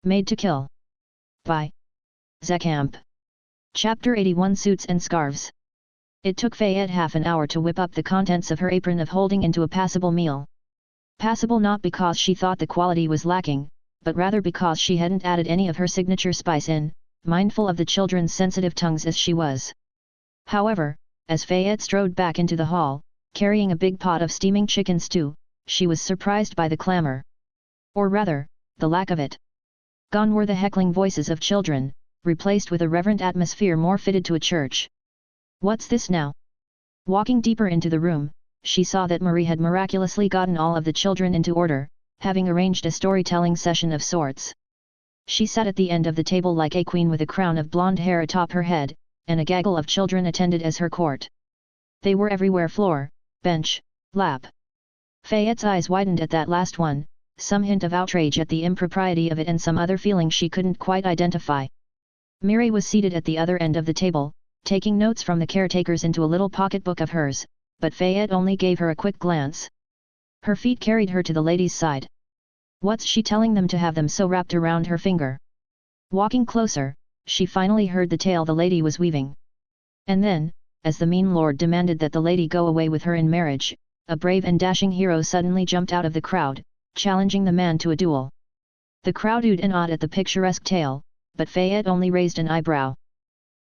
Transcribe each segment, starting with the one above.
Made to Kill. By Zekamp. Chapter 81 Suits and Scarves. It took Fayette half an hour to whip up the contents of her apron of holding into a passable meal. Passable not because she thought the quality was lacking, but rather because she hadn't added any of her signature spice in, mindful of the children's sensitive tongues as she was. However, as Fayette strode back into the hall, carrying a big pot of steaming chicken stew, she was surprised by the clamor. Or rather, the lack of it. Gone were the heckling voices of children, replaced with a reverent atmosphere more fitted to a church. What's this now? Walking deeper into the room, she saw that Marie had miraculously gotten all of the children into order, having arranged a storytelling session of sorts. She sat at the end of the table like a queen with a crown of blonde hair atop her head, and a gaggle of children attended as her court. They were everywhere: floor, bench, lap. Fayette's eyes widened at that last one, some hint of outrage at the impropriety of it and some other feeling she couldn't quite identify. Miri was seated at the other end of the table, taking notes from the caretakers into a little pocketbook of hers, but Fayette only gave her a quick glance. Her feet carried her to the lady's side. What's she telling them to have them so wrapped around her finger? Walking closer, she finally heard the tale the lady was weaving. And then, as the mean lord demanded that the lady go away with her in marriage, a brave and dashing hero suddenly jumped out of the crowd, challenging the man to a duel. The crowd oohed and awed at the picturesque tale, but Fayette only raised an eyebrow.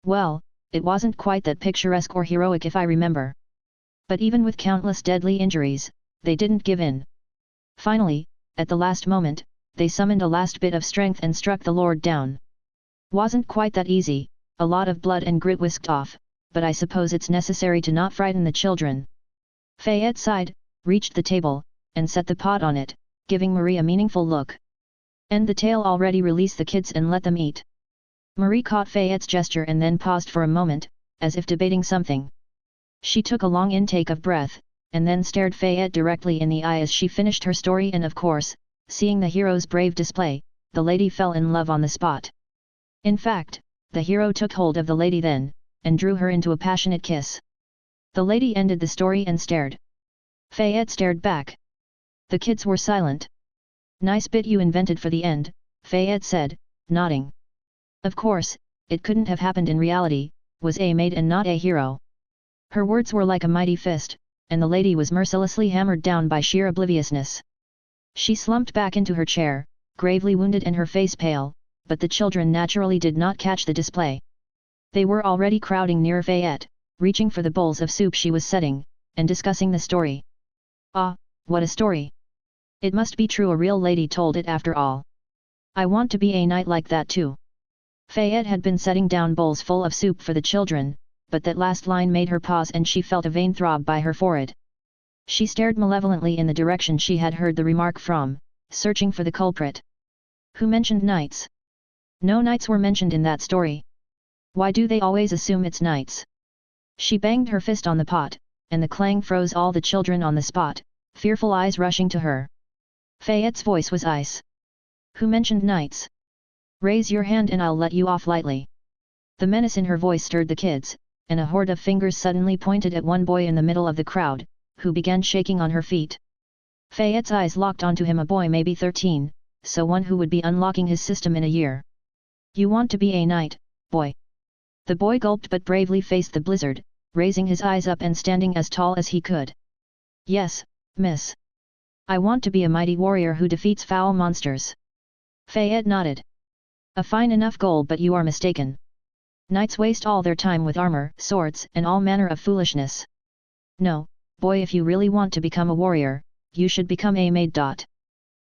Well, it wasn't quite that picturesque or heroic if I remember. But even with countless deadly injuries, they didn't give in. Finally, at the last moment, they summoned a last bit of strength and struck the lord down. Wasn't quite that easy, a lot of blood and grit whisked off, but I suppose it's necessary to not frighten the children. Fayette sighed, reached the table, and set the pot on it, giving Marie a meaningful look. End the tale already, release the kids and let them eat. Marie caught Fayette's gesture and then paused for a moment, as if debating something. She took a long intake of breath, and then stared Fayette directly in the eye as she finished her story, and of course, seeing the hero's brave display, the lady fell in love on the spot. In fact, the hero took hold of the lady then, and drew her into a passionate kiss. The lady ended the story and stared. Fayette stared back. The kids were silent. Nice bit you invented for the end, Fayette said, nodding. Of course, it couldn't have happened in reality, was a maid and not a hero. Her words were like a mighty fist, and the lady was mercilessly hammered down by sheer obliviousness. She slumped back into her chair, gravely wounded and her face pale, but the children naturally did not catch the display. They were already crowding near Fayette, reaching for the bowls of soup she was setting, and discussing the story. Ah, what a story! It must be true, a real lady told it after all. I want to be a knight like that too. Fayette had been setting down bowls full of soup for the children, but that last line made her pause and she felt a vein throb by her forehead. She stared malevolently in the direction she had heard the remark from, searching for the culprit. Who mentioned knights? No knights were mentioned in that story. Why do they always assume it's knights? She banged her fist on the pot, and the clang froze all the children on the spot, fearful eyes rushing to her. Fayette's voice was ice. Who mentioned knights? Raise your hand and I'll let you off lightly. The menace in her voice stirred the kids, and a horde of fingers suddenly pointed at one boy in the middle of the crowd, who began shaking on her feet. Fayette's eyes locked onto him, a boy maybe 13, so one who would be unlocking his system in a year. You want to be a knight, boy? The boy gulped but bravely faced the blizzard, raising his eyes up and standing as tall as he could. Yes, miss. I want to be a mighty warrior who defeats foul monsters. Fayette nodded. A fine enough goal, but you are mistaken. Knights waste all their time with armor, swords, and all manner of foolishness. No, boy, if you really want to become a warrior, you should become a maid.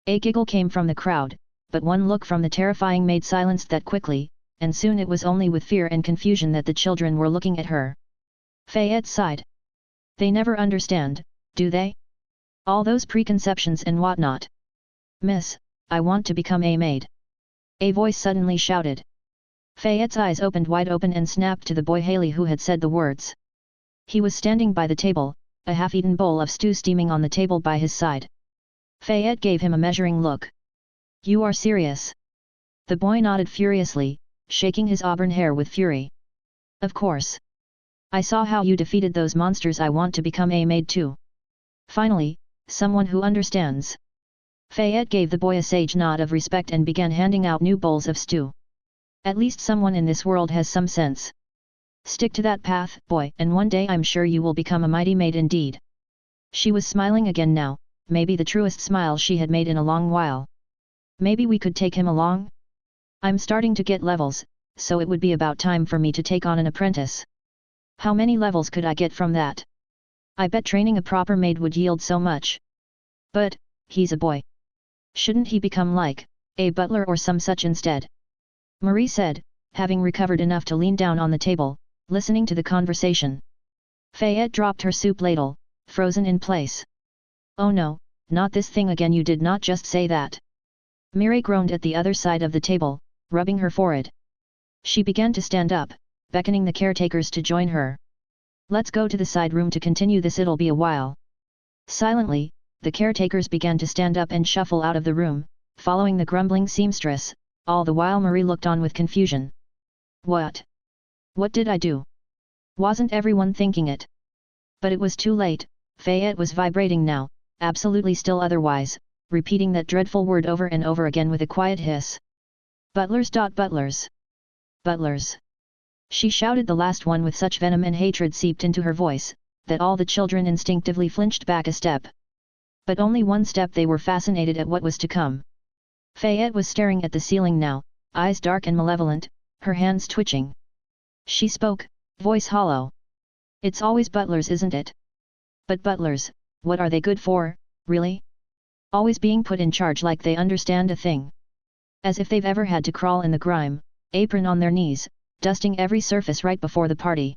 A giggle came from the crowd, but one look from the terrifying maid silenced that quickly, and soon it was only with fear and confusion that the children were looking at her. Fayette sighed. They never understand, do they? All those preconceptions and whatnot. Miss, I want to become a maid. A voice suddenly shouted. Fayette's eyes opened wide open and snapped to the boy Haley who had said the words. He was standing by the table, a half-eaten bowl of stew steaming on the table by his side. Fayette gave him a measuring look. You are serious? The boy nodded furiously, shaking his auburn hair with fury. Of course. I saw how you defeated those monsters. I want to become a maid too. Finally, someone who understands. Fayette gave the boy a sage nod of respect and began handing out new bowls of stew. At least someone in this world has some sense. Stick to that path, boy, and one day I'm sure you will become a mighty maid indeed. She was smiling again now, maybe the truest smile she had made in a long while. Maybe we could take him along? I'm starting to get levels, so it would be about time for me to take on an apprentice. How many levels could I get from that? I bet training a proper maid would yield so much. But, he's a boy. Shouldn't he become like a butler or some such instead? Marie said, having recovered enough to lean down on the table, listening to the conversation. Fayette dropped her soup ladle, frozen in place. Oh no, not this thing again, you did not just say that. Mireille groaned at the other side of the table, rubbing her forehead. She began to stand up, beckoning the caretakers to join her. Let's go to the side room to continue this, it'll be a while. Silently, the caretakers began to stand up and shuffle out of the room, following the grumbling seamstress, all the while Marie looked on with confusion. What? What did I do? Wasn't everyone thinking it? But it was too late. Fayette was vibrating now, absolutely still otherwise, repeating that dreadful word over and over again with a quiet hiss. Butlers. Butlers. Butlers. She shouted the last one with such venom and hatred seeped into her voice, that all the children instinctively flinched back a step. But only one step, they were fascinated at what was to come. Fayette was staring at the ceiling now, eyes dark and malevolent, her hands twitching. She spoke, voice hollow. It's always butlers, isn't it? But butlers, what are they good for, really? Always being put in charge like they understand a thing. As if they've ever had to crawl in the grime, apron on their knees, dusting every surface right before the party.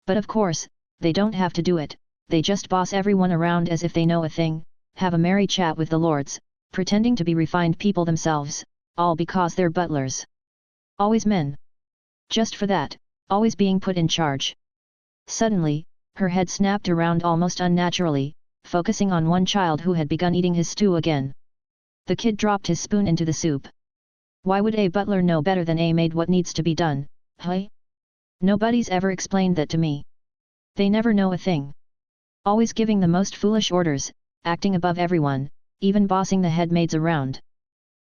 But of course, they don't have to do it, they just boss everyone around as if they know a thing, have a merry chat with the lords, pretending to be refined people themselves, all because they're butlers. Always men. Just for that, always being put in charge. Suddenly, her head snapped around almost unnaturally, focusing on one child who had begun eating his stew again. The kid dropped his spoon into the soup. Why would a butler know better than a maid what needs to be done, hey? Nobody's ever explained that to me. They never know a thing. Always giving the most foolish orders, acting above everyone, even bossing the head maids around.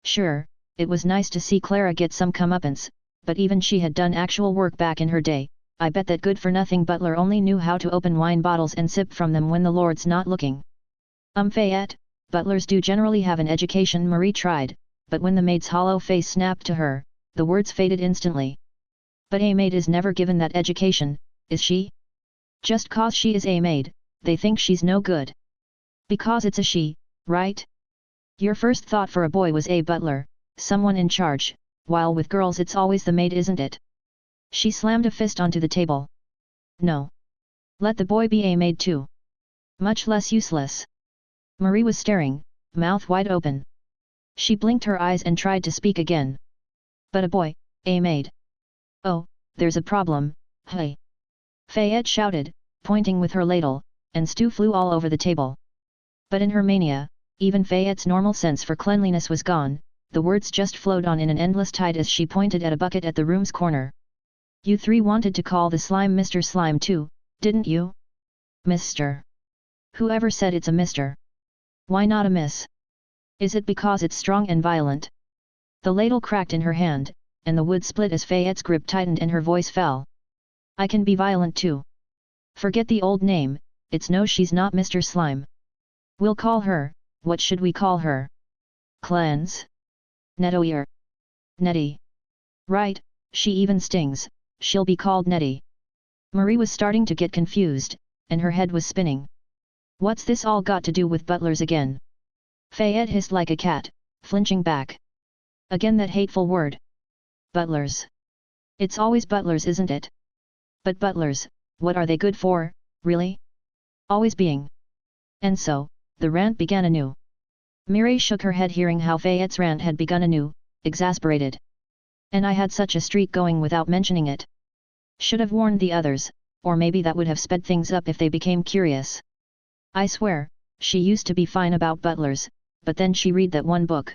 Sure, it was nice to see Clara get some comeuppance, but even she had done actual work back in her day. I bet that good-for-nothing butler only knew how to open wine bottles and sip from them when the lord's not looking. Fayette, butlers do generally have an education, Marie tried, but when the maid's hollow face snapped to her, the words faded instantly. But a maid is never given that education, is she? Just cause she is a maid, they think she's no good. Because it's a she, right? Your first thought for a boy was a butler, someone in charge, while with girls it's always the maid, isn't it? She slammed a fist onto the table. No. Let the boy be a maid too. Much less useless. Marie was staring, mouth wide open. She blinked her eyes and tried to speak again. But a boy, a maid. Oh, there's a problem, hey. Fayette shouted, pointing with her ladle, and stew flew all over the table. But in her mania, even Fayette's normal sense for cleanliness was gone, the words just flowed on in an endless tide as she pointed at a bucket at the room's corner. You three wanted to call the slime Mr. Slime too, didn't you? Mr. Whoever said it's a mister? Why not a miss? Is it because it's strong and violent? The ladle cracked in her hand, and the wood split as Fayette's grip tightened and her voice fell. I can be violent too. Forget the old name, it's no, she's not Mr. Slime. We'll call her, what should we call her? Cleanse? Nettoyer. Nettie. Right, she even stings. She'll be called Nettie. Marie was starting to get confused, and her head was spinning. What's this all got to do with butlers again? Fayette hissed like a cat, flinching back. Again that hateful word. Butlers. It's always butlers, isn't it? But butlers, what are they good for, really? Always being. And so, the rant began anew. Mireille shook her head hearing how Fayette's rant had begun anew, exasperated. And I had such a streak going without mentioning it. Should have warned the others, or maybe that would have sped things up if they became curious. I swear, she used to be fine about butlers, but then she read that one book.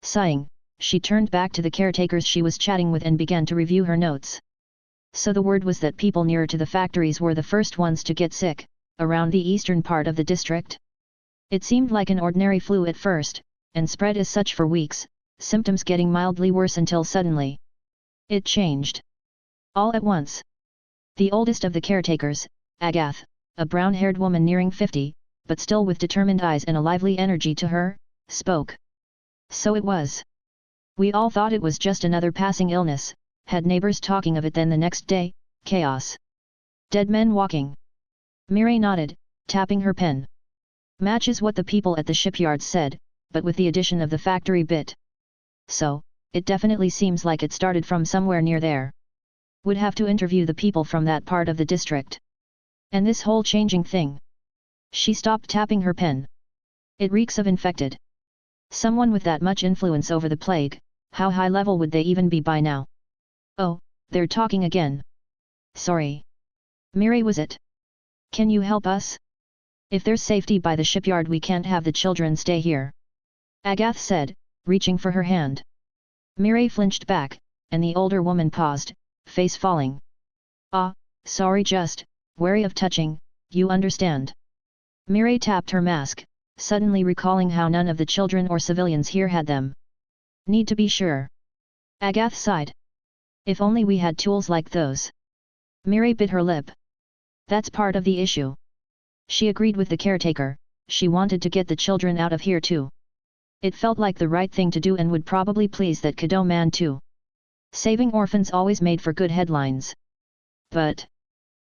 Sighing, she turned back to the caretakers she was chatting with and began to review her notes. So the word was that people nearer to the factories were the first ones to get sick, around the eastern part of the district. It seemed like an ordinary flu at first, and spread as such for weeks, symptoms getting mildly worse until suddenly it changed. All at once. The oldest of the caretakers, Agath, a brown-haired woman nearing 50, but still with determined eyes and a lively energy to her, spoke. So it was. We all thought it was just another passing illness, had neighbors talking of it. Then the next day, chaos. Dead men walking. Mireille nodded, tapping her pen. Matches what the people at the shipyard said, but with the addition of the factory bit. So, it definitely seems like it started from somewhere near there. Would have to interview the people from that part of the district. And this whole changing thing. She stopped tapping her pen. It reeks of infected. Someone with that much influence over the plague, how high level would they even be by now? Oh, they're talking again. Sorry. Mireille, was it? Can you help us? If there's safety by the shipyard, we can't have the children stay here. Agath said, reaching for her hand. Mireille flinched back, and the older woman paused, face falling. Ah, sorry, just wary of touching, you understand. Mireille tapped her mask, suddenly recalling how none of the children or civilians here had them. Need to be sure. Agath sighed. If only we had tools like those. Mireille bit her lip. That's part of the issue. She agreed with the caretaker, she wanted to get the children out of here too. It felt like the right thing to do and would probably please that Cadeau man too. Saving orphans always made for good headlines. But...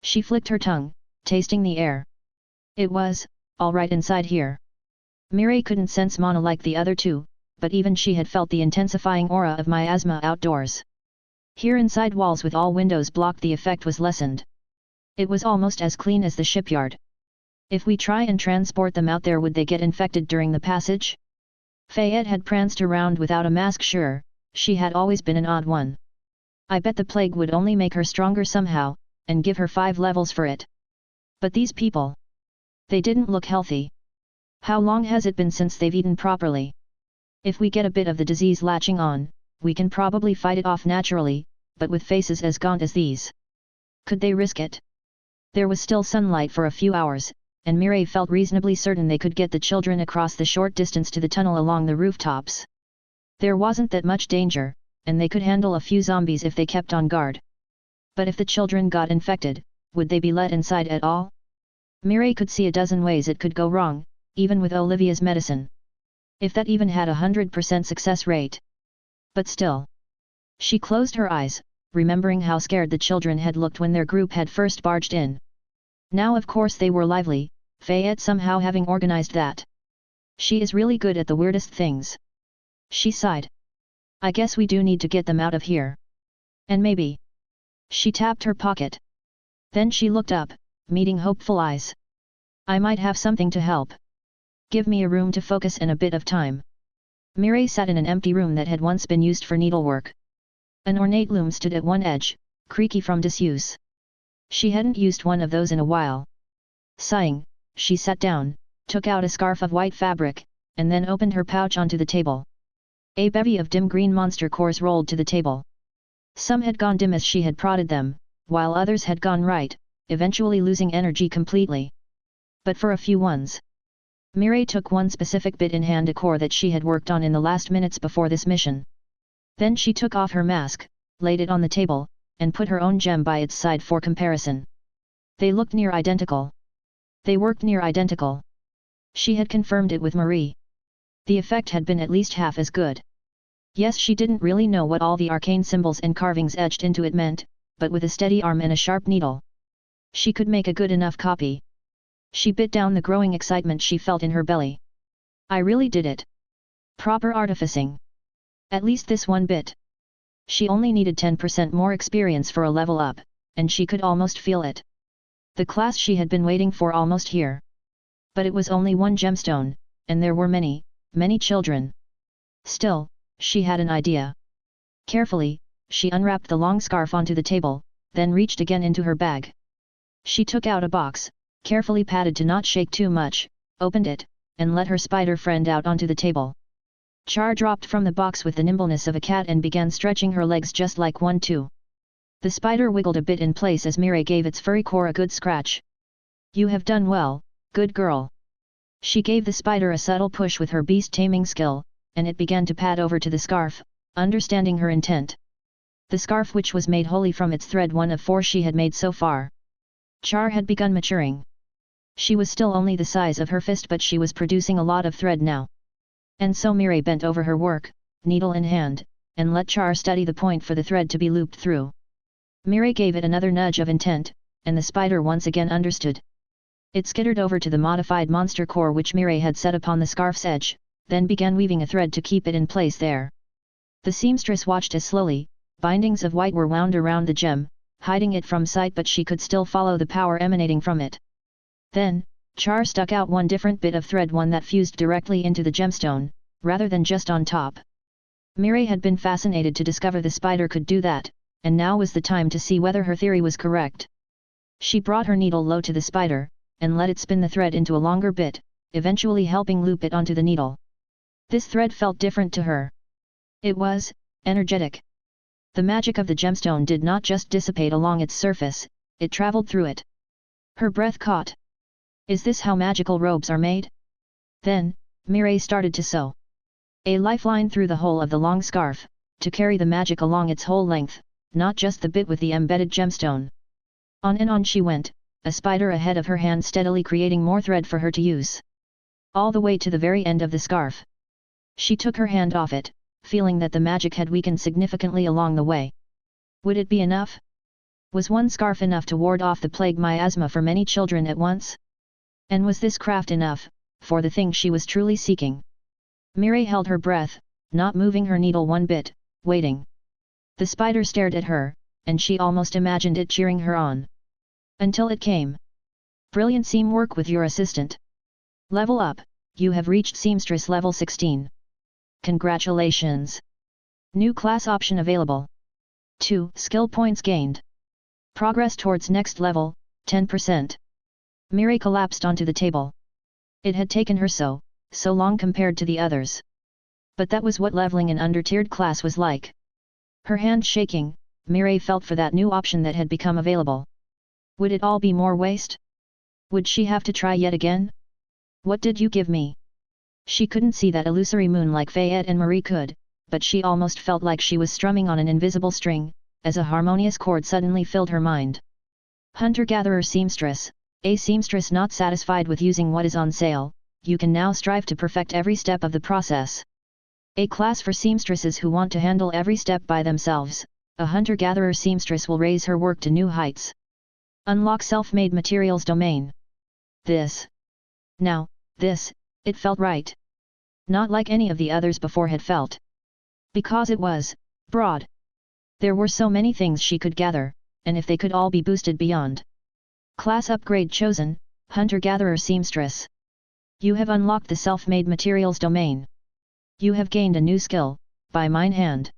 She flicked her tongue, tasting the air. It was, all right inside here. Mireille couldn't sense mana like the other two, but even she had felt the intensifying aura of miasma outdoors. Here inside walls with all windows blocked, the effect was lessened. It was almost as clean as the shipyard. If we try and transport them out there, would they get infected during the passage? Fayette had pranced around without a mask. Sure, she had always been an odd one. I bet the plague would only make her stronger somehow, and give her 5 levels for it. But these people... They didn't look healthy. How long has it been since they've eaten properly? If we get a bit of the disease latching on, we can probably fight it off naturally, but with faces as gaunt as these. Could they risk it? There was still sunlight for a few hours, and Mireille felt reasonably certain they could get the children across the short distance to the tunnel along the rooftops. There wasn't that much danger, and they could handle a few zombies if they kept on guard. But if the children got infected, would they be let inside at all? Mireille could see a dozen ways it could go wrong, even with Olivia's medicine. If that even had 100% success rate. But still. She closed her eyes, remembering how scared the children had looked when their group had first barged in. Now of course they were lively, Fayette somehow having organized that. She is really good at the weirdest things. She sighed. I guess we do need to get them out of here. And maybe. She tapped her pocket. Then she looked up, meeting hopeful eyes. I might have something to help. Give me a room to focus and a bit of time. Mireille sat in an empty room that had once been used for needlework. An ornate loom stood at one edge, creaky from disuse. She hadn't used one of those in a while. Sighing, she sat down, took out a scarf of white fabric, and then opened her pouch onto the table. A bevy of dim green monster cores rolled to the table. Some had gone dim as she had prodded them, while others had gone right, eventually losing energy completely. But for a few ones. Mireille took one specific bit in hand, a core that she had worked on in the last minutes before this mission. Then she took off her mask, laid it on the table, and put her own gem by its side for comparison. They looked near identical. They worked near identical. She had confirmed it with Marie. The effect had been at least half as good. Yes, she didn't really know what all the arcane symbols and carvings etched into it meant, but with a steady arm and a sharp needle, she could make a good enough copy. She bit down the growing excitement she felt in her belly. I really did it. Proper artificing. At least this one bit. She only needed 10% more experience for a level up, and she could almost feel it. The class she had been waiting for almost here. But it was only one gemstone, and there were many, many children. Still, she had an idea. Carefully, she unwrapped the long scarf onto the table, then reached again into her bag. She took out a box, carefully padded to not shake too much, opened it, and let her spider friend out onto the table. Char dropped from the box with the nimbleness of a cat and began stretching her legs just like one too. The spider wiggled a bit in place as Mireille gave its furry core a good scratch. You have done well, good girl. She gave the spider a subtle push with her beast-taming skill, and it began to pad over to the scarf, understanding her intent. The scarf, which was made wholly from its thread, one of 4 she had made so far. Char had begun maturing. She was still only the size of her fist, but she was producing a lot of thread now. And so Mireille bent over her work, needle in hand, and let Char study the point for the thread to be looped through. Mireille gave it another nudge of intent, and the spider once again understood. It skittered over to the modified monster core which Mireille had set upon the scarf's edge, then began weaving a thread to keep it in place there. The seamstress watched as slowly, bindings of white were wound around the gem, hiding it from sight, but she could still follow the power emanating from it. Then, Char stuck out one different bit of thread, one that fused directly into the gemstone, rather than just on top. Mireille had been fascinated to discover the spider could do that, and now was the time to see whether her theory was correct. She brought her needle low to the spider, and let it spin the thread into a longer bit, eventually helping loop it onto the needle. This thread felt different to her. It was energetic. The magic of the gemstone did not just dissipate along its surface, it traveled through it. Her breath caught. Is this how magical robes are made? Then, Mireille started to sew a lifeline through the hole of the long scarf, to carry the magic along its whole length, not just the bit with the embedded gemstone. On and on she went, a spider ahead of her hand, steadily creating more thread for her to use. All the way to the very end of the scarf. She took her hand off it, feeling that the magic had weakened significantly along the way. Would it be enough? Was one scarf enough to ward off the plague miasma for many children at once? And was this craft enough, for the thing she was truly seeking? Mireille held her breath, not moving her needle one bit, waiting. The spider stared at her, and she almost imagined it cheering her on. Until it came. Brilliant seam work with your assistant. Level up, you have reached seamstress level 16. Congratulations! New class option available. 2 skill points gained. Progress towards next level, 10%. Mireille collapsed onto the table. It had taken her so long compared to the others. But that was what leveling an under-tiered class was like. Her hand shaking, Mireille felt for that new option that had become available. Would it all be more waste? Would she have to try yet again? What did you give me? She couldn't see that illusory moon like Fayette and Marie could, but she almost felt like she was strumming on an invisible string, as a harmonious chord suddenly filled her mind. Hunter-gatherer seamstress, a seamstress not satisfied with using what is on sale, you can now strive to perfect every step of the process. A class for seamstresses who want to handle every step by themselves, a hunter-gatherer seamstress will raise her work to new heights. Unlock self-made materials domain. It felt right. Not like any of the others before had felt. Because it was broad. There were so many things she could gather, and if they could all be boosted beyond. Class upgrade chosen, hunter-gatherer seamstress. You have unlocked the self-made materials domain. You have gained a new skill, by mine hand.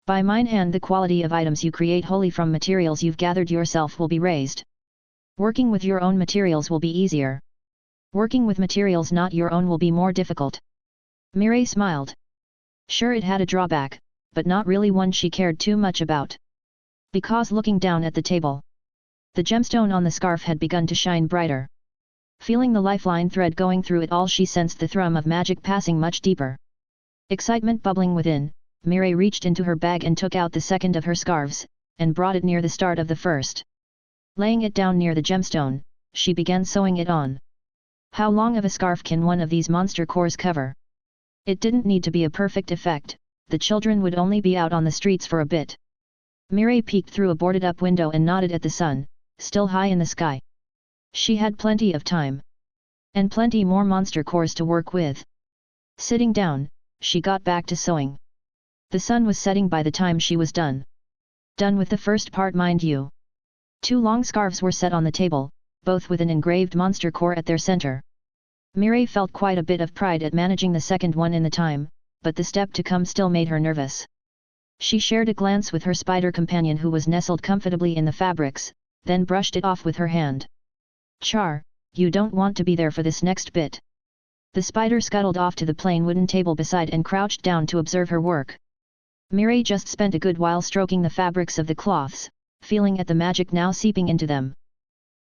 By mine hand, the quality of items you create wholly from materials you've gathered yourself will be raised. Working with your own materials will be easier. Working with materials not your own will be more difficult. Mireille smiled. Sure, it had a drawback, but not really one she cared too much about. Because looking down at the table, the gemstone on the scarf had begun to shine brighter. Feeling the lifeline thread going through it all, she sensed the thrum of magic passing much deeper. Excitement bubbling within, Mireille reached into her bag and took out the second of her scarves, and brought it near the start of the first. Laying it down near the gemstone, she began sewing it on. How long of a scarf can one of these monster cores cover? It didn't need to be a perfect effect, the children would only be out on the streets for a bit. Mireille peeked through a boarded-up window and nodded at the sun, still high in the sky. She had plenty of time. And plenty more monster cores to work with. Sitting down, she got back to sewing. The sun was setting by the time she was done. Done with the first part, mind you. 2 long scarves were set on the table, both with an engraved monster core at their center. Mireille felt quite a bit of pride at managing the second one in the time, but the step to come still made her nervous. She shared a glance with her spider companion who was nestled comfortably in the fabrics, then brushed it off with her hand. Char, you don't want to be there for this next bit. The spider scuttled off to the plain wooden table beside and crouched down to observe her work. Mireille just spent a good while stroking the fabrics of the cloths, feeling at the magic now seeping into them.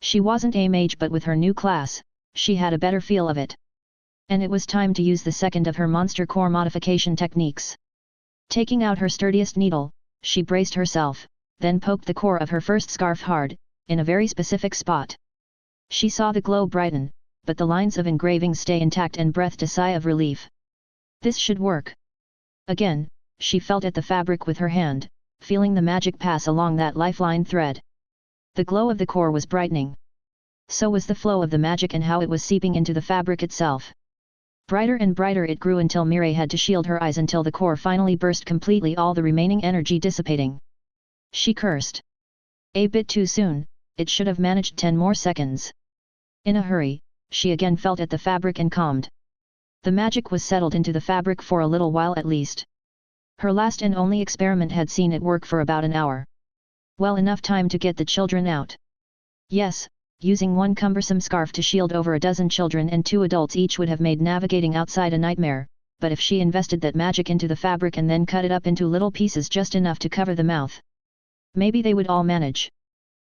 She wasn't a mage, but with her new class, she had a better feel of it. And it was time to use the second of her monster core modification techniques. Taking out her sturdiest needle, she braced herself, then poked the core of her first scarf hard, in a very specific spot. She saw the glow brighten, but the lines of engraving stay intact and breathed a sigh of relief. This should work. Again, she felt at the fabric with her hand, feeling the magic pass along that lifeline thread. The glow of the core was brightening. So was the flow of the magic and how it was seeping into the fabric itself. Brighter and brighter it grew until Mireille had to shield her eyes until the core finally burst completely, all the remaining energy dissipating. She cursed. A bit too soon, it should have managed 10 more seconds. In a hurry, she again felt at the fabric and calmed. The magic was settled into the fabric for a little while at least. Her last and only experiment had seen it work for about an hour. Well, enough time to get the children out. Yes, using one cumbersome scarf to shield over a dozen children and 2 adults each would have made navigating outside a nightmare, but if she invested that magic into the fabric and then cut it up into little pieces just enough to cover the mouth, maybe they would all manage.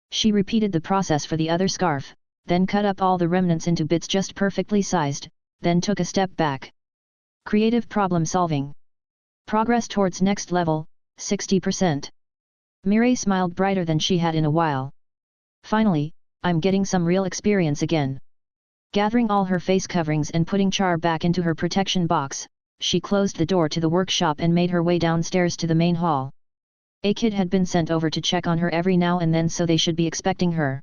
She repeated the process for the other scarf, then cut up all the remnants into bits just perfectly sized, then took a step back. Creative problem solving. Progress towards next level, 60%. Mireille smiled brighter than she had in a while. Finally, I'm getting some real experience again. Gathering all her face coverings and putting Char back into her protection box, she closed the door to the workshop and made her way downstairs to the main hall. A kid had been sent over to check on her every now and then, so they should be expecting her.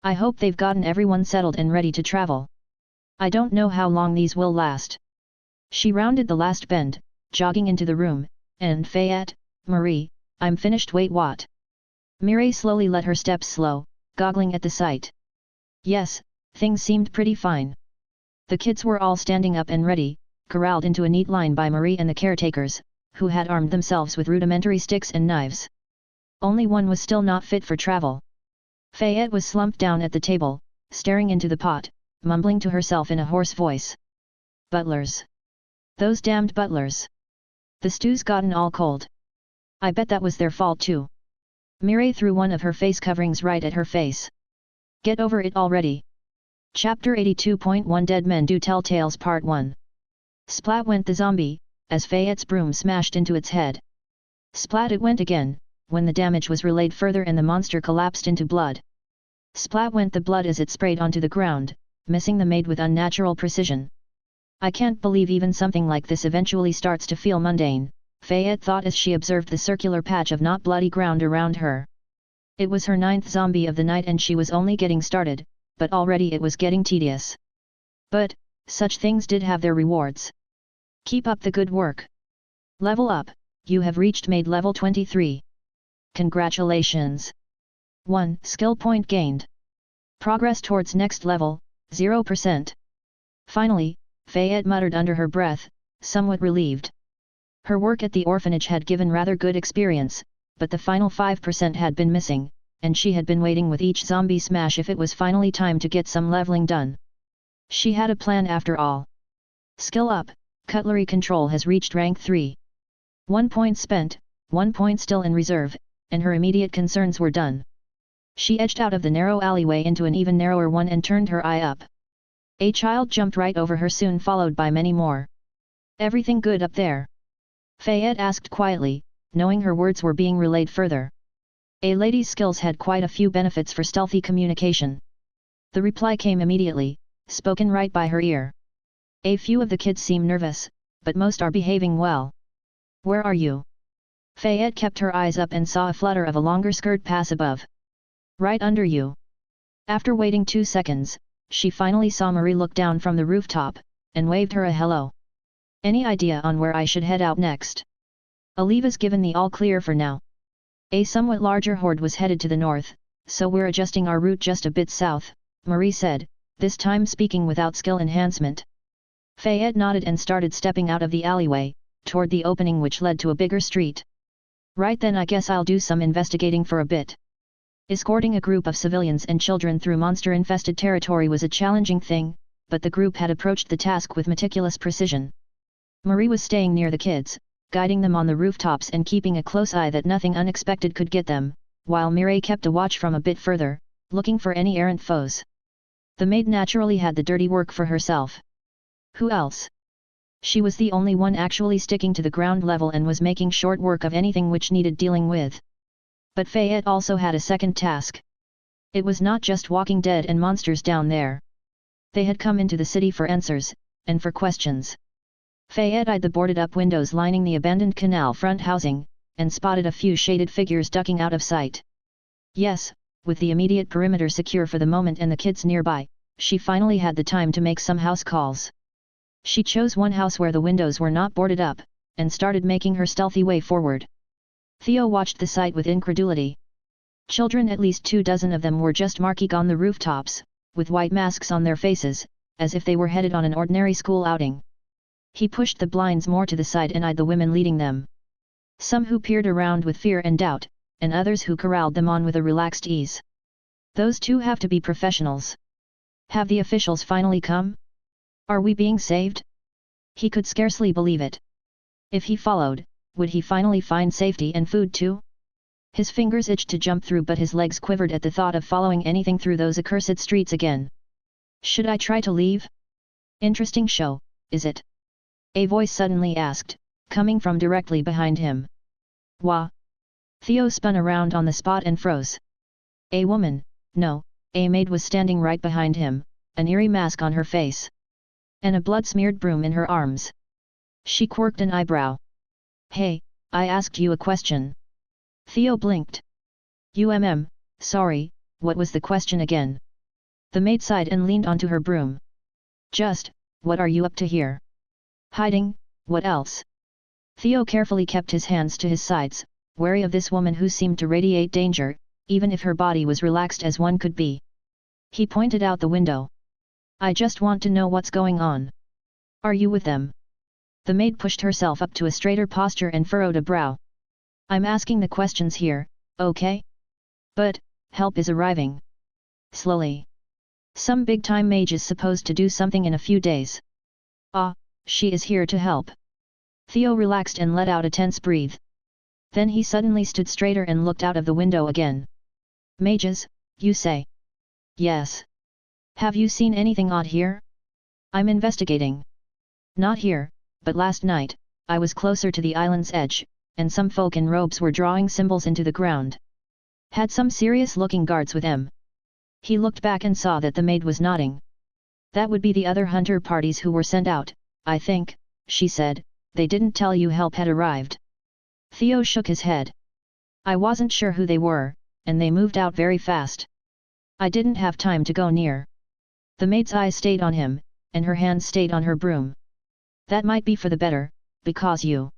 I hope they've gotten everyone settled and ready to travel. I don't know how long these will last. She rounded the last bend, jogging into the room, and Fayette, Marie, I'm finished. Wait, what? Mireille slowly let her steps slow, goggling at the sight. Yes, things seemed pretty fine. The kids were all standing up and ready, corralled into a neat line by Marie and the caretakers, who had armed themselves with rudimentary sticks and knives. Only one was still not fit for travel. Fayette was slumped down at the table, staring into the pot, mumbling to herself in a hoarse voice. Butlers. Those damned butlers. The stew's gotten all cold. I bet that was their fault too. Mireille threw one of her face coverings right at her face. Get over it already. Chapter 82.1 Dead Men Do Tell Tales Part 1. Splat went the zombie, as Fayette's broom smashed into its head. Splat it went again, when the damage was relayed further and the monster collapsed into blood. Splat went the blood as it sprayed onto the ground, missing the maid with unnatural precision. I can't believe even something like this eventually starts to feel mundane, Fayette thought as she observed the circular patch of not bloody ground around her. It was her 9th zombie of the night and she was only getting started, but already it was getting tedious. But, such things did have their rewards. Keep up the good work. Level up, you have reached Maid level 23. Congratulations. 1 skill point gained. Progress towards next level, 0%. Finally, Fayette muttered under her breath, somewhat relieved. Her work at the orphanage had given rather good experience, but the final 5% had been missing, and she had been waiting with each zombie smash if it was finally time to get some leveling done. She had a plan after all. Skill up, cutlery control has reached rank 3. 1 point spent, 1 point still in reserve, and her immediate concerns were done. She edged out of the narrow alleyway into an even narrower one and turned her eye up. A child jumped right over her, soon followed by many more. Everything good up there? Fayette asked quietly, knowing her words were being relayed further. A lady's skills had quite a few benefits for stealthy communication. The reply came immediately, spoken right by her ear. A few of the kids seem nervous, but most are behaving well. Where are you? Fayette kept her eyes up and saw a flutter of a longer skirt pass above. Right under you. After waiting 2 seconds, she finally saw Marie look down from the rooftop, and waved her a hello. Any idea on where I should head out next? Oliva's given the all clear for now. A somewhat larger horde was headed to the north, so we're adjusting our route just a bit south, Marie said, this time speaking without skill enhancement. Fayette nodded and started stepping out of the alleyway, toward the opening which led to a bigger street. Right then, I guess I'll do some investigating for a bit. Escorting a group of civilians and children through monster-infested territory was a challenging thing, but the group had approached the task with meticulous precision. Marie was staying near the kids, guiding them on the rooftops and keeping a close eye that nothing unexpected could get them, while Mireille kept a watch from a bit further, looking for any errant foes. The maid naturally had the dirty work for herself. Who else? She was the only one actually sticking to the ground level and was making short work of anything which needed dealing with. But Fayette also had a second task. It was not just walking dead and monsters down there. They had come into the city for answers, and for questions. Fayette eyed the boarded-up windows lining the abandoned canal front housing, and spotted a few shaded figures ducking out of sight. Yes, with the immediate perimeter secure for the moment and the kids nearby, she finally had the time to make some house calls. She chose one house where the windows were not boarded up, and started making her stealthy way forward. Theo watched the sight with incredulity. Children, at least 24 of them, were just marking on the rooftops, with white masks on their faces, as if they were headed on an ordinary school outing. He pushed the blinds more to the side and eyed the women leading them. Some who peered around with fear and doubt, and others who corralled them on with a relaxed ease. Those two have to be professionals. Have the officials finally come? Are we being saved? He could scarcely believe it. If he followed, would he finally find safety and food too? His fingers itched to jump through, but his legs quivered at the thought of following anything through those accursed streets again. Should I try to leave? Interesting show, is it? A voice suddenly asked, coming from directly behind him. Wah! Theo spun around on the spot and froze. A woman, no, a maid was standing right behind him, an eerie mask on her face. And a blood-smeared broom in her arms. She quirked an eyebrow. Hey, I asked you a question. Theo blinked. Sorry, what was the question again? The maid sighed and leaned onto her broom. Just, what are you up to here? Hiding, what else? Theo carefully kept his hands to his sides, wary of this woman who seemed to radiate danger, even if her body was relaxed as one could be. He pointed out the window. I just want to know what's going on. Are you with them? The maid pushed herself up to a straighter posture and furrowed a brow. I'm asking the questions here, okay? But, help is arriving. Slowly. Some big-time mage is supposed to do something in a few days. Ah, she is here to help. Theo relaxed and let out a tense breath. Then he suddenly stood straighter and looked out of the window again. Mages, you say? Yes. Have you seen anything odd here? I'm investigating. Not here, but last night, I was closer to the island's edge, and some folk in robes were drawing symbols into the ground. Had some serious-looking guards with them. He looked back and saw that the maid was nodding. That would be the other hunter parties who were sent out, I think, she said. They didn't tell you help had arrived. Theo shook his head. I wasn't sure who they were, and they moved out very fast. I didn't have time to go near. The maid's eyes stayed on him, and her hands stayed on her broom. That might be for the better, because you...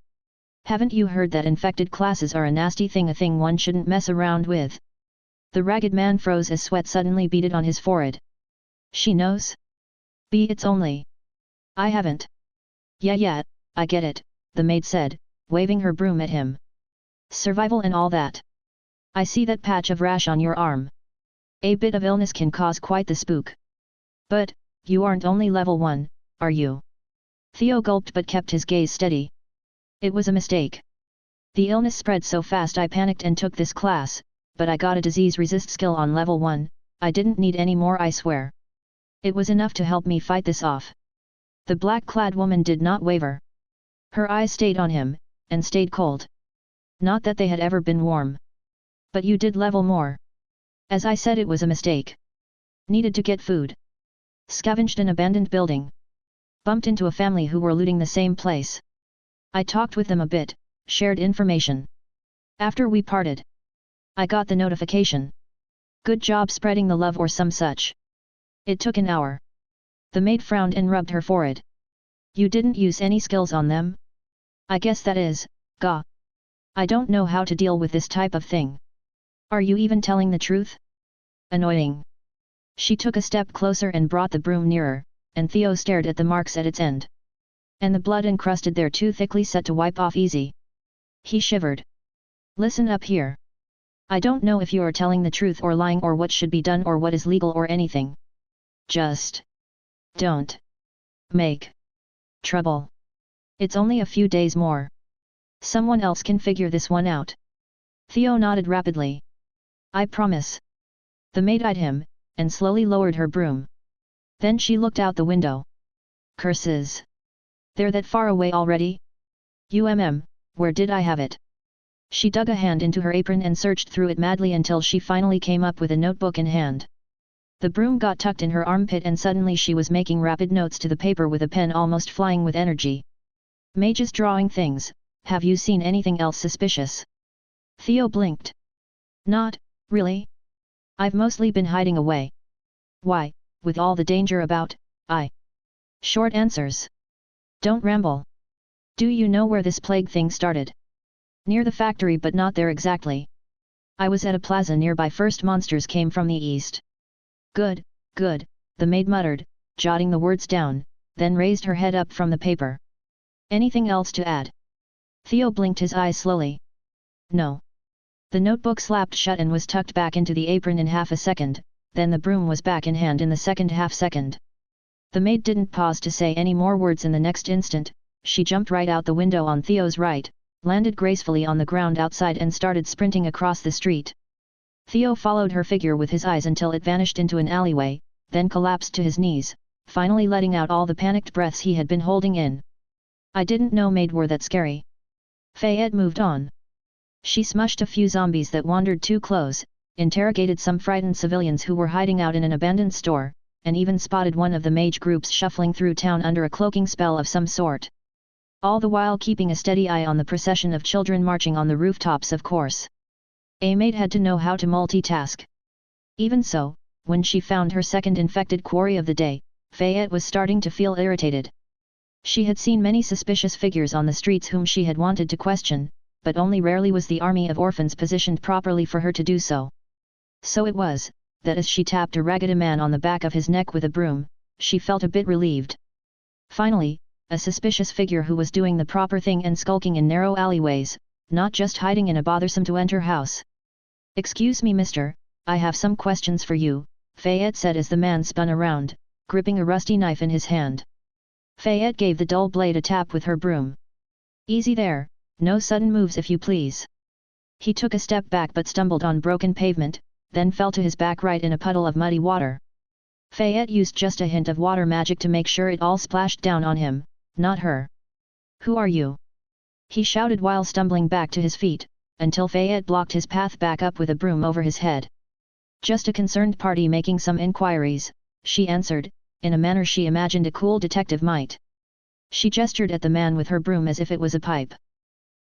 Haven't you heard that infected classes are a nasty thing, a thing one shouldn't mess around with? The ragged man froze as sweat suddenly beaded on his forehead. She knows? It's only... I haven't. Yeah, I get it, the maid said, waving her broom at him. Survival and all that. I see that patch of rash on your arm. A bit of illness can cause quite the spook. But, you aren't only level 1, are you? Theo gulped but kept his gaze steady. It was a mistake. The illness spread so fast I panicked and took this class, but I got a disease resist skill on level 1, I didn't need any more, I swear. It was enough to help me fight this off. The black-clad woman did not waver. Her eyes stayed on him, and stayed cold. Not that they had ever been warm. But you did level more. As I said, it was a mistake. Needed to get food. Scavenged an abandoned building. Bumped into a family who were looting the same place. I talked with them a bit, shared information. After we parted, I got the notification. Good job spreading the love or some such. It took an hour. The maid frowned and rubbed her forehead. You didn't use any skills on them? I guess that is, gah. I don't know how to deal with this type of thing. Are you even telling the truth? Annoying. She took a step closer and brought the broom nearer, and Theo stared at the marks at its end. And the blood encrusted there too thickly set to wipe off easy. He shivered. Listen up here. I don't know if you are telling the truth or lying or what should be done or what is legal or anything. Just don't make trouble. It's only a few days more. Someone else can figure this one out. Theo nodded rapidly. I promise. The maid eyed him, and slowly lowered her broom. Then she looked out the window. Curses! They're that far away already? Where did I have it? She dug a hand into her apron and searched through it madly until she finally came up with a notebook in hand. The broom got tucked in her armpit and suddenly she was making rapid notes to the paper with a pen almost flying with energy. Mage's drawing things, have you seen anything else suspicious? Theo blinked. Not, really? I've mostly been hiding away. Why, with all the danger about, Short answers. Don't ramble. Do you know where this plague thing started? Near the factory but not there exactly. I was at a plaza nearby. First monsters came from the east. Good, good, the maid muttered, jotting the words down, then raised her head up from the paper. Anything else to add? Theo blinked his eyes slowly. No. The notebook slapped shut and was tucked back into the apron in half a second, then the broom was back in hand in the second half second. The maid didn't pause to say any more words. In the next instant, she jumped right out the window on Theo's right, landed gracefully on the ground outside and started sprinting across the street. Theo followed her figure with his eyes until it vanished into an alleyway, then collapsed to his knees, finally letting out all the panicked breaths he had been holding in. I didn't know Maid were that scary. Fayette moved on. She smushed a few zombies that wandered too close, interrogated some frightened civilians who were hiding out in an abandoned store, and even spotted one of the mage groups shuffling through town under a cloaking spell of some sort. All the while keeping a steady eye on the procession of children marching on the rooftops, of course. A maid had to know how to multitask. Even so, when she found her second infected quarry of the day, Fayette was starting to feel irritated. She had seen many suspicious figures on the streets whom she had wanted to question, but only rarely was the army of orphans positioned properly for her to do so. So it was, that as she tapped a ragged man on the back of his neck with a broom, she felt a bit relieved. Finally, a suspicious figure who was doing the proper thing and skulking in narrow alleyways, not just hiding in a bothersome-to-enter house. Excuse me, mister, I have some questions for you, Fayette said as the man spun around, gripping a rusty knife in his hand. Fayette gave the dull blade a tap with her broom. Easy there, no sudden moves if you please. He took a step back but stumbled on broken pavement, then fell to his back right in a puddle of muddy water. Fayette used just a hint of water magic to make sure it all splashed down on him, not her. Who are you? He shouted while stumbling back to his feet, until Fayette blocked his path back up with a broom over his head. Just a concerned party making some inquiries, she answered, in a manner she imagined a cool detective might. She gestured at the man with her broom as if it was a pipe.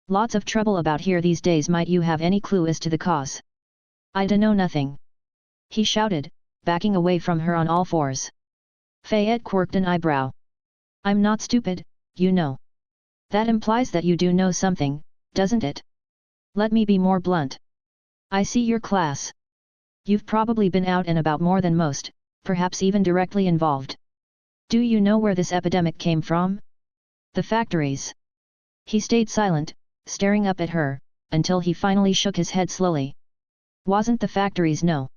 Lots of trouble about here these days. Might you have any clue as to the cause? I dunno nothing. He shouted, backing away from her on all fours. Fayette quirked an eyebrow. I'm not stupid, you know. That implies that you do know something, doesn't it? Let me be more blunt. I see your class. You've probably been out and about more than most, perhaps even directly involved. Do you know where this epidemic came from? The factories. He stayed silent, staring up at her, until he finally shook his head slowly. Wasn't the factories, no.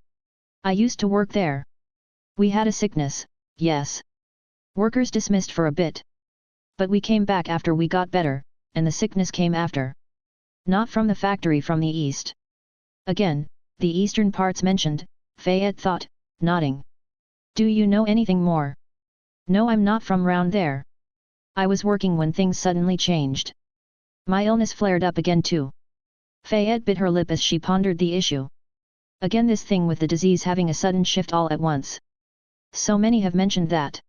I used to work there. We had a sickness, yes. Workers dismissed for a bit. But we came back after we got better, and the sickness came after. Not from the factory, from the east. Again, the eastern parts mentioned, Fayette thought, nodding. Do you know anything more? No, I'm not from round there. I was working when things suddenly changed. My illness flared up again too. Fayette bit her lip as she pondered the issue. Again, this thing with the disease having a sudden shift all at once. So many have mentioned that.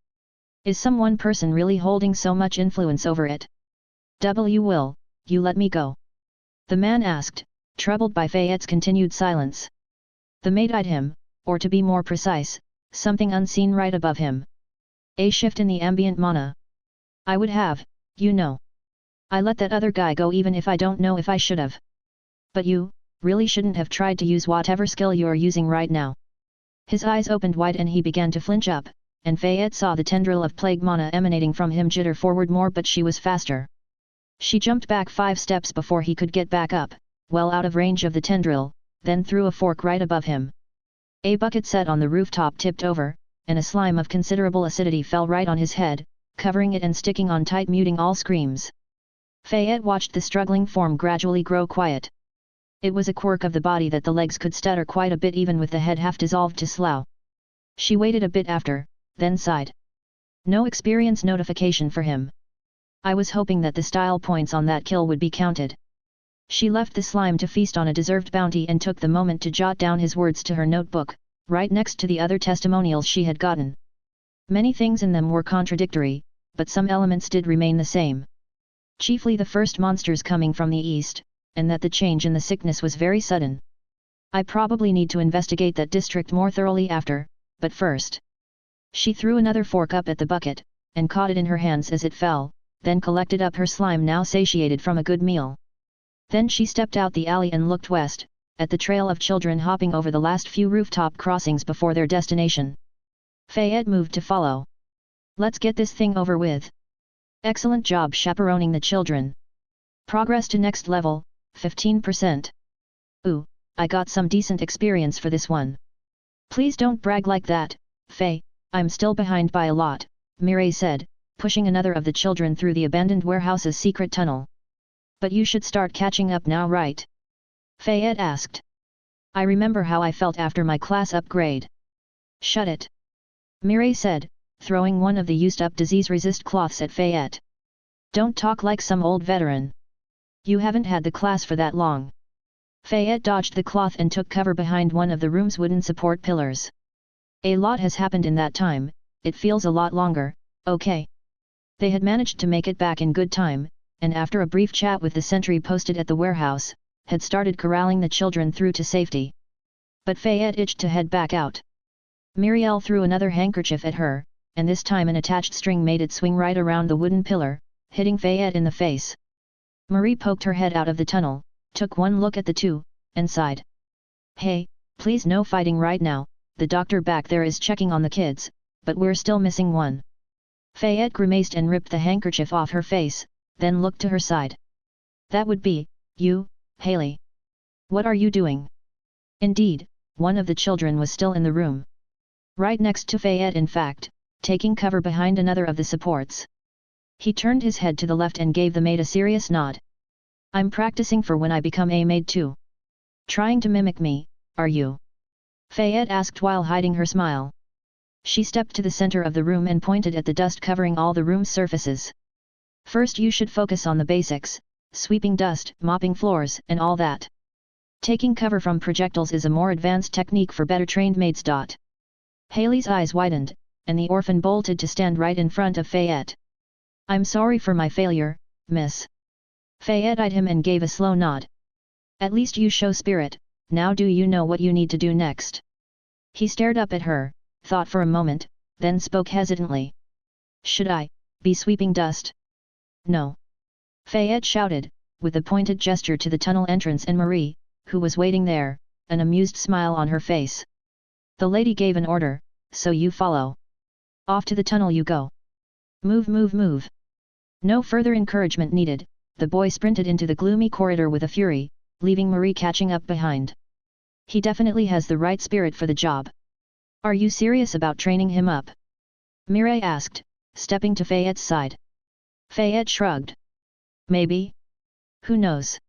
Is some one person really holding so much influence over it? Will you let me go? The man asked, troubled by Fayette's continued silence. The maid eyed him, or to be more precise, something unseen right above him. A shift in the ambient mana. I would have, you know. I let that other guy go even if I don't know if I should have. But you, really shouldn't have tried to use whatever skill you're using right now. His eyes opened wide and he began to flinch up, and Fayette saw the tendril of plague mana emanating from him jitter forward more, but she was faster. She jumped back 5 steps before he could get back up, well out of range of the tendril, then threw a fork right above him. A bucket set on the rooftop tipped over, and a slime of considerable acidity fell right on his head, covering it and sticking on tight, muting all screams. Fayette watched the struggling form gradually grow quiet. It was a quirk of the body that the legs could stutter quite a bit even with the head half dissolved to slough. She waited a bit after, then sighed. No experience notification for him. I was hoping that the style points on that kill would be counted. She left the slime to feast on a deserved bounty and took the moment to jot down his words to her notebook, right next to the other testimonials she had gotten. Many things in them were contradictory, but some elements did remain the same. Chiefly the first monsters coming from the east, and that the change in the sickness was very sudden. I probably need to investigate that district more thoroughly after, but first. She threw another fork up at the bucket, and caught it in her hands as it fell, then collected up her slime now satiated from a good meal. Then she stepped out the alley and looked west, at the trail of children hopping over the last few rooftop crossings before their destination. Fayette moved to follow. Let's get this thing over with. Excellent job chaperoning the children. Progress to next level, 15%. Ooh, I got some decent experience for this one. Please don't brag like that, Faye, I'm still behind by a lot, Mireille said, pushing another of the children through the abandoned warehouse's secret tunnel. But you should start catching up now, right? Fayette asked. I remember how I felt after my class upgrade. Shut it. Mireille said, throwing one of the used-up disease-resist cloths at Fayette. Don't talk like some old veteran. You haven't had the class for that long. Fayette dodged the cloth and took cover behind one of the room's wooden support pillars. A lot has happened in that time, it feels a lot longer, okay. They had managed to make it back in good time, and after a brief chat with the sentry posted at the warehouse, had started corralling the children through to safety. But Fayette itched to head back out. Muriel threw another handkerchief at her, and this time an attached string made it swing right around the wooden pillar, hitting Fayette in the face. Marie poked her head out of the tunnel, took one look at the two, and sighed. Hey, please no fighting right now, the doctor back there is checking on the kids, but we're still missing one. Fayette grimaced and ripped the handkerchief off her face, then looked to her side. That would be, you, Haley. What are you doing? Indeed, one of the children was still in the room. Right next to Fayette, in fact, taking cover behind another of the supports. He turned his head to the left and gave the maid a serious nod. I'm practicing for when I become a maid too. Trying to mimic me, are you? Fayette asked while hiding her smile. She stepped to the center of the room and pointed at the dust covering all the room's surfaces. First you should focus on the basics, sweeping dust, mopping floors, and all that. Taking cover from projectiles is a more advanced technique for better trained maids. Haley's eyes widened, and the orphan bolted to stand right in front of Fayette. I'm sorry for my failure, miss. Fayette eyed him and gave a slow nod. At least you show spirit, now do you know what you need to do next? He stared up at her, thought for a moment, then spoke hesitantly. Should I be sweeping dust? No. Fayette shouted, with a pointed gesture to the tunnel entrance and Marie, who was waiting there, an amused smile on her face. The lady gave an order, so you follow. Off to the tunnel you go. Move, move, move. No further encouragement needed, the boy sprinted into the gloomy corridor with a fury, leaving Marie catching up behind. He definitely has the right spirit for the job. Are you serious about training him up? Mireille asked, stepping to Fayette's side. Fayette shrugged. Maybe. Who knows?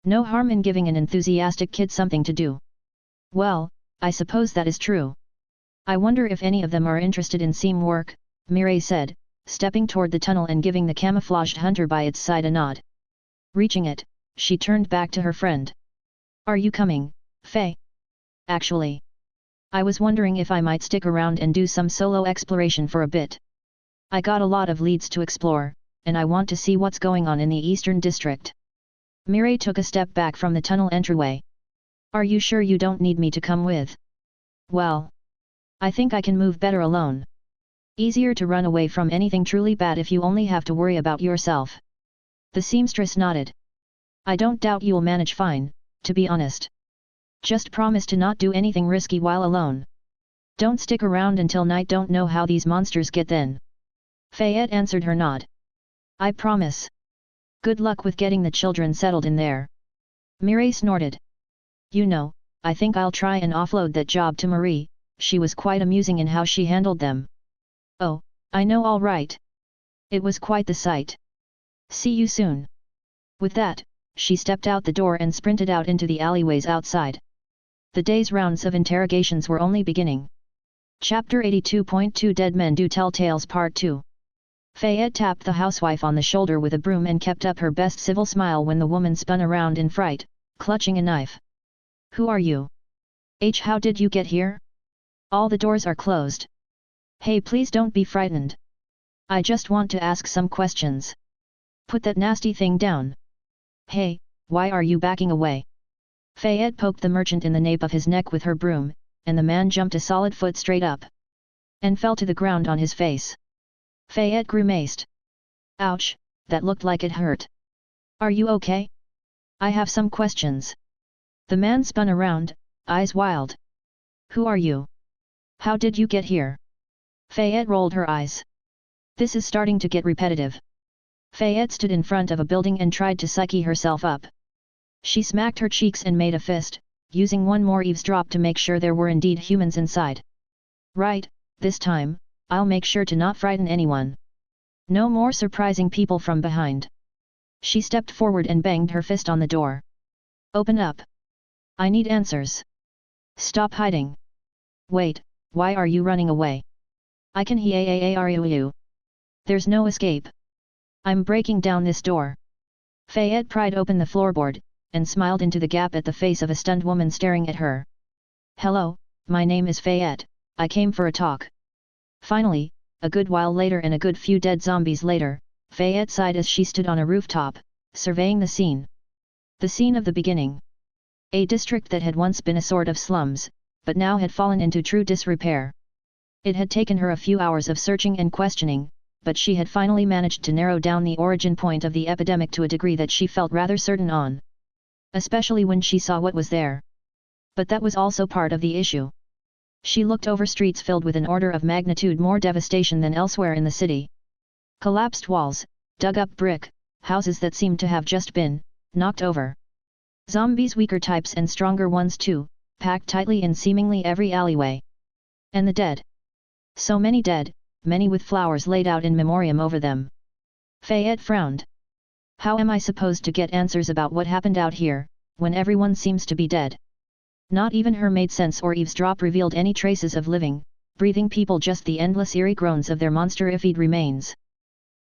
No harm in giving an enthusiastic kid something to do. Well, I suppose that is true. I wonder if any of them are interested in seam work, Mireille said, stepping toward the tunnel and giving the camouflaged hunter by its side a nod. Reaching it, she turned back to her friend. Are you coming, Faye? Actually, I was wondering if I might stick around and do some solo exploration for a bit. I got a lot of leads to explore, and I want to see what's going on in the Eastern District. Mireille took a step back from the tunnel entryway. Are you sure you don't need me to come with? Well, I think I can move better alone. Easier to run away from anything truly bad if you only have to worry about yourself. The seamstress nodded. I don't doubt you'll manage fine, to be honest. Just promise to not do anything risky while alone. Don't stick around until night. Don't know how these monsters get then. Fayette answered her nod. I promise. Good luck with getting the children settled in there. Mireille snorted. You know, I think I'll try and offload that job to Marie, she was quite amusing in how she handled them. Oh, I know, all right. It was quite the sight. See you soon. With that, she stepped out the door and sprinted out into the alleyways outside. The day's rounds of interrogations were only beginning. Chapter 82.2 Dead Men Do Tell Tales Part 2. Fayette tapped the housewife on the shoulder with a broom and kept up her best civil smile when the woman spun around in fright, clutching a knife. Who are you? How did you get here? All the doors are closed. Hey, please don't be frightened. I just want to ask some questions. Put that nasty thing down. Hey, why are you backing away? Fayette poked the merchant in the nape of his neck with her broom, and the man jumped a solid foot straight up and fell to the ground on his face. Fayette grimaced. Ouch, that looked like it hurt. Are you okay? I have some questions. The man spun around, eyes wild. Who are you? How did you get here? Fayette rolled her eyes. This is starting to get repetitive. Fayette stood in front of a building and tried to psyche herself up. She smacked her cheeks and made a fist, using one more eavesdrop to make sure there were indeed humans inside. Right, this time, I'll make sure to not frighten anyone. No more surprising people from behind. She stepped forward and banged her fist on the door. Open up. I need answers. Stop hiding. Wait, why are you running away? I can hear you. There's no escape. I'm breaking down this door. Fayette pried open the floorboard, and smiled into the gap at the face of a stunned woman staring at her. Hello, my name is Fayette, I came for a talk. Finally, a good while later and a good few dead zombies later, Fayette sighed as she stood on a rooftop, surveying the scene. The scene of the beginning. A district that had once been a sort of slums, but now had fallen into true disrepair. It had taken her a few hours of searching and questioning, but she had finally managed to narrow down the origin point of the epidemic to a degree that she felt rather certain on. Especially when she saw what was there. But that was also part of the issue. She looked over streets filled with an order of magnitude more devastation than elsewhere in the city. Collapsed walls, dug up brick, houses that seemed to have just been knocked over. Zombies, weaker types and stronger ones too, packed tightly in seemingly every alleyway. And the dead. So many dead, many with flowers laid out in memoriam over them. Fayette frowned. How am I supposed to get answers about what happened out here, when everyone seems to be dead? Not even her made sense or eavesdrop revealed any traces of living, breathing people, just the endless eerie groans of their monsterified remains.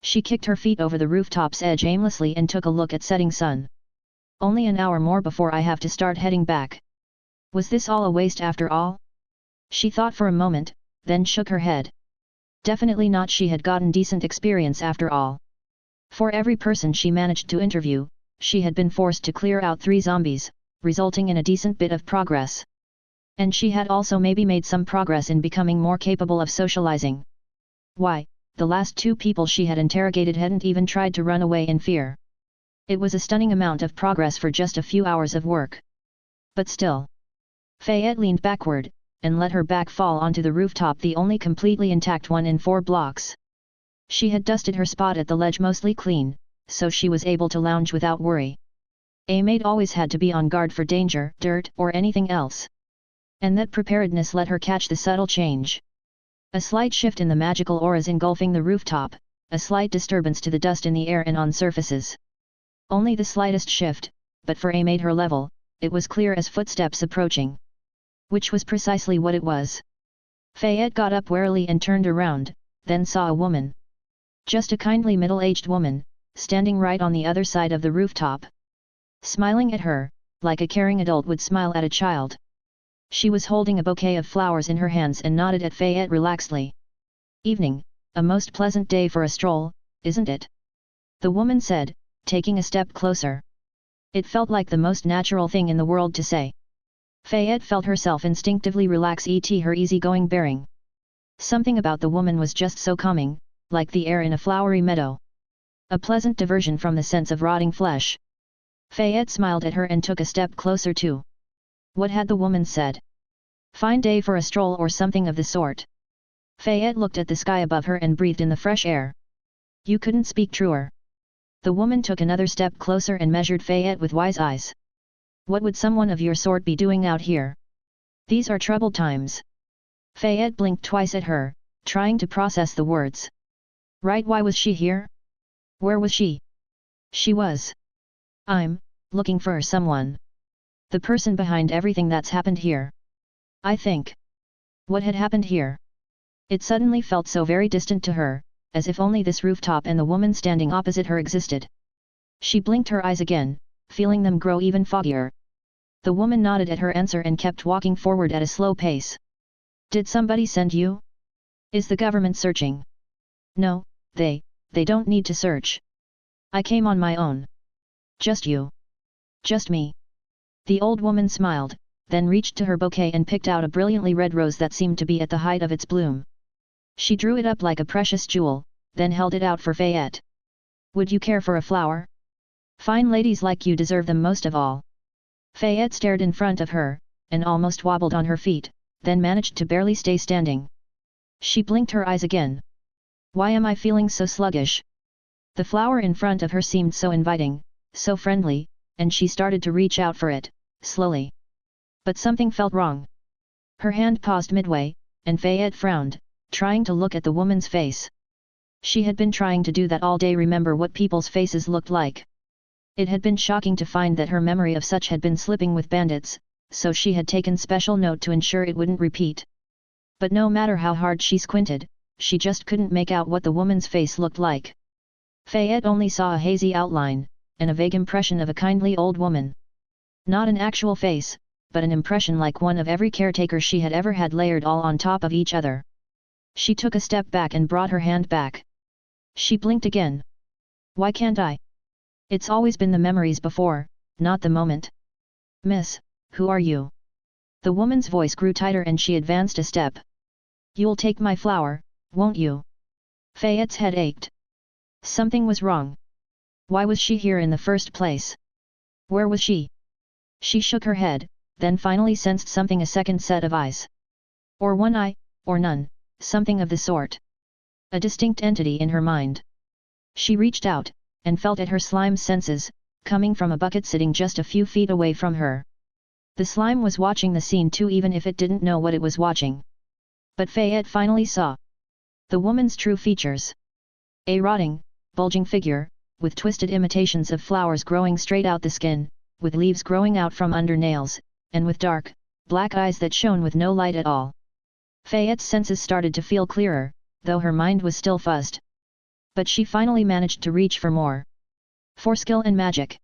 She kicked her feet over the rooftop's edge aimlessly and took a look at setting sun. Only an hour more before I have to start heading back. Was this all a waste after all? She thought for a moment, then shook her head. Definitely not. She had gotten decent experience after all. For every person she managed to interview, she had been forced to clear out 3 zombies, resulting in a decent bit of progress. And she had also maybe made some progress in becoming more capable of socializing. Why, the last 2 people she had interrogated hadn't even tried to run away in fear. It was a stunning amount of progress for just a few hours of work. But still. Fayette leaned backward, and let her back fall onto the rooftop, the only completely intact one in 4 blocks. She had dusted her spot at the ledge mostly clean, so she was able to lounge without worry. A maid always had to be on guard for danger, dirt, or anything else. And that preparedness let her catch the subtle change. A slight shift in the magical auras engulfing the rooftop, a slight disturbance to the dust in the air and on surfaces. Only the slightest shift, but for a maid her level, it was clear as footsteps approaching. Which was precisely what it was. Fayette got up warily and turned around, then saw a woman. Just a kindly middle-aged woman, standing right on the other side of the rooftop. Smiling at her, like a caring adult would smile at a child. She was holding a bouquet of flowers in her hands and nodded at Fayette relaxedly. Evening, a most pleasant day for a stroll, isn't it? The woman said, taking a step closer. It felt like the most natural thing in the world to say. Fayette felt herself instinctively relax her easygoing bearing. Something about the woman was just so calming, like the air in a flowery meadow. A pleasant diversion from the sense of rotting flesh. Fayette smiled at her and took a step closer too. What had the woman said? Fine day for a stroll or something of the sort. Fayette looked at the sky above her and breathed in the fresh air. You couldn't speak truer. The woman took another step closer and measured Fayette with wise eyes. What would someone of your sort be doing out here? These are troubled times. Fayette blinked twice at her, trying to process the words. Right, why was she here? Where was she? She was. I'm looking for someone. The person behind everything that's happened here. I think. What had happened here? It suddenly felt so very distant to her, as if only this rooftop and the woman standing opposite her existed. She blinked her eyes again, feeling them grow even foggier. The woman nodded at her answer and kept walking forward at a slow pace. Did somebody send you? Is the government searching? No, they don't need to search. I came on my own. Just you. Just me. The old woman smiled, then reached to her bouquet and picked out a brilliantly red rose that seemed to be at the height of its bloom. She drew it up like a precious jewel, then held it out for Fayette. Would you care for a flower? Fine ladies like you deserve them most of all. Fayette stared in front of her, and almost wobbled on her feet, then managed to barely stay standing. She blinked her eyes again. Why am I feeling so sluggish? The flower in front of her seemed so inviting, so friendly, and she started to reach out for it, slowly. But something felt wrong. Her hand paused midway, and Fayette frowned, trying to look at the woman's face. She had been trying to do that all day, remember what people's faces looked like. It had been shocking to find that her memory of such had been slipping with bandits, so she had taken special note to ensure it wouldn't repeat. But no matter how hard she squinted, she just couldn't make out what the woman's face looked like. Fayette only saw a hazy outline, and a vague impression of a kindly old woman. Not an actual face, but an impression like one of every caretaker she had ever had layered all on top of each other. She took a step back and brought her hand back. She blinked again. Why can't I? It's always been the memories before, not the moment. Miss, who are you? The woman's voice grew tighter and she advanced a step. You'll take my flower, won't you? Fayette's head ached. Something was wrong. Why was she here in the first place? Where was she? She shook her head, then finally sensed something, a second set of eyes. Or one eye, or none, something of the sort. A distinct entity in her mind. She reached out, and felt at her slime senses, coming from a bucket sitting just a few feet away from her. The slime was watching the scene too, even if it didn't know what it was watching. But Fayette finally saw the woman's true features. A rotting, bulging figure, with twisted imitations of flowers growing straight out the skin, with leaves growing out from under nails, and with dark, black eyes that shone with no light at all. Fayette's senses started to feel clearer, though her mind was still fuzzed. But she finally managed to reach for more. For skill and magic.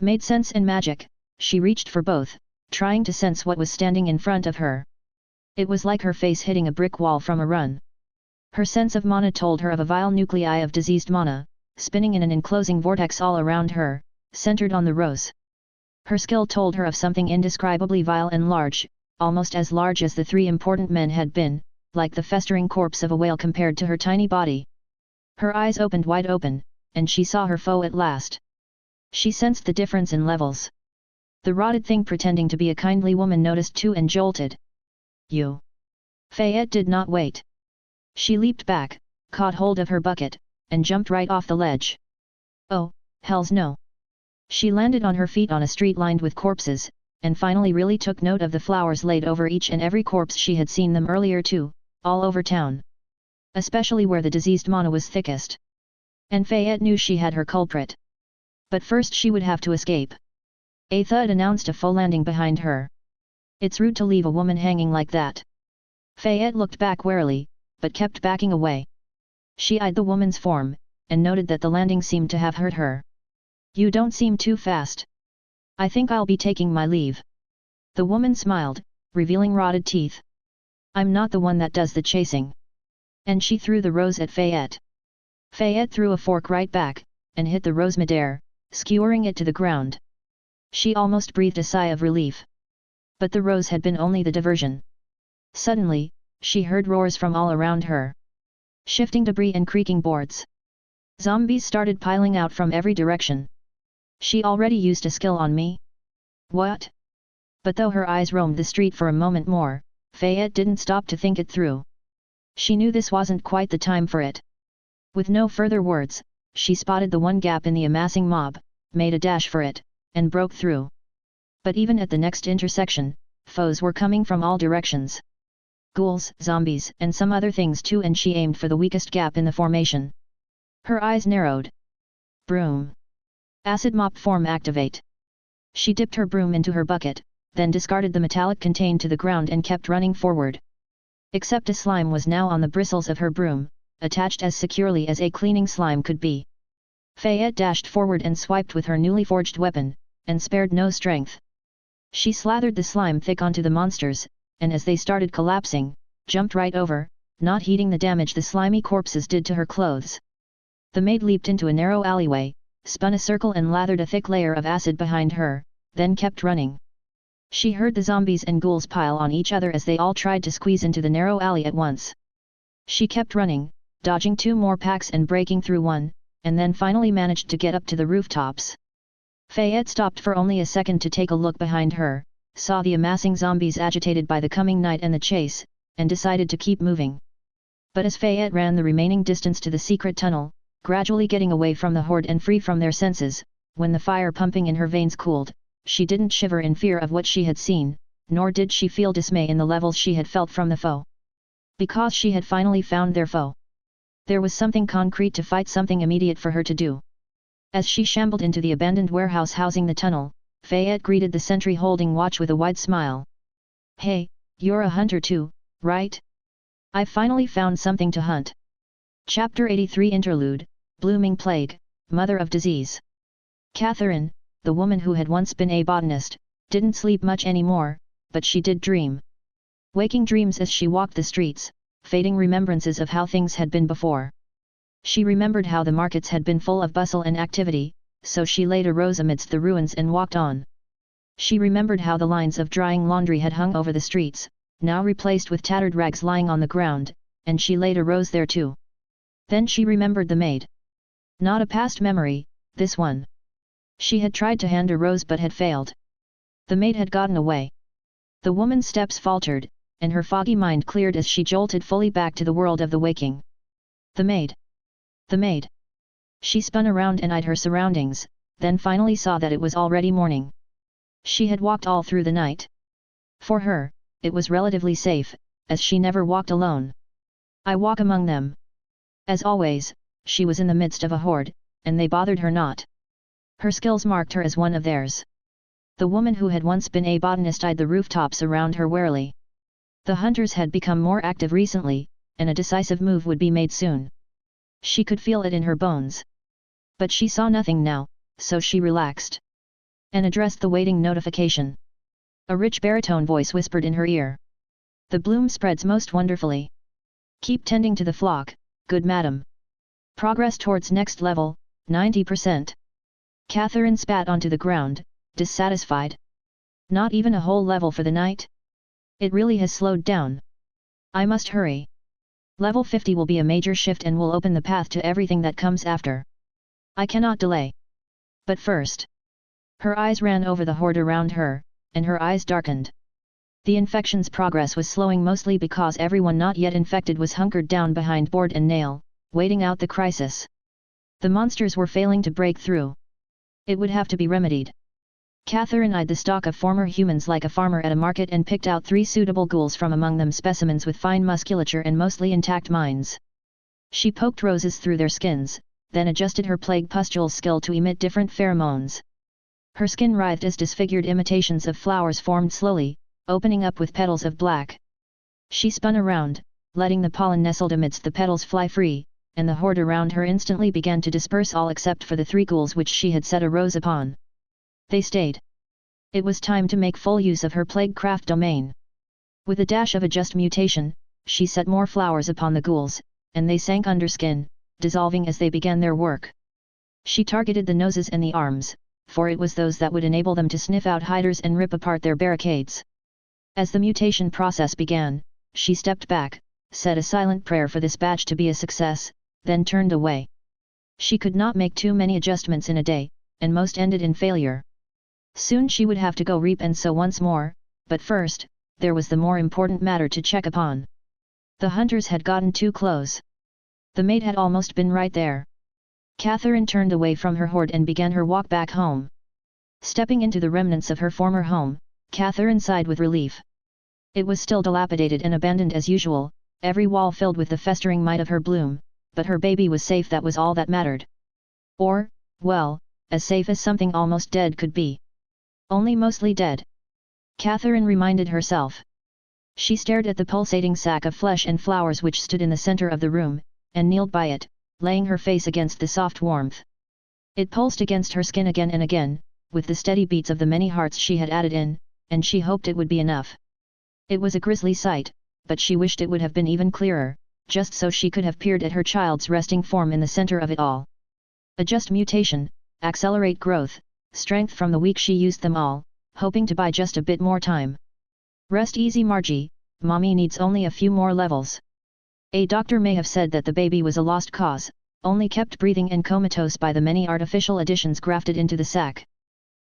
Made sense and magic, she reached for both, trying to sense what was standing in front of her. It was like her face hitting a brick wall from a run. Her sense of mana told her of a vile nuclei of diseased mana, spinning in an enclosing vortex all around her, centered on the rose. Her skill told her of something indescribably vile and large, almost as large as the three important men had been, like the festering corpse of a whale compared to her tiny body. Her eyes opened wide open, and she saw her foe at last. She sensed the difference in levels. The rotted thing pretending to be a kindly woman noticed too and jolted. You. Fayette did not wait. She leaped back, caught hold of her bucket, and jumped right off the ledge. Oh, hells no. She landed on her feet on a street lined with corpses, and finally really took note of the flowers laid over each and every corpse. She had seen them earlier too, all over town. Especially where the diseased mana was thickest. And Fayette knew she had her culprit. But first she would have to escape. A thud announced a full landing behind her. It's rude to leave a woman hanging like that. Fayette looked back warily, but kept backing away. She eyed the woman's form, and noted that the landing seemed to have hurt her. You don't seem too fast. I think I'll be taking my leave. The woman smiled, revealing rotted teeth. I'm not the one that does the chasing. And she threw the rose at Fayette. Fayette threw a fork right back, and hit the rose midair, skewering it to the ground. She almost breathed a sigh of relief. But the rose had been only the diversion. Suddenly, she heard roars from all around her. Shifting debris and creaking boards. Zombies started piling out from every direction. She already used a skill on me? What? But though her eyes roamed the street for a moment more, Fayette didn't stop to think it through. She knew this wasn't quite the time for it. With no further words, she spotted the one gap in the amassing mob, made a dash for it, and broke through. But even at the next intersection, foes were coming from all directions. Ghouls, zombies, and some other things too, and she aimed for the weakest gap in the formation. Her eyes narrowed. Broom. Acid mop form activate. She dipped her broom into her bucket, then discarded the metallic container to the ground and kept running forward. Except a slime was now on the bristles of her broom, attached as securely as a cleaning slime could be. Fayette dashed forward and swiped with her newly forged weapon, and spared no strength. She slathered the slime thick onto the monsters, and as they started collapsing, jumped right over, not heeding the damage the slimy corpses did to her clothes. The maid leaped into a narrow alleyway, spun a circle and lathered a thick layer of acid behind her, then kept running. She heard the zombies and ghouls pile on each other as they all tried to squeeze into the narrow alley at once. She kept running, dodging 2 more packs and breaking through one, and then finally managed to get up to the rooftops. Fayette stopped for only a second to take a look behind her, saw the amassing zombies agitated by the coming night and the chase, and decided to keep moving. But as Fayette ran the remaining distance to the secret tunnel, gradually getting away from the horde and free from their senses, when the fire pumping in her veins cooled, she didn't shiver in fear of what she had seen, nor did she feel dismay in the levels she had felt from the foe. Because she had finally found their foe. There was something concrete to fight, something immediate for her to do. As she shambled into the abandoned warehouse housing the tunnel, Fayette greeted the sentry holding watch with a wide smile. "Hey, you're a hunter too, right? I've finally found something to hunt." Chapter 83 Interlude, Blooming Plague, Mother of Disease. Catherine, the woman who had once been a botanist, didn't sleep much anymore, but she did dream. Waking dreams as she walked the streets, fading remembrances of how things had been before. She remembered how the markets had been full of bustle and activity, so she laid a rose amidst the ruins and walked on. She remembered how the lines of drying laundry had hung over the streets, now replaced with tattered rags lying on the ground, and she laid a rose there too. Then she remembered the maid. Not a past memory, this one. She had tried to hand a rose but had failed. The maid had gotten away. The woman's steps faltered, and her foggy mind cleared as she jolted fully back to the world of the waking. The maid. The maid. She spun around and eyed her surroundings, then finally saw that it was already morning. She had walked all through the night. For her, it was relatively safe, as she never walked alone. I walk among them. As always, she was in the midst of a horde, and they bothered her not. Her skills marked her as one of theirs. The woman who had once been a botanist eyed the rooftops around her warily. The hunters had become more active recently, and a decisive move would be made soon. She could feel it in her bones. But she saw nothing now, so she relaxed. And addressed the waiting notification. A rich baritone voice whispered in her ear. "The bloom spreads most wonderfully. Keep tending to the flock, good madam. Progress towards next level, 90%. Catherine spat onto the ground, dissatisfied. Not even a whole level for the night? It really has slowed down. I must hurry. Level 50 will be a major shift and will open the path to everything that comes after. I cannot delay. But first." Her eyes ran over the horde around her, and her eyes darkened. The infection's progress was slowing mostly because everyone not yet infected was hunkered down behind board and nail, waiting out the crisis. The monsters were failing to break through. It would have to be remedied. Catherine eyed the stock of former humans like a farmer at a market and picked out 3 suitable ghouls from among them, specimens with fine musculature and mostly intact minds. She poked roses through their skins, then adjusted her plague pustule skill to emit different pheromones. Her skin writhed as disfigured imitations of flowers formed slowly, opening up with petals of black. She spun around, letting the pollen nestled amidst the petals fly free, and the horde around her instantly began to disperse, all except for the 3 ghouls which she had set a rose upon. They stayed. It was time to make full use of her plague craft domain. With a dash of a just mutation, she set more flowers upon the ghouls, and they sank under skin, dissolving as they began their work. She targeted the noses and the arms, for it was those that would enable them to sniff out hiders and rip apart their barricades. As the mutation process began, she stepped back, said a silent prayer for this batch to be a success, then turned away. She could not make too many adjustments in a day, and most ended in failure. Soon she would have to go reap and sow once more, but first, there was the more important matter to check upon. The hunters had gotten too close. The maid had almost been right there. Catherine turned away from her horde and began her walk back home. Stepping into the remnants of her former home, Catherine sighed with relief. It was still dilapidated and abandoned as usual, every wall filled with the festering might of her bloom, but her baby was safe, that was all that mattered. Or, well, as safe as something almost dead could be. Only mostly dead. Catherine reminded herself. She stared at the pulsating sack of flesh and flowers which stood in the center of the room, and kneeled by it, laying her face against the soft warmth. It pulsed against her skin again and again, with the steady beats of the many hearts she had added in, and she hoped it would be enough. It was a grisly sight, but she wished it would have been even clearer, just so she could have peered at her child's resting form in the center of it all. Adjust mutation, accelerate growth, strength from the weak. She used them all, hoping to buy just a bit more time. Rest easy Margie, mommy needs only a few more levels. A doctor may have said that the baby was a lost cause, only kept breathing and comatose by the many artificial additions grafted into the sack.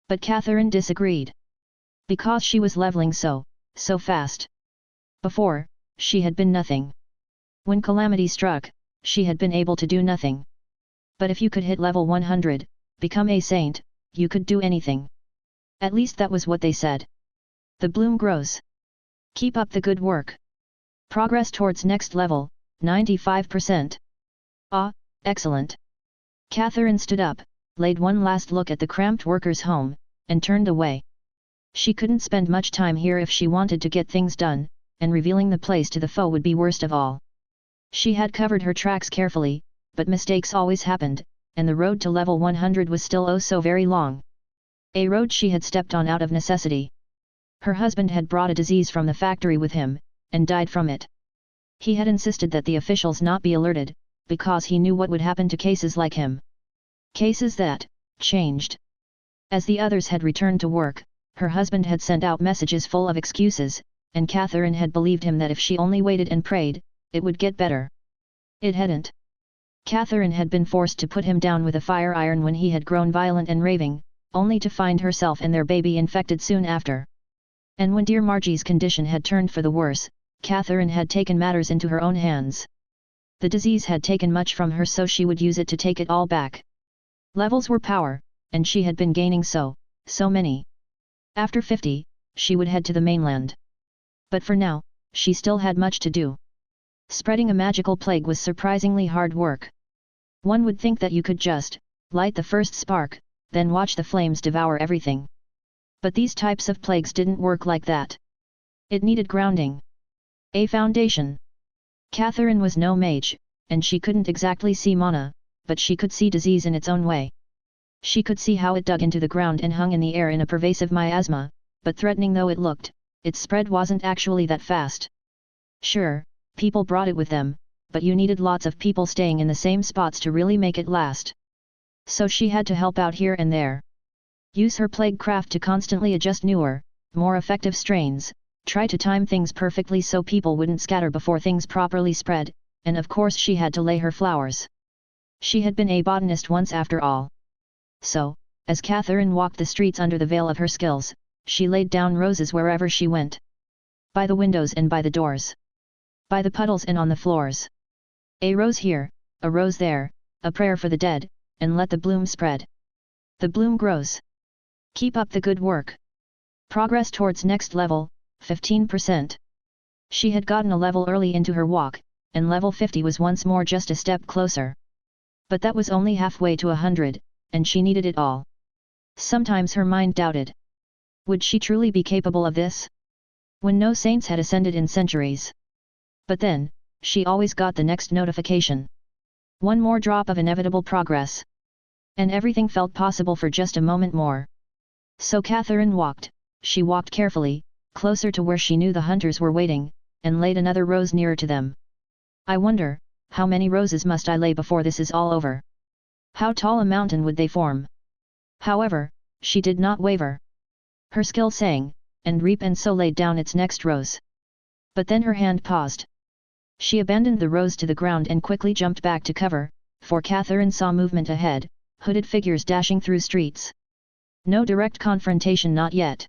But Catherine disagreed. Because she was leveling so fast. Before, she had been nothing. When calamity struck, she had been able to do nothing. But if you could hit level 100, become a saint, you could do anything. At least that was what they said. The bloom grows. Keep up the good work. Progress towards next level, 95%. Ah, excellent. Catherine stood up, laid one last look at the cramped workers' home, and turned away. She couldn't spend much time here if she wanted to get things done, and revealing the place to the foe would be worst of all. She had covered her tracks carefully, but mistakes always happened, and the road to level 100 was still oh so very long. A road she had stepped on out of necessity. Her husband had brought a disease from the factory with him, and died from it. He had insisted that the officials not be alerted, because he knew what would happen to cases like him. Cases that changed. As the others had returned to work, her husband had sent out messages full of excuses, and Catherine had believed him that if she only waited and prayed, it would get better. It hadn't. Catherine had been forced to put him down with a fire iron when he had grown violent and raving, only to find herself and their baby infected soon after. And when dear Margie's condition had turned for the worse, Catherine had taken matters into her own hands. The disease had taken much from her, so she would use it to take it all back. Levels were power, and she had been gaining so many. After 50, she would head to the mainland. But for now, she still had much to do. Spreading a magical plague was surprisingly hard work. One would think that you could just light the first spark, then watch the flames devour everything. But these types of plagues didn't work like that. It needed grounding. A foundation. Catherine was no mage, and she couldn't exactly see mana, but she could see disease in its own way. She could see how it dug into the ground and hung in the air in a pervasive miasma, but threatening though it looked, its spread wasn't actually that fast. Sure, people brought it with them, but you needed lots of people staying in the same spots to really make it last. So she had to help out here and there. Use her plague craft to constantly adjust newer, more effective strains, try to time things perfectly so people wouldn't scatter before things properly spread, and of course she had to lay her flowers. She had been a botanist once after all. So, as Catherine walked the streets under the veil of her skills, she laid down roses wherever she went. By the windows and by the doors. By the puddles and on the floors. A rose here, a rose there, a prayer for the dead, and let the bloom spread. The bloom grows. Keep up the good work. Progress towards next level, 15%. She had gotten a level early into her walk, and level 50 was once more just a step closer. But that was only halfway to 100, and she needed it all. Sometimes her mind doubted. Would she truly be capable of this? When no saints had ascended in centuries. But then, she always got the next notification. One more drop of inevitable progress. And everything felt possible for just a moment more. So Catherine walked, she walked carefully, closer to where she knew the hunters were waiting, and laid another rose nearer to them. I wonder, how many roses must I lay before this is all over? How tall a mountain would they form? However, she did not waver. Her skill sang, and reap and so laid down its next rose. But then her hand paused. She abandoned the rose to the ground and quickly jumped back to cover, for Catherine saw movement ahead, hooded figures dashing through streets. No direct confrontation, not yet.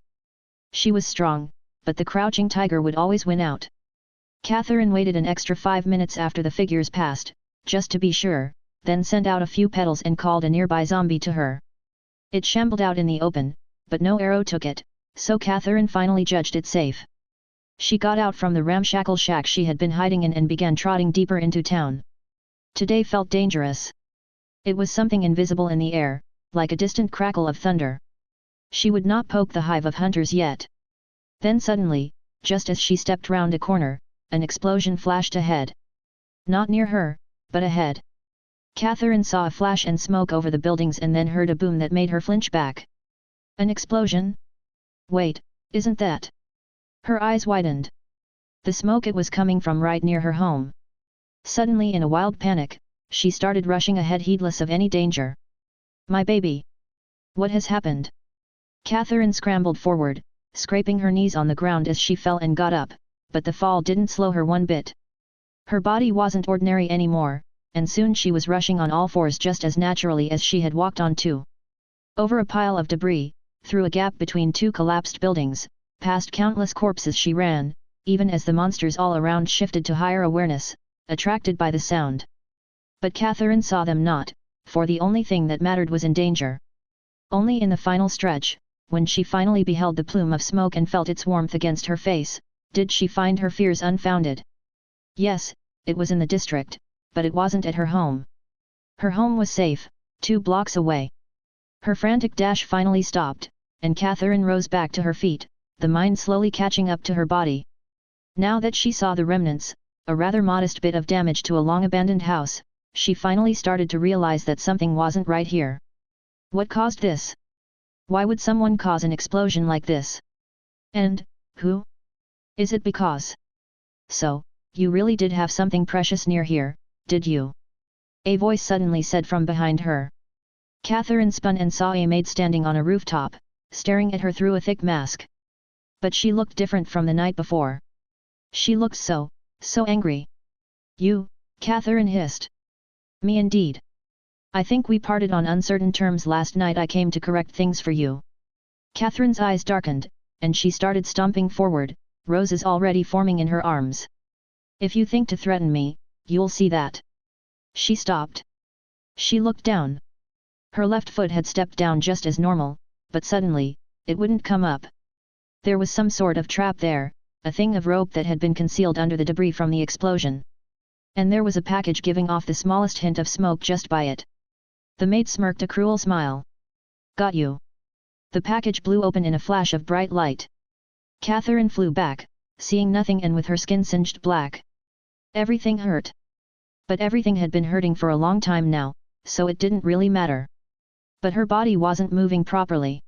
She was strong, but the crouching tiger would always win out. Catherine waited an extra 5 minutes after the figures passed, just to be sure, then sent out a few petals and called a nearby zombie to her. It shambled out in the open, but no arrow took it, so Catherine finally judged it safe. She got out from the ramshackle shack she had been hiding in and began trotting deeper into town. Today felt dangerous. It was something invisible in the air, like a distant crackle of thunder. She would not poke the hive of hunters yet. Then suddenly, just as she stepped round a corner, an explosion flashed ahead. Not near her, but ahead. Catherine saw a flash and smoke over the buildings and then heard a boom that made her flinch back. An explosion? Wait, isn't that? Her eyes widened. The smoke, it was coming from right near her home. Suddenly, in a wild panic, she started rushing ahead, heedless of any danger. My baby! What has happened? Catherine scrambled forward, scraping her knees on the ground as she fell and got up, but the fall didn't slow her one bit. Her body wasn't ordinary anymore, and soon she was rushing on all fours just as naturally as she had walked on two. Over a pile of debris, through a gap between two collapsed buildings, past countless corpses she ran, even as the monsters all around shifted to higher awareness, attracted by the sound. But Catherine saw them not, for the only thing that mattered was in danger. Only in the final stretch, when she finally beheld the plume of smoke and felt its warmth against her face, did she find her fears unfounded. Yes, it was in the district, but it wasn't at her home. Her home was safe, 2 blocks away. Her frantic dash finally stopped, and Catherine rose back to her feet, the mind slowly catching up to her body. Now that she saw the remnants, a rather modest bit of damage to a long-abandoned house, she finally started to realize that something wasn't right here. What caused this? Why would someone cause an explosion like this? And, who? Is it because? So, you really did have something precious near here, did you? A voice suddenly said from behind her. Catherine spun and saw a maid standing on a rooftop, staring at her through a thick mask. But she looked different from the night before. She looked so angry. You, Catherine hissed. Me indeed. I think we parted on uncertain terms last night. I came to correct things for you. Catherine's eyes darkened, and she started stomping forward, roses already forming in her arms. If you think to threaten me, you'll see that. She stopped. She looked down. Her left foot had stepped down just as normal, but suddenly, it wouldn't come up. There was some sort of trap there, a thing of rope that had been concealed under the debris from the explosion. And there was a package giving off the smallest hint of smoke just by it. The maid smirked a cruel smile. Got you. The package blew open in a flash of bright light. Catherine flew back, seeing nothing and with her skin singed black. Everything hurt. But everything had been hurting for a long time now, so it didn't really matter. But her body wasn't moving properly.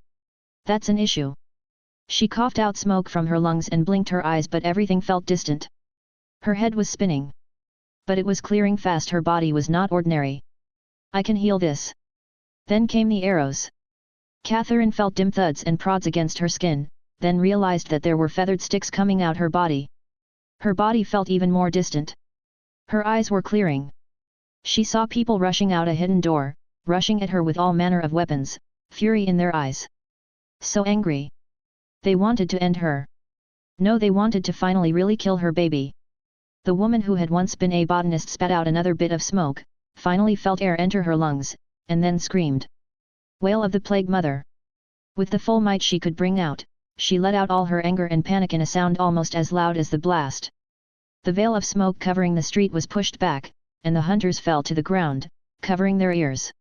That's an issue. She coughed out smoke from her lungs and blinked her eyes, but everything felt distant. Her head was spinning. But it was clearing fast. Her body was not ordinary. I can heal this. Then came the arrows. Catherine felt dim thuds and prods against her skin, then realized that there were feathered sticks coming out her body. Her body felt even more distant. Her eyes were clearing. She saw people rushing out a hidden door, rushing at her with all manner of weapons, fury in their eyes. So angry. They wanted to end her. No, they wanted to finally really kill her baby. The woman who had once been a botanist spat out another bit of smoke, finally felt air enter her lungs, and then screamed. Wail of the Plague Mother. With the full might she could bring out, she let out all her anger and panic in a sound almost as loud as the blast. The veil of smoke covering the street was pushed back, and the hunters fell to the ground, covering their ears.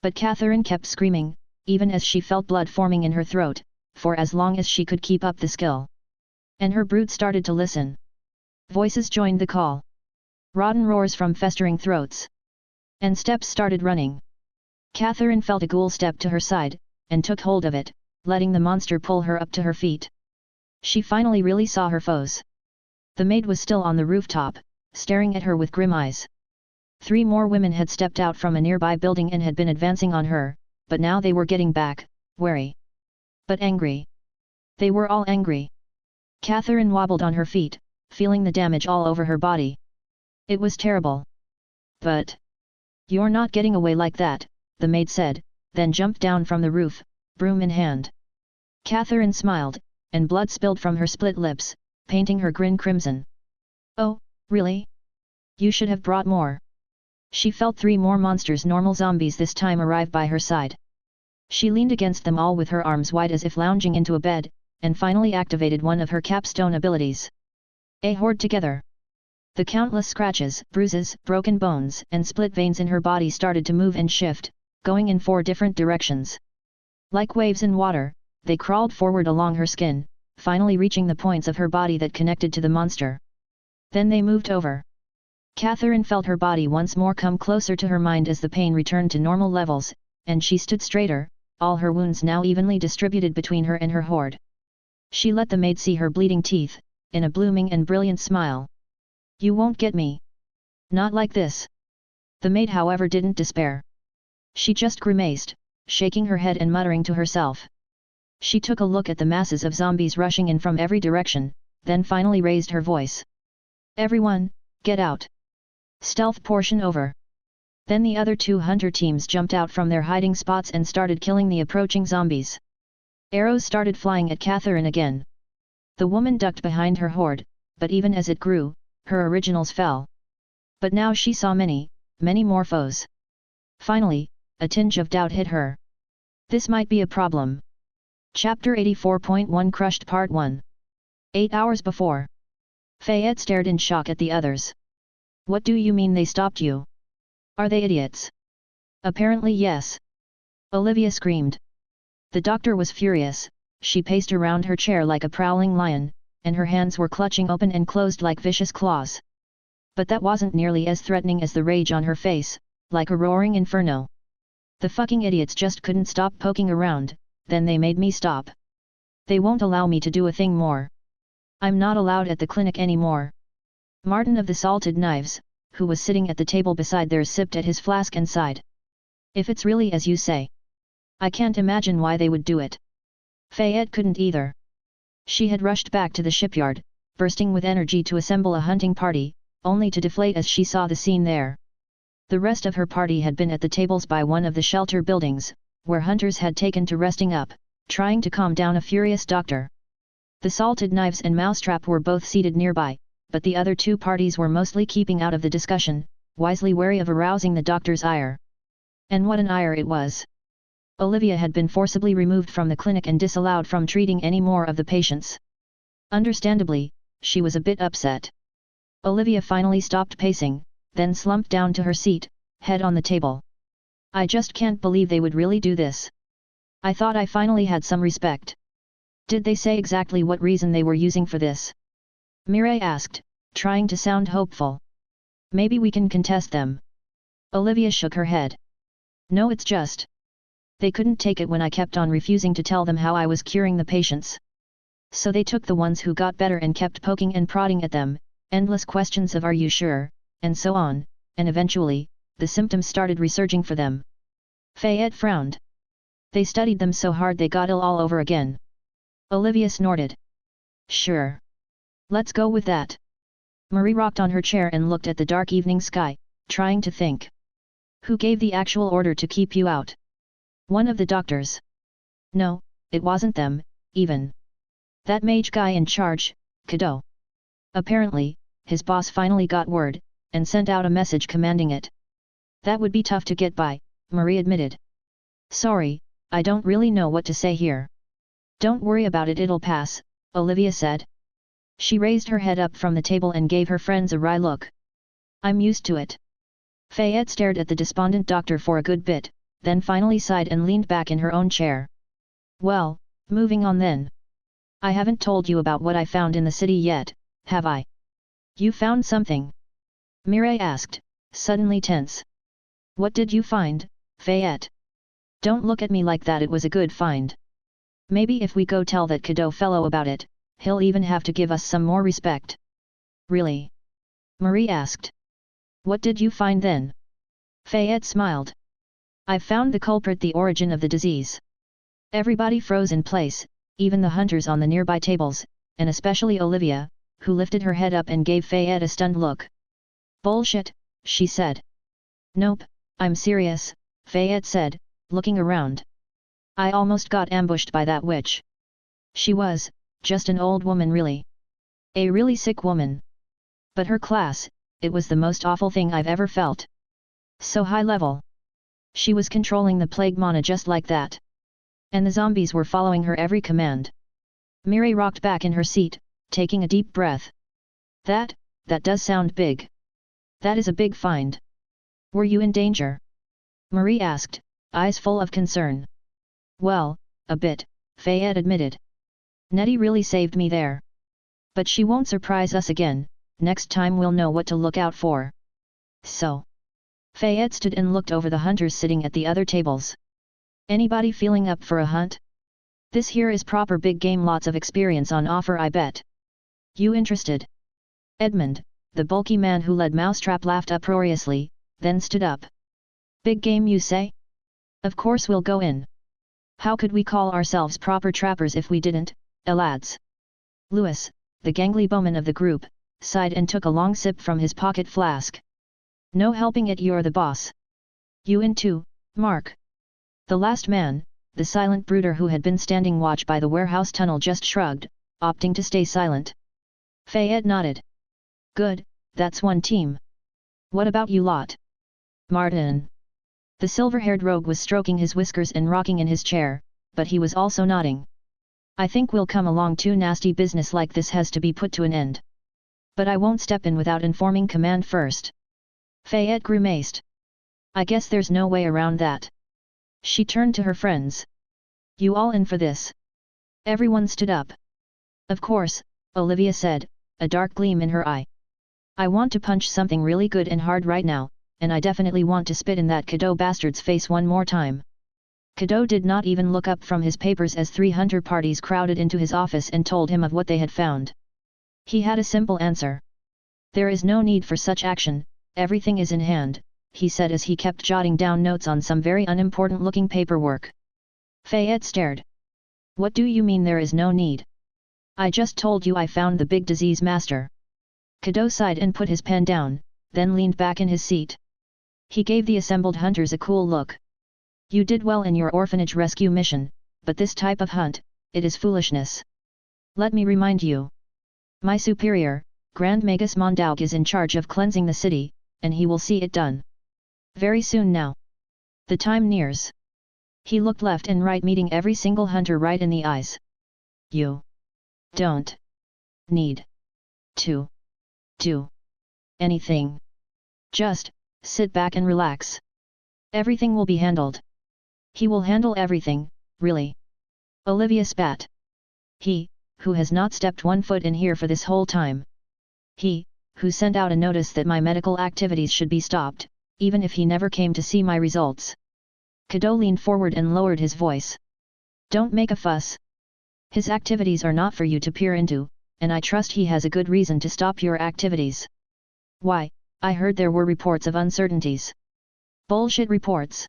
But Catherine kept screaming, even as she felt blood forming in her throat, for as long as she could keep up the skill. And her brood started to listen. Voices joined the call. Rotten roars from festering throats. And steps started running. Catherine felt a ghoul step to her side, and took hold of it, letting the monster pull her up to her feet. She finally really saw her foes. The maid was still on the rooftop, staring at her with grim eyes. 3 more women had stepped out from a nearby building and had been advancing on her, but now they were getting back, wary. But angry. They were all angry. Catherine wobbled on her feet, feeling the damage all over her body. It was terrible. But you're not getting away like that, the maid said, then jumped down from the roof, broom in hand. Catherine smiled, and blood spilled from her split lips, painting her grin crimson. Oh, really? You should have brought more. She felt 3 more monsters, normal zombies this time, arrive by her side. She leaned against them all with her arms wide as if lounging into a bed, and finally activated one of her capstone abilities. A horde together. The countless scratches, bruises, broken bones, and split veins in her body started to move and shift, going in 4 different directions. Like waves in water, they crawled forward along her skin, finally reaching the points of her body that connected to the monster. Then they moved over. Catherine felt her body once more come closer to her mind as the pain returned to normal levels, and she stood straighter, all her wounds now evenly distributed between her and her horde. She let the maid see her bleeding teeth, in a blooming and brilliant smile. "You won't get me. Not like this." The maid however didn't despair. She just grimaced, shaking her head and muttering to herself. She took a look at the masses of zombies rushing in from every direction, then finally raised her voice. "Everyone, get out. Stealth portion over." Then the other 2 hunter teams jumped out from their hiding spots and started killing the approaching zombies. Arrows started flying at Catherine again. The woman ducked behind her horde, but even as it grew, her originals fell. But now she saw many, many more foes. Finally, a tinge of doubt hit her. This might be a problem. Chapter 84.1 Crushed Part 1. 8 hours before. Fayette stared in shock at the others. "What do you mean they stopped you? Are they idiots?" "Apparently yes." Olivia screamed. The doctor was furious. She paced around her chair like a prowling lion, and her hands were clutching open and closed like vicious claws. But that wasn't nearly as threatening as the rage on her face, like a roaring inferno. "The fucking idiots just couldn't stop poking around, then they made me stop. They won't allow me to do a thing more. I'm not allowed at the clinic anymore." Martin of the Salted Knives, who was sitting at the table beside theirs, sipped at his flask and sighed. "If it's really as you say, I can't imagine why they would do it." Fayette couldn't either. She had rushed back to the shipyard, bursting with energy to assemble a hunting party, only to deflate as she saw the scene there. The rest of her party had been at the tables by one of the shelter buildings, where hunters had taken to resting up, trying to calm down a furious doctor. The Salted Knives and Mousetrap were both seated nearby, but the other 2 parties were mostly keeping out of the discussion, wisely wary of arousing the doctor's ire. And what an ire it was! Olivia had been forcibly removed from the clinic and disallowed from treating any more of the patients. Understandably, she was a bit upset. Olivia finally stopped pacing, then slumped down to her seat, head on the table. "I just can't believe they would really do this. I thought I finally had some respect." "Did they say exactly what reason they were using for this?" Mireille asked, trying to sound hopeful. "Maybe we can contest them." Olivia shook her head. "No, it's just they couldn't take it when I kept on refusing to tell them how I was curing the patients. So they took the ones who got better and kept poking and prodding at them, endless questions of 'Are you sure?' and so on, and eventually, the symptoms started resurging for them." Fayette frowned. "They studied them so hard they got ill all over again." Olivia snorted. "Sure. Let's go with that." Marie rocked on her chair and looked at the dark evening sky, trying to think. "Who gave the actual order to keep you out?" "One of the doctors." "No, it wasn't them, even. That mage guy in charge, Cadeau. Apparently, his boss finally got word, and sent out a message commanding it." "That would be tough to get by," Marie admitted. "Sorry, I don't really know what to say here." "Don't worry about it, it'll pass," Olivia said. She raised her head up from the table and gave her friends a wry look. "I'm used to it." Fayette stared at the despondent doctor for a good bit, then finally sighed and leaned back in her own chair. "Well, moving on then. I haven't told you about what I found in the city yet, have I?" "You found something?" Mireille asked, suddenly tense. "What did you find, Fayette? Don't look at me like that, it was a good find. Maybe if we go tell that Cadeau fellow about it, he'll even have to give us some more respect." "Really?" Marie asked. "What did you find then?" Fayette smiled. "I've found the culprit, the origin of the disease." Everybody froze in place, even the hunters on the nearby tables, and especially Olivia, who lifted her head up and gave Fayette a stunned look. "Bullshit," she said. "Nope, I'm serious," Fayette said, looking around. "I almost got ambushed by that witch. She was just an old woman, really. A really sick woman. But her class, it was the most awful thing I've ever felt. So high level. She was controlling the plague mana just like that. And the zombies were following her every command." Mireille rocked back in her seat, taking a deep breath. That does sound big. That is a big find. Were you in danger?" Marie asked, eyes full of concern. "Well, a bit," Fayette admitted. Nettie really saved me there. But she won't surprise us again, next time we'll know what to look out for. So. Fayette stood and looked over the hunters sitting at the other tables. Anybody feeling up for a hunt? This here is proper big game, lots of experience on offer, I bet. You interested? Edmund, the bulky man who led Mousetrap, laughed uproariously, then stood up. Big game, you say? Of course we'll go in. How could we call ourselves proper trappers if we didn't, lads? Lewis, the gangly bowman of the group, sighed and took a long sip from his pocket flask. No helping it, you're the boss. You in too, Mark? The last man, the silent brooder who had been standing watch by the warehouse tunnel, just shrugged, opting to stay silent. Fayette nodded. Good, that's one team. What about you lot? Martin. The silver-haired rogue was stroking his whiskers and rocking in his chair, but he was also nodding. I think we'll come along too. Nasty business like this has to be put to an end. But I won't step in without informing command first. Fayette grimaced. I guess there's no way around that. She turned to her friends. You all in for this? Everyone stood up. Of course, Olivia said, a dark gleam in her eye. I want to punch something really good and hard right now, and I definitely want to spit in that Cadeau bastard's face one more time. Cadeau did not even look up from his papers as 3 hunter parties crowded into his office and told him of what they had found. He had a simple answer. There is no need for such action, everything is in hand, he said as he kept jotting down notes on some very unimportant-looking paperwork. Fayette stared. What do you mean there is no need? I just told you I found the big disease master. Cadeau sighed and put his pen down, then leaned back in his seat. He gave the assembled hunters a cool look. You did well in your orphanage rescue mission, but this type of hunt, it is foolishness. Let me remind you. My superior, Grand Magus Mondaug, is in charge of cleansing the city, and he will see it done. Very soon now. The time nears. He looked left and right, meeting every single hunter right in the eyes. You don't need to do anything. Just sit back and relax. Everything will be handled. He will handle everything, really. Olivia spat. He, who has not stepped one foot in here for this whole time. He, who sent out a notice that my medical activities should be stopped, even if he never came to see my results. Cadeau leaned forward and lowered his voice. Don't make a fuss. His activities are not for you to peer into, and I trust he has a good reason to stop your activities. Why, I heard there were reports of uncertainties. Bullshit reports.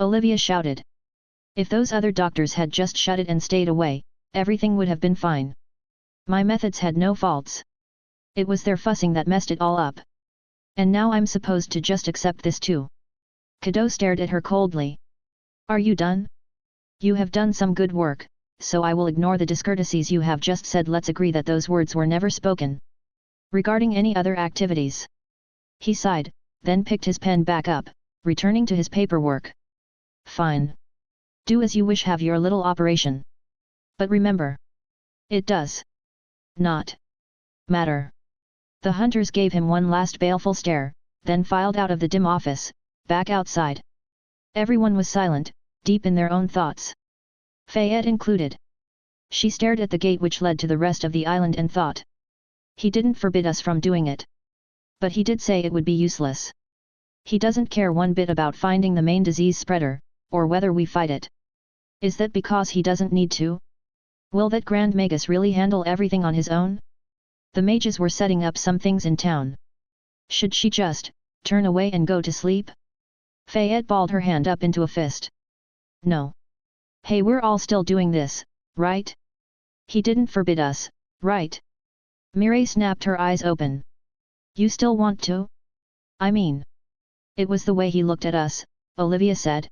Olivia shouted. If those other doctors had just shut it and stayed away, everything would have been fine. My methods had no faults. It was their fussing that messed it all up. And now I'm supposed to just accept this too. Cadeau stared at her coldly. Are you done? You have done some good work, so I will ignore the discourtesies you have just said. Let's agree that those words were never spoken. Regarding any other activities. He sighed, then picked his pen back up, returning to his paperwork. Fine. Do as you wish, have your little operation. But remember. It does not matter. The hunters gave him one last baleful stare, then filed out of the dim office, back outside. Everyone was silent, deep in their own thoughts. Fayette included. She stared at the gate which led to the rest of the island and thought. He didn't forbid us from doing it. But he did say it would be useless. He doesn't care one bit about finding the main disease spreader, or whether we fight it. Is that because he doesn't need to? Will that Grand Magus really handle everything on his own? The mages were setting up some things in town. Should she just turn away and go to sleep? Fayette balled her hand up into a fist. No. Hey, we're all still doing this, right? He didn't forbid us, right? Mireille snapped her eyes open. You still want to? I mean. It was the way he looked at us, Olivia said.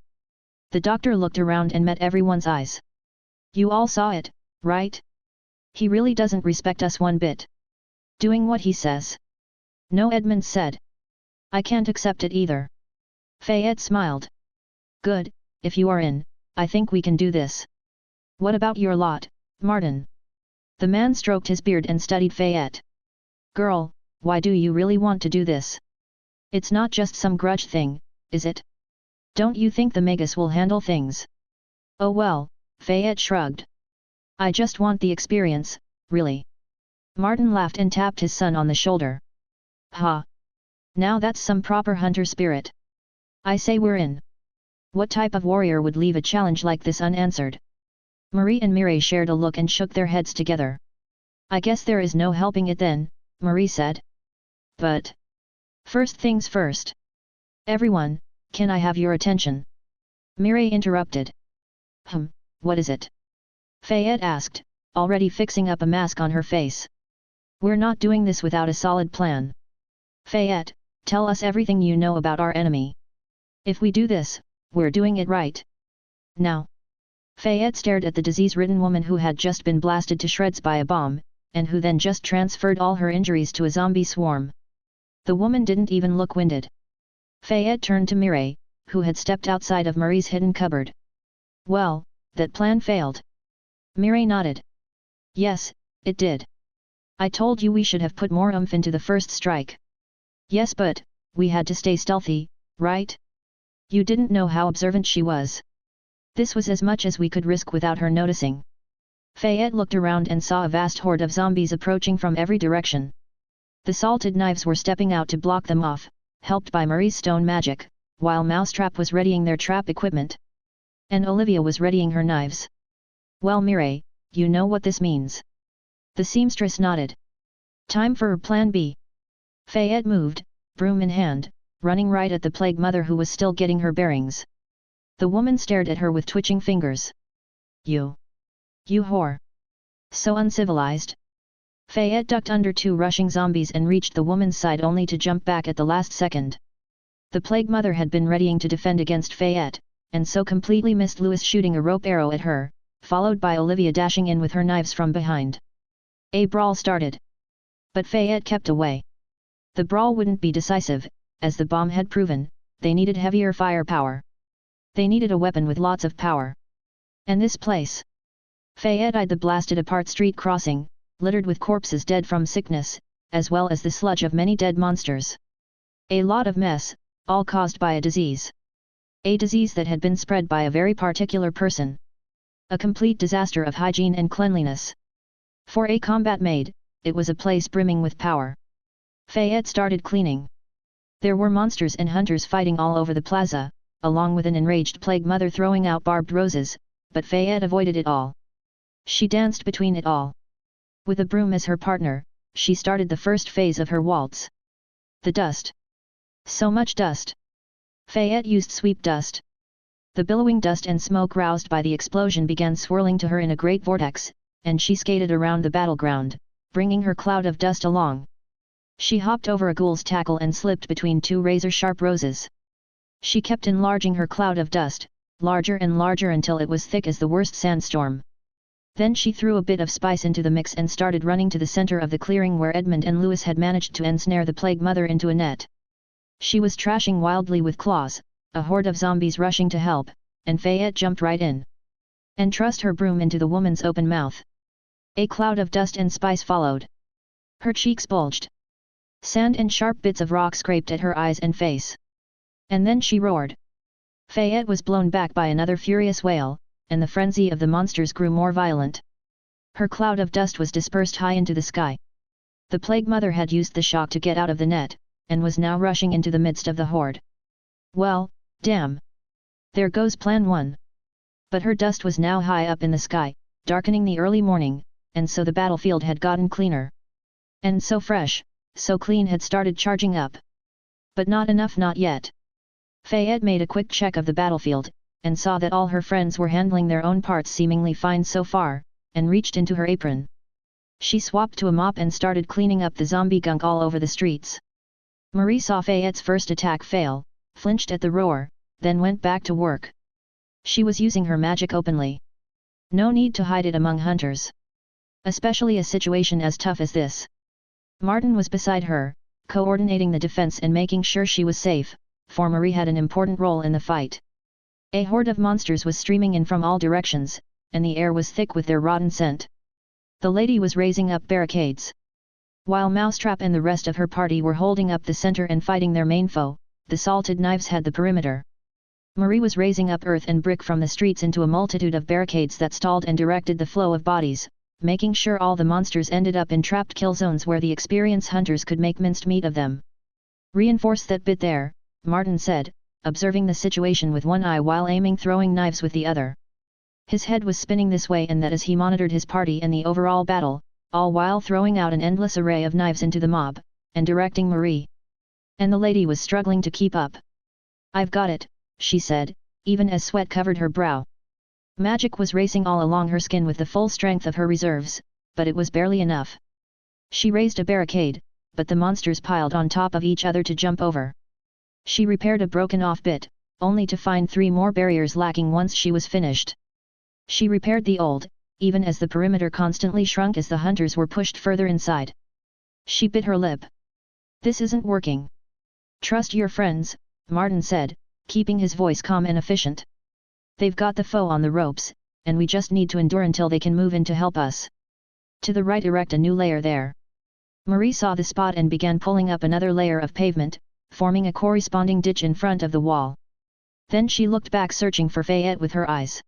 The doctor looked around and met everyone's eyes. You all saw it, right? He really doesn't respect us one bit. Doing what he says. No, Edmund said. I can't accept it either. Fayette smiled. Good, if you are in, I think we can do this. What about your lot, Martin? The man stroked his beard and studied Fayette. Girl, why do you really want to do this? It's not just some grudge thing, is it? Don't you think the Magus will handle things? Oh well, Fayette shrugged. I just want the experience, really. Martin laughed and tapped his son on the shoulder. Ha! Now that's some proper hunter spirit. I say we're in. What type of warrior would leave a challenge like this unanswered? Marie and Mireille shared a look and shook their heads together. I guess there is no helping it then, Marie said. But first things first. Everyone, can I have your attention? Mireille interrupted. What is it? Fayette asked, already fixing up a mask on her face. We're not doing this without a solid plan. Fayette, tell us everything you know about our enemy. If we do this, we're doing it right. Now. Fayette stared at the disease-ridden woman who had just been blasted to shreds by a bomb, and who then just transferred all her injuries to a zombie swarm. The woman didn't even look winded. Fayette turned to Mireille, who had stepped outside of Marie's hidden cupboard. Well, that plan failed. Mireille nodded. Yes, it did. I told you we should have put more oomph into the first strike. Yes, but we had to stay stealthy, right? You didn't know how observant she was. This was as much as we could risk without her noticing. Fayette looked around and saw a vast horde of zombies approaching from every direction. The salted knives were stepping out to block them off, helped by Marie's stone magic, while Mousetrap was readying their trap equipment. And Olivia was readying her knives. Well, Mireille, you know what this means. The seamstress nodded. Time for Plan B. Fayette moved, broom in hand, running right at the plague mother who was still getting her bearings. The woman stared at her with twitching fingers. You whore. So uncivilized. Fayette ducked under two rushing zombies and reached the woman's side only to jump back at the last second. The plague mother had been readying to defend against Fayette, and so completely missed Louis shooting a rope arrow at her, followed by Olivia dashing in with her knives from behind. A brawl started. But Fayette kept away. The brawl wouldn't be decisive, as the bomb had proven, they needed heavier firepower. They needed a weapon with lots of power. And this place? Fayette eyed the blasted apart street crossing, littered with corpses dead from sickness, as well as the sludge of many dead monsters. A lot of mess, all caused by a disease. A disease that had been spread by a very particular person. A complete disaster of hygiene and cleanliness. For a combat maid, it was a place brimming with power. Fayette started cleaning. There were monsters and hunters fighting all over the plaza, along with an enraged plague mother throwing out barbed roses, but Fayette avoided it all. She danced between it all. With a broom as her partner, she started the first phase of her waltz. The dust. So much dust. Fayette used sweep dust. The billowing dust and smoke roused by the explosion began swirling to her in a great vortex, and she skated around the battleground, bringing her cloud of dust along. She hopped over a ghoul's tackle and slipped between two razor-sharp roses. She kept enlarging her cloud of dust, larger and larger until it was thick as the worst sandstorm. Then she threw a bit of spice into the mix and started running to the center of the clearing where Edmund and Louis had managed to ensnare the plague mother into a net. She was trashing wildly with claws, a horde of zombies rushing to help, and Fayette jumped right in. And thrust her broom into the woman's open mouth. A cloud of dust and spice followed. Her cheeks bulged. Sand and sharp bits of rock scraped at her eyes and face. And then she roared. Fayette was blown back by another furious wail, and the frenzy of the monsters grew more violent. Her cloud of dust was dispersed high into the sky. The plague mother had used the shock to get out of the net, and was now rushing into the midst of the horde. Well, damn. There goes Plan 1. But her dust was now high up in the sky, darkening the early morning, and so the battlefield had gotten cleaner. And so fresh, so clean had started charging up. But not enough, not yet. Fayette made a quick check of the battlefield, and saw that all her friends were handling their own parts seemingly fine so far, and reached into her apron. She swapped to a mop and started cleaning up the zombie gunk all over the streets. Marie saw Fayette's first attack fail, flinched at the roar, then went back to work. She was using her magic openly. No need to hide it among hunters. Especially a situation as tough as this. Martin was beside her, coordinating the defense and making sure she was safe, for Marie had an important role in the fight. A horde of monsters was streaming in from all directions, and the air was thick with their rotten scent. The lady was raising up barricades. While Mousetrap and the rest of her party were holding up the center and fighting their main foe, the salted knives had the perimeter. Marie was raising up earth and brick from the streets into a multitude of barricades that stalled and directed the flow of bodies, making sure all the monsters ended up in trapped kill zones where the experienced hunters could make minced meat of them. "Reinforce that bit there," Martin said, observing the situation with one eye while aiming throwing knives with the other. His head was spinning this way and that as he monitored his party and the overall battle, all while throwing out an endless array of knives into the mob, and directing Marie. And the lady was struggling to keep up. "I've got it," she said, even as sweat covered her brow. Magic was racing all along her skin with the full strength of her reserves, but it was barely enough. She raised a barricade, but the monsters piled on top of each other to jump over. She repaired a broken-off bit, only to find 3 more barriers lacking once she was finished. She repaired the old, even as the perimeter constantly shrunk as the hunters were pushed further inside. She bit her lip. "This isn't working." "Trust your friends," Martin said, keeping his voice calm and efficient. "They've got the foe on the ropes, and we just need to endure until they can move in to help us. To the right, erect a new layer there." Marie saw the spot and began pulling up another layer of pavement, forming a corresponding ditch in front of the wall. Then she looked back, searching for Fayette with her eyes.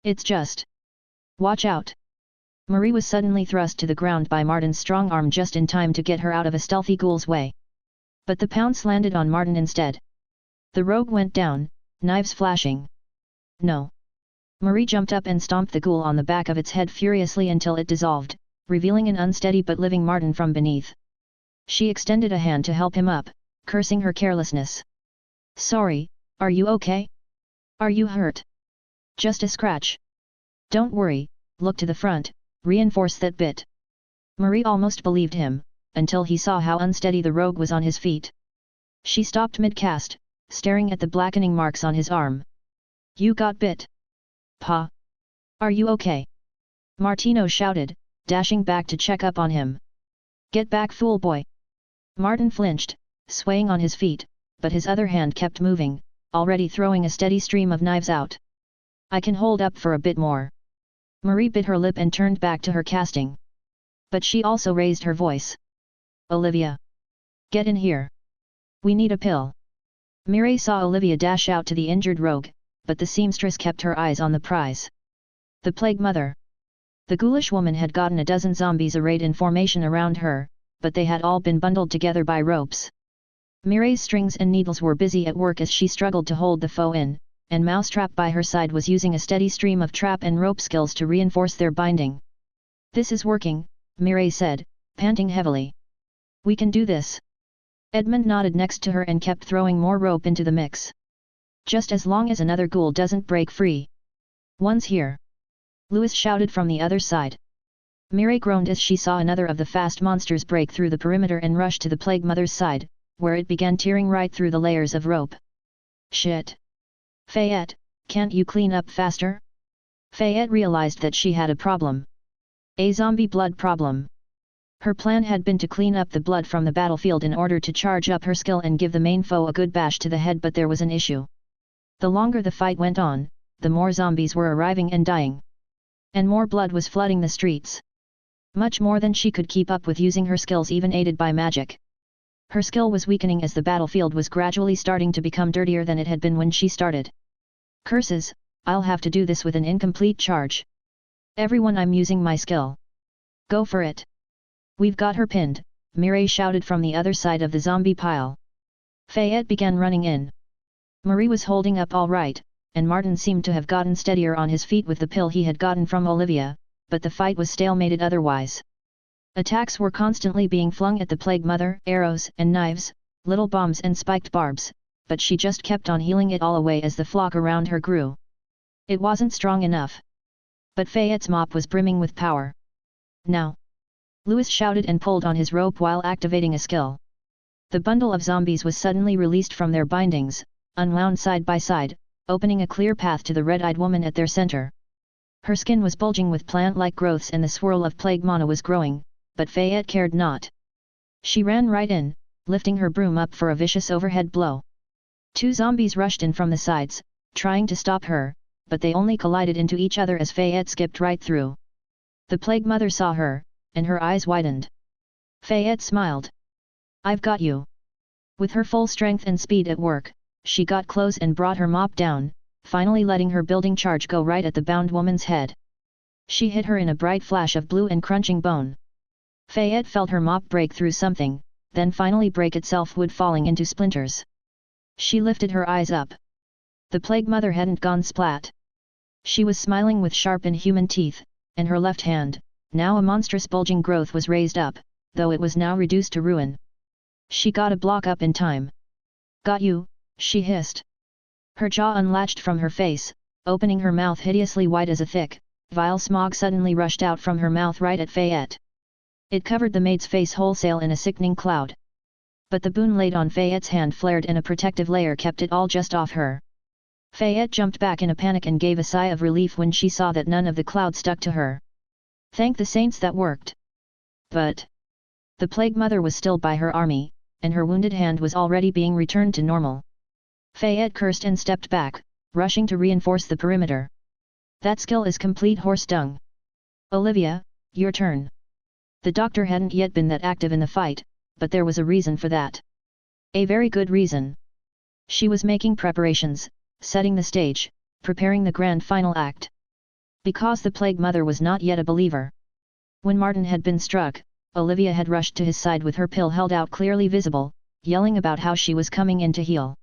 "It's just. Watch out." Marie was suddenly thrust to the ground by Martin's strong arm just in time to get her out of a stealthy ghoul's way. But the pounce landed on Martin instead. The rogue went down, knives flashing. "No." Marie jumped up and stomped the ghoul on the back of its head furiously until it dissolved, revealing an unsteady but living Martin from beneath. She extended a hand to help him up, cursing her carelessness. "Sorry, are you okay? Are you hurt?" "Just a scratch." "Don't worry, look to the front, reinforce that bit." Marie almost believed him, until he saw how unsteady the rogue was on his feet. She stopped mid-cast, staring at the blackening marks on his arm. "You got bit. Pa. Are you okay?" Martino shouted, dashing back to check up on him. "Get back, fool boy." Martin flinched, swaying on his feet, but his other hand kept moving, already throwing a steady stream of knives out. "I can hold up for a bit more." Marie bit her lip and turned back to her casting. But she also raised her voice. "Olivia! Get in here! We need a pill." Mireille saw Olivia dash out to the injured rogue, but the seamstress kept her eyes on the prize. The Plague Mother. The ghoulish woman had gotten a dozen zombies arrayed in formation around her, but they had all been bundled together by ropes. Mireille's strings and needles were busy at work as she struggled to hold the foe in, and Mousetrap by her side was using a steady stream of trap and rope skills to reinforce their binding. "This is working," Mireille said, panting heavily. "We can do this." Edmund nodded next to her and kept throwing more rope into the mix. "Just as long as another ghoul doesn't break free." "One's here!" Louis shouted from the other side. Mireille groaned as she saw another of the fast monsters break through the perimeter and rush to the Plague Mother's side, where it began tearing right through the layers of rope. "Shit! Fayette, can't you clean up faster?" Fayette realized that she had a problem. A zombie blood problem. Her plan had been to clean up the blood from the battlefield in order to charge up her skill and give the main foe a good bash to the head, but there was an issue. The longer the fight went on, the more zombies were arriving and dying. And more blood was flooding the streets. Much more than she could keep up with using her skills, even aided by magic. Her skill was weakening as the battlefield was gradually starting to become dirtier than it had been when she started. "Curses, I'll have to do this with an incomplete charge. Everyone, I'm using my skill. Go for it." "We've got her pinned," Mireille shouted from the other side of the zombie pile. Fayette began running in. Marie was holding up all right, and Martin seemed to have gotten steadier on his feet with the pill he had gotten from Olivia, but the fight was stalemated otherwise. Attacks were constantly being flung at the Plague Mother, arrows and knives, little bombs and spiked barbs, but she just kept on healing it all away as the flock around her grew. It wasn't strong enough. But Fayette's mop was brimming with power. "Now!" Louis shouted and pulled on his rope while activating a skill. The bundle of zombies was suddenly released from their bindings, unwound side by side, opening a clear path to the red-eyed woman at their center. Her skin was bulging with plant-like growths and the swirl of plague mana was growing, but Fayette cared not. She ran right in, lifting her broom up for a vicious overhead blow. 2 zombies rushed in from the sides, trying to stop her, but they only collided into each other as Fayette skipped right through. The Plague Mother saw her, and her eyes widened. Fayette smiled. "I've got you." With her full strength and speed at work, she got close and brought her mop down, finally letting her building charge go right at the bound woman's head. She hit her in a bright flash of blue and crunching bone. Fayette felt her mop break through something, then finally break itself, wood falling into splinters. She lifted her eyes up. The Plague Mother hadn't gone splat. She was smiling with sharp inhuman teeth, and her left hand, now a monstrous bulging growth, was raised up, though it was now reduced to ruin. She got a block up in time. "Got you," she hissed. Her jaw unlatched from her face, opening her mouth hideously wide as a thick, vile smog suddenly rushed out from her mouth right at Fayette. It covered the maid's face wholesale in a sickening cloud. But the boon laid on Fayette's hand flared and a protective layer kept it all just off her. Fayette jumped back in a panic and gave a sigh of relief when she saw that none of the cloud stuck to her. Thank the saints that worked. But the Plague Mother was still by her army, and her wounded hand was already being returned to normal. Fayette cursed and stepped back, rushing to reinforce the perimeter. That skill is complete horse dung. Olivia, your turn. The doctor hadn't yet been that active in the fight, but there was a reason for that. A very good reason. She was making preparations, setting the stage, preparing the grand final act. Because the Plague Mother was not yet a believer. When Martin had been struck, Olivia had rushed to his side with her pill held out clearly visible, yelling about how she was coming in to heal.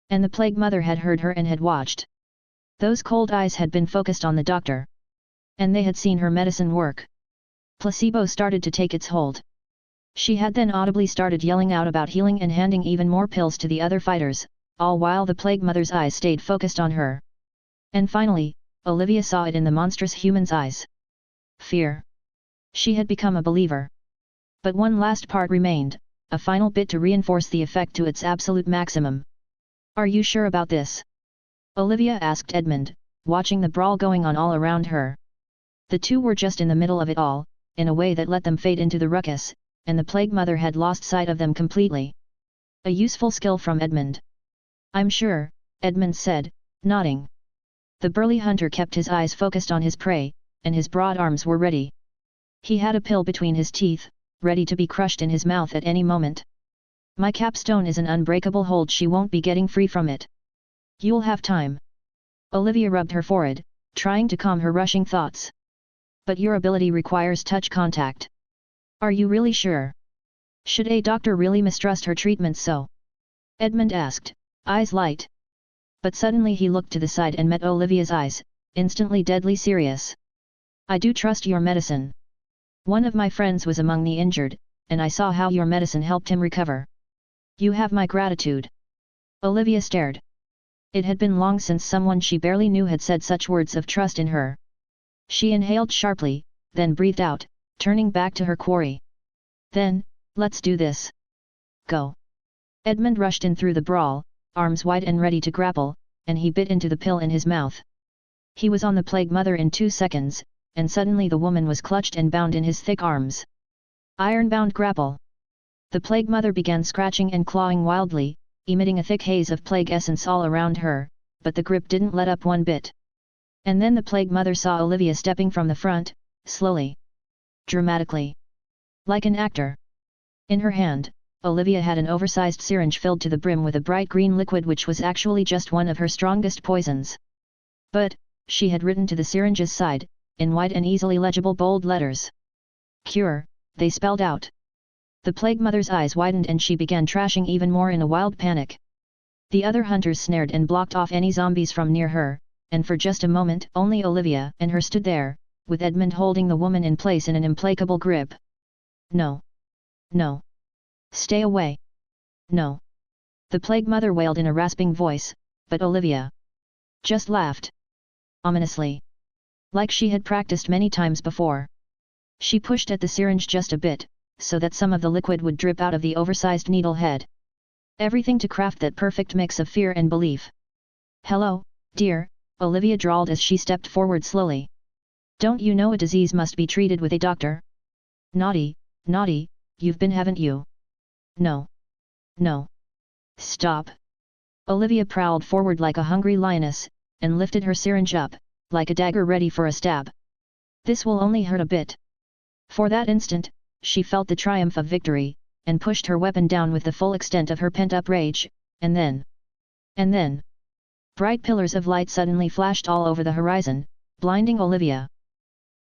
And the Plague Mother had heard her and had watched. Those cold eyes had been focused on the doctor. And they had seen her medicine work. Placebo started to take its hold. She had then audibly started yelling out about healing and handing even more pills to the other fighters, all while the Plague Mother's eyes stayed focused on her. And finally, Olivia saw it in the monstrous human's eyes. Fear. She had become a believer. But one last part remained, a final bit to reinforce the effect to its absolute maximum. Are you sure about this? Olivia asked Edmund, watching the brawl going on all around her. The two were just in the middle of it all, in a way that let them fade into the ruckus, and the Plague Mother had lost sight of them completely. A useful skill from Edmund. I'm sure, Edmund said, nodding. The burly hunter kept his eyes focused on his prey, and his broad arms were ready. He had a pill between his teeth, ready to be crushed in his mouth at any moment. My capstone is an unbreakable hold, she won't be getting free from it. You'll have time. Olivia rubbed her forehead, trying to calm her rushing thoughts. But your ability requires touch contact. Are you really sure? Should a doctor really mistrust her treatment so? Edmund asked, eyes light. But suddenly he looked to the side and met Olivia's eyes, instantly deadly serious. I do trust your medicine. One of my friends was among the injured, and I saw how your medicine helped him recover. You have my gratitude. Olivia stared. It had been long since someone she barely knew had said such words of trust in her. She inhaled sharply, then breathed out, turning back to her quarry. Then, let's do this. Go. Edmund rushed in through the brawl, arms wide and ready to grapple, and he bit into the pill in his mouth. He was on the Plague Mother in 2 seconds, and suddenly the woman was clutched and bound in his thick arms. Iron-bound grapple. The Plague Mother began scratching and clawing wildly, emitting a thick haze of plague essence all around her, but the grip didn't let up one bit. And then the Plague Mother saw Olivia stepping from the front, slowly. Dramatically. Like an actor. In her hand, Olivia had an oversized syringe filled to the brim with a bright green liquid which was actually just one of her strongest poisons. But, she had written to the syringe's side, in white and easily legible bold letters. Cure, they spelled out. The Plague Mother's eyes widened and she began trashing even more in a wild panic. The other hunters snared and blocked off any zombies from near her, and for just a moment only Olivia and her stood there, with Edmund holding the woman in place in an implacable grip. No. No. Stay away. No. The Plague Mother wailed in a rasping voice, but Olivia just laughed. Ominously. Like she had practiced many times before. She pushed at the syringe just a bit, so that some of the liquid would drip out of the oversized needle head. Everything to craft that perfect mix of fear and belief. Hello, dear, Olivia drawled as she stepped forward slowly. Don't you know a disease must be treated with a doctor? Naughty, naughty, you've been, haven't you? No. No. Stop. Olivia prowled forward like a hungry lioness, and lifted her syringe up, like a dagger ready for a stab. This will only hurt a bit. For that instant, she felt the triumph of victory, and pushed her weapon down with the full extent of her pent-up rage, and then And then, bright pillars of light suddenly flashed all over the horizon, blinding Olivia.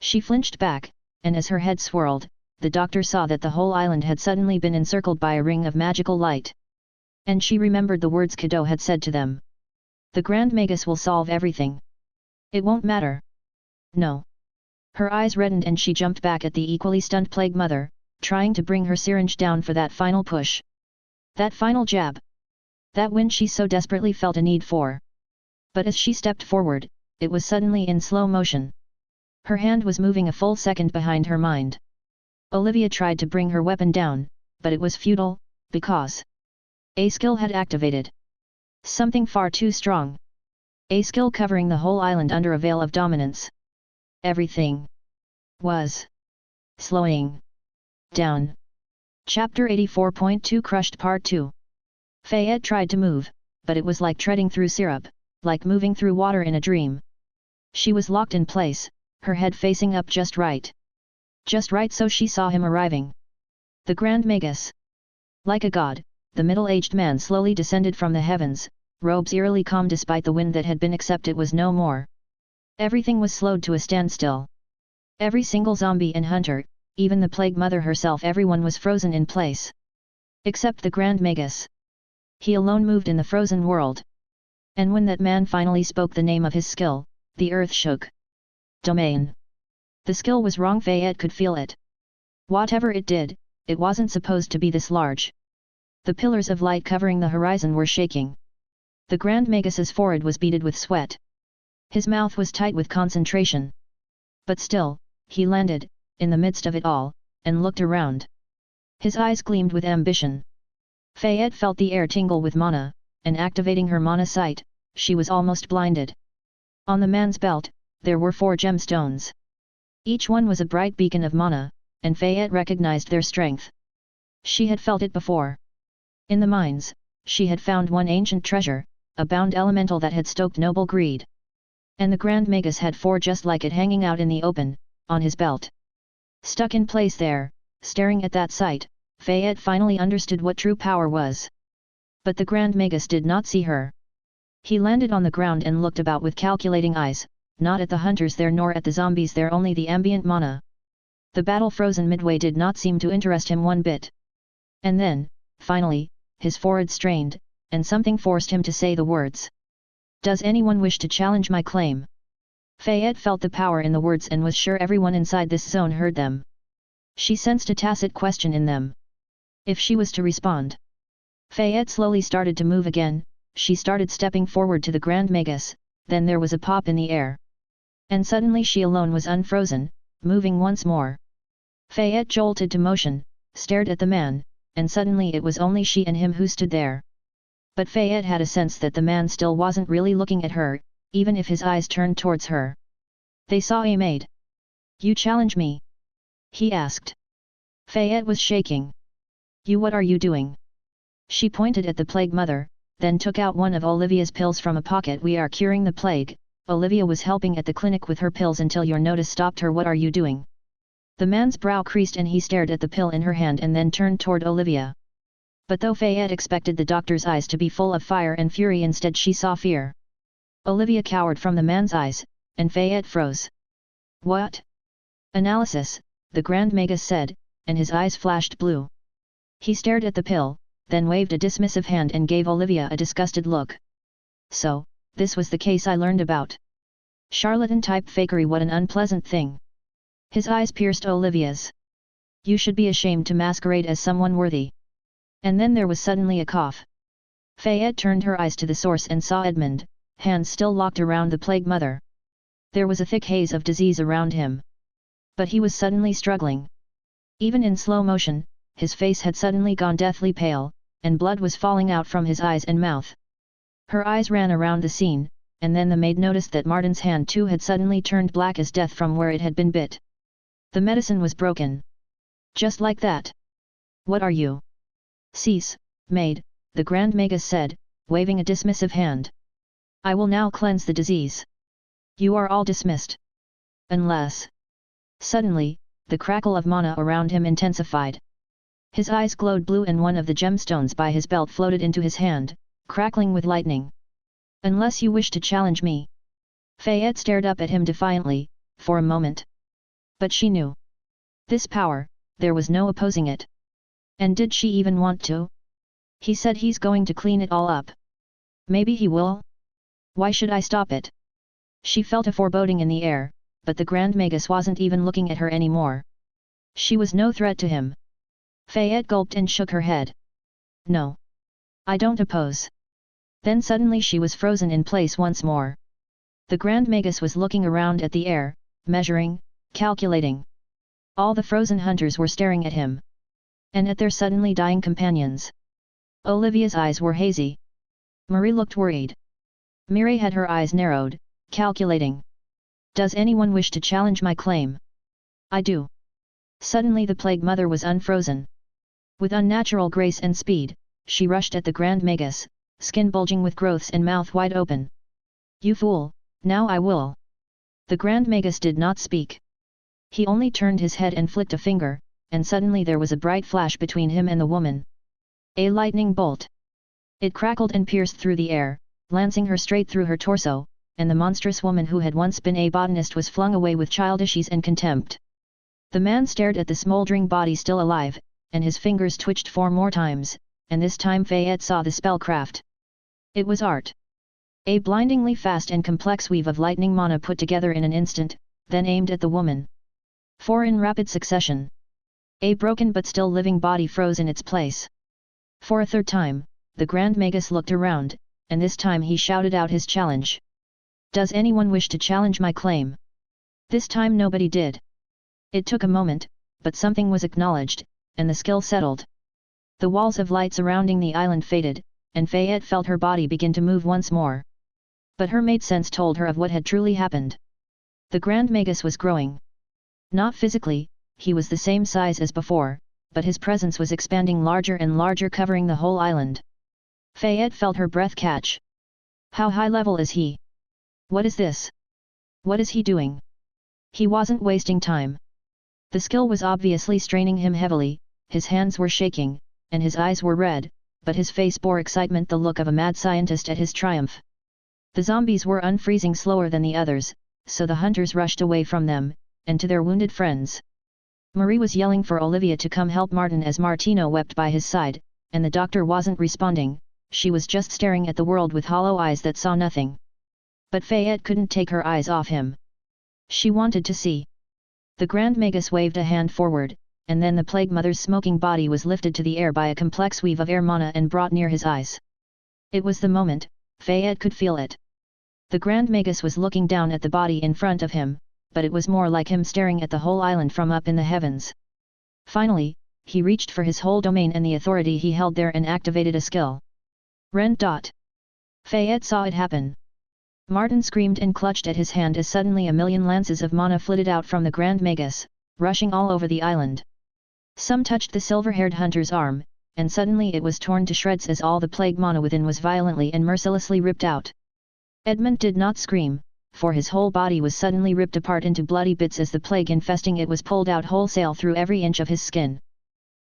She flinched back, and as her head swirled, the doctor saw that the whole island had suddenly been encircled by a ring of magical light. And she remembered the words Cadeau had said to them. The Grand Magus will solve everything. It won't matter. No. Her eyes reddened and she jumped back at the equally stunned Plague Mother, trying to bring her syringe down for that final push. That final jab. That wind she so desperately felt a need for. But as she stepped forward, it was suddenly in slow motion. Her hand was moving a full second behind her mind. Olivia tried to bring her weapon down, but it was futile, because a skill had activated. Something far too strong. A skill covering the whole island under a veil of dominance. Everything was slowing down. Chapter 84.2 Crushed Part 2. Fayette tried to move, but it was like treading through syrup, like moving through water in a dream. She was locked in place, her head facing up just right. Just right so she saw him arriving. The Grand Magus. Like a god, the middle-aged man slowly descended from the heavens, robes eerily calm despite the wind that had been except it was no more. Everything was slowed to a standstill. Every single zombie and hunter, even the Plague Mother herself, everyone was frozen in place. Except the Grand Magus. He alone moved in the frozen world. And when that man finally spoke the name of his skill, the earth shook. Domain. The skill was wrong, Fayette could feel it. Whatever it did, it wasn't supposed to be this large. The pillars of light covering the horizon were shaking. The Grand Magus's forehead was beaded with sweat. His mouth was tight with concentration. But still, he landed, in the midst of it all, and looked around. His eyes gleamed with ambition. Fayette felt the air tingle with mana, and activating her mana sight, she was almost blinded. On the man's belt, there were 4 gemstones. Each one was a bright beacon of mana, and Fayette recognized their strength. She had felt it before. In the mines, she had found one ancient treasure, a bound elemental that had stoked noble greed. And the Grand Magus had 4 just like it hanging out in the open, on his belt. Stuck in place there, staring at that sight, Fayette finally understood what true power was. But the Grand Magus did not see her. He landed on the ground and looked about with calculating eyes, not at the hunters there nor at the zombies there, only the ambient mana. The battle frozen midway did not seem to interest him one bit. And then, finally, his forehead strained, and something forced him to say the words. Does anyone wish to challenge my claim? Fayette felt the power in the words and was sure everyone inside this zone heard them. She sensed a tacit question in them. If she was to respond. Fayette slowly started to move again, she started stepping forward to the Grand Magus, then there was a pop in the air. And suddenly she alone was unfrozen, moving once more. Fayette jolted to motion, stared at the man, and suddenly it was only she and him who stood there. But Fayette had a sense that the man still wasn't really looking at her, even if his eyes turned towards her. They saw a maid. You challenge me? He asked. Fayette was shaking. You, what are you doing? She pointed at the Plague Mother, then took out one of Olivia's pills from a pocket. We are curing the plague. Olivia was helping at the clinic with her pills until your notice stopped her. What are you doing? The man's brow creased and he stared at the pill in her hand and then turned toward Olivia. But though Fayette expected the doctor's eyes to be full of fire and fury, instead she saw fear. Olivia cowered from the man's eyes, and Fayette froze. What? Analysis, the Grand Magus said, and his eyes flashed blue. He stared at the pill, then waved a dismissive hand and gave Olivia a disgusted look. So, this was the case I learned about. Charlatan-type fakery, what an unpleasant thing. His eyes pierced Olivia's. You should be ashamed to masquerade as someone worthy. And then there was suddenly a cough. Fayette turned her eyes to the source and saw Edmund, hands still locked around the Plague Mother. There was a thick haze of disease around him. But he was suddenly struggling. Even in slow motion, his face had suddenly gone deathly pale, and blood was falling out from his eyes and mouth. Her eyes ran around the scene, and then the maid noticed that Martin's hand too had suddenly turned black as death from where it had been bit. The medicine was broken. Just like that. What are you? Cease, maid, the Grand Magus said, waving a dismissive hand. I will now cleanse the disease. You are all dismissed. Unless. Suddenly, the crackle of mana around him intensified. His eyes glowed blue and one of the gemstones by his belt floated into his hand, crackling with lightning. Unless you wish to challenge me. Fayette stared up at him defiantly, for a moment. But she knew. This power, there was no opposing it. And did she even want to? He said he's going to clean it all up. Maybe he will? Why should I stop it? She felt a foreboding in the air, but the Grand Magus wasn't even looking at her anymore. She was no threat to him. Fayette gulped and shook her head. No. I don't oppose. Then suddenly she was frozen in place once more. The Grand Magus was looking around at the air, measuring, calculating. All the frozen hunters were staring at him. And at their suddenly dying companions. Olivia's eyes were hazy. Marie looked worried. Mireille had her eyes narrowed, calculating. Does anyone wish to challenge my claim? I do. Suddenly the Plague Mother was unfrozen. With unnatural grace and speed, she rushed at the Grand Magus, skin bulging with growths and mouth wide open. You fool, now I will. The Grand Magus did not speak. He only turned his head and flicked a finger, and suddenly there was a bright flash between him and the woman. A lightning bolt. It crackled and pierced through the air, lancing her straight through her torso, and the monstrous woman who had once been a botanist was flung away with childish ease and contempt. The man stared at the smoldering body still alive, and his fingers twitched 4 more times, and this time Fayette saw the spellcraft. It was art. A blindingly fast and complex weave of lightning mana put together in an instant, then aimed at the woman. 4 in rapid succession. A broken but still living body froze in its place. For a third time, the Grand Magus looked around, and this time he shouted out his challenge. Does anyone wish to challenge my claim? This time nobody did. It took a moment, but something was acknowledged, and the skill settled. The walls of light surrounding the island faded, and Fayette felt her body begin to move once more. But her maid sense told her of what had truly happened. The Grand Magus was growing. Not physically, he was the same size as before, but his presence was expanding larger and larger, covering the whole island. Fayette felt her breath catch. How high level is he? What is this? What is he doing? He wasn't wasting time. The skill was obviously straining him heavily, his hands were shaking, and his eyes were red, but his face bore excitement, the look of a mad scientist at his triumph. The zombies were unfreezing slower than the others, so the hunters rushed away from them, and to their wounded friends. Marie was yelling for Olivia to come help Martin as Martino wept by his side, and the doctor wasn't responding, she was just staring at the world with hollow eyes that saw nothing. But Fayette couldn't take her eyes off him. She wanted to see. The Grand Magus waved a hand forward, and then the Plague Mother's smoking body was lifted to the air by a complex weave of air mana and brought near his eyes. It was the moment, Fayette could feel it. The Grand Magus was looking down at the body in front of him, but it was more like him staring at the whole island from up in the heavens. Finally, he reached for his whole domain and the authority he held there and activated a skill. Rend. Fayette saw it happen. Martin screamed and clutched at his hand as suddenly a million lances of mana flitted out from the Grand Magus, rushing all over the island. Some touched the silver-haired hunter's arm, and suddenly it was torn to shreds as all the plague mana within was violently and mercilessly ripped out. Edmund did not scream, for his whole body was suddenly ripped apart into bloody bits as the plague infesting it was pulled out wholesale through every inch of his skin.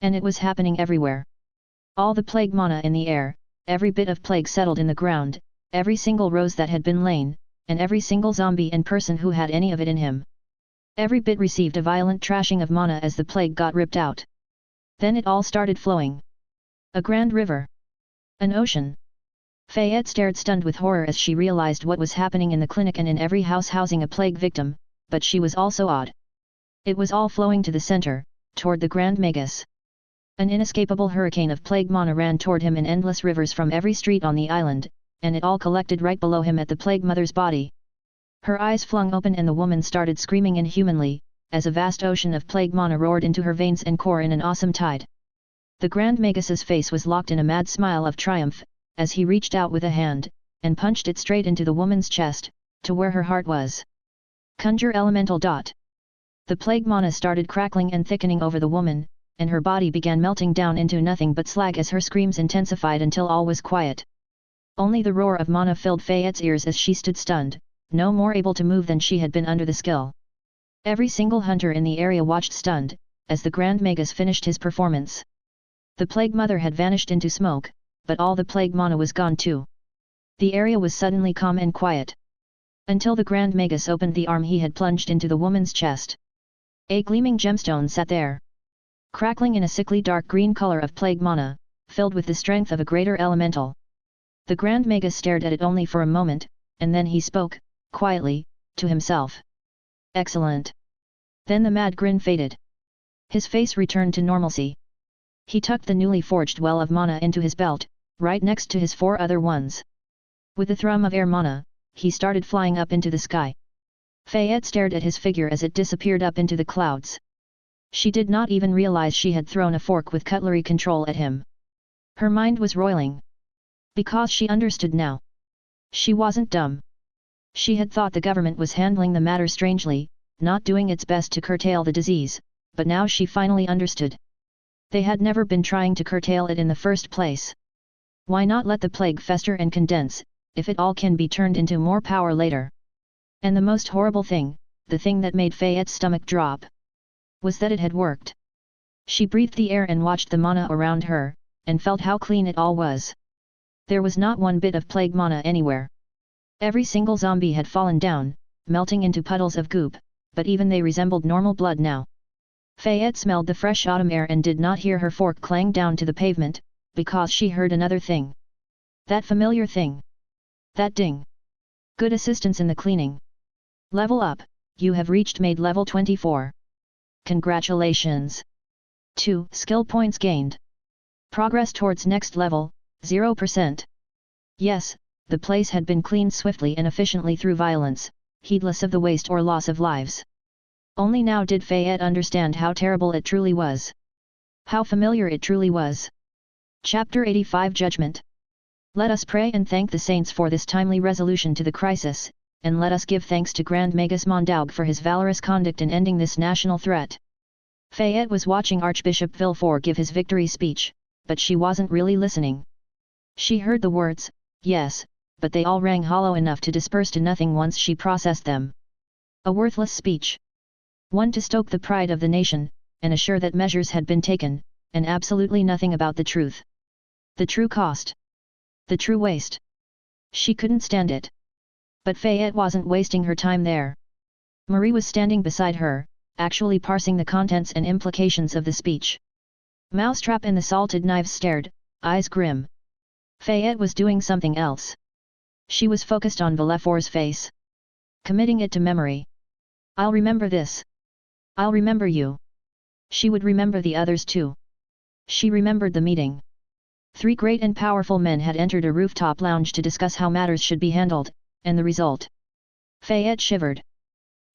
And it was happening everywhere. All the plague mana in the air, every bit of plague settled in the ground, every single rose that had been lain, and every single zombie and person who had any of it in him. Every bit received a violent trashing of mana as the plague got ripped out. Then it all started flowing. A grand river. An ocean. Fayette stared stunned with horror as she realized what was happening in the clinic and in every house housing a plague victim, but she was also awed. It was all flowing to the center, toward the Grand Magus. An inescapable hurricane of plague mana ran toward him in endless rivers from every street on the island, and it all collected right below him at the Plague Mother's body. Her eyes flung open and the woman started screaming inhumanly, as a vast ocean of plague mana roared into her veins and core in an awesome tide. The Grand Magus's face was locked in a mad smile of triumph, as he reached out with a hand, and punched it straight into the woman's chest, to where her heart was. Conjure elemental. The plague mana started crackling and thickening over the woman, and her body began melting down into nothing but slag as her screams intensified until all was quiet. Only the roar of mana filled Fayette's ears as she stood stunned, no more able to move than she had been under the skill. Every single hunter in the area watched stunned, as the Grand Magus finished his performance. The Plague Mother had vanished into smoke, but all the plague mana was gone too. The area was suddenly calm and quiet. Until the Grand Magus opened the arm he had plunged into the woman's chest. A gleaming gemstone sat there, crackling in a sickly dark green color of plague mana, filled with the strength of a greater elemental. The Grand Magus stared at it only for a moment, and then he spoke, quietly, to himself. Excellent. Then the mad grin faded. His face returned to normalcy. He tucked the newly forged well of mana into his belt, right next to his 4 other ones. With a thrum of air mana, he started flying up into the sky. Fayette stared at his figure as it disappeared up into the clouds. She did not even realize she had thrown a fork with cutlery control at him. Her mind was roiling. Because she understood now. She wasn't dumb. She had thought the government was handling the matter strangely, not doing its best to curtail the disease, but now she finally understood. They had never been trying to curtail it in the first place. Why not let the plague fester and condense, if it all can be turned into more power later? And the most horrible thing, the thing that made Fayette's stomach drop, was that it had worked. She breathed the air and watched the mana around her, and felt how clean it all was. There was not one bit of plague mana anywhere. Every single zombie had fallen down, melting into puddles of goop, but even they resembled normal blood now. Fayette smelled the fresh autumn air and did not hear her fork clang down to the pavement, because she heard another thing. That familiar thing. That ding. Good assistance in the cleaning. Level up, you have reached Maid level 24. Congratulations. 2 skill points gained. Progress towards next level, 0%. Yes, the place had been cleaned swiftly and efficiently through violence, heedless of the waste or loss of lives. Only now did Fayette understand how terrible it truly was. How familiar it truly was. Chapter 85 Judgment. Let us pray and thank the saints for this timely resolution to the crisis, and let us give thanks to Grand Magus Mondaug for his valorous conduct in ending this national threat. Fayette was watching Archbishop Villefort give his victory speech, but she wasn't really listening. She heard the words, yes, but they all rang hollow enough to disperse to nothing once she processed them. A worthless speech. One to stoke the pride of the nation, and assure that measures had been taken, and absolutely nothing about the truth. The true cost. The true waste. She couldn't stand it. But Fayette wasn't wasting her time there. Marie was standing beside her, actually parsing the contents and implications of the speech. Mousetrap and the salted knives stared, eyes grim. Fayette was doing something else. She was focused on Villefort's face. Committing it to memory. I'll remember this. I'll remember you. She would remember the others too. She remembered the meeting. 3 great and powerful men had entered a rooftop lounge to discuss how matters should be handled, and the result. Fayette shivered.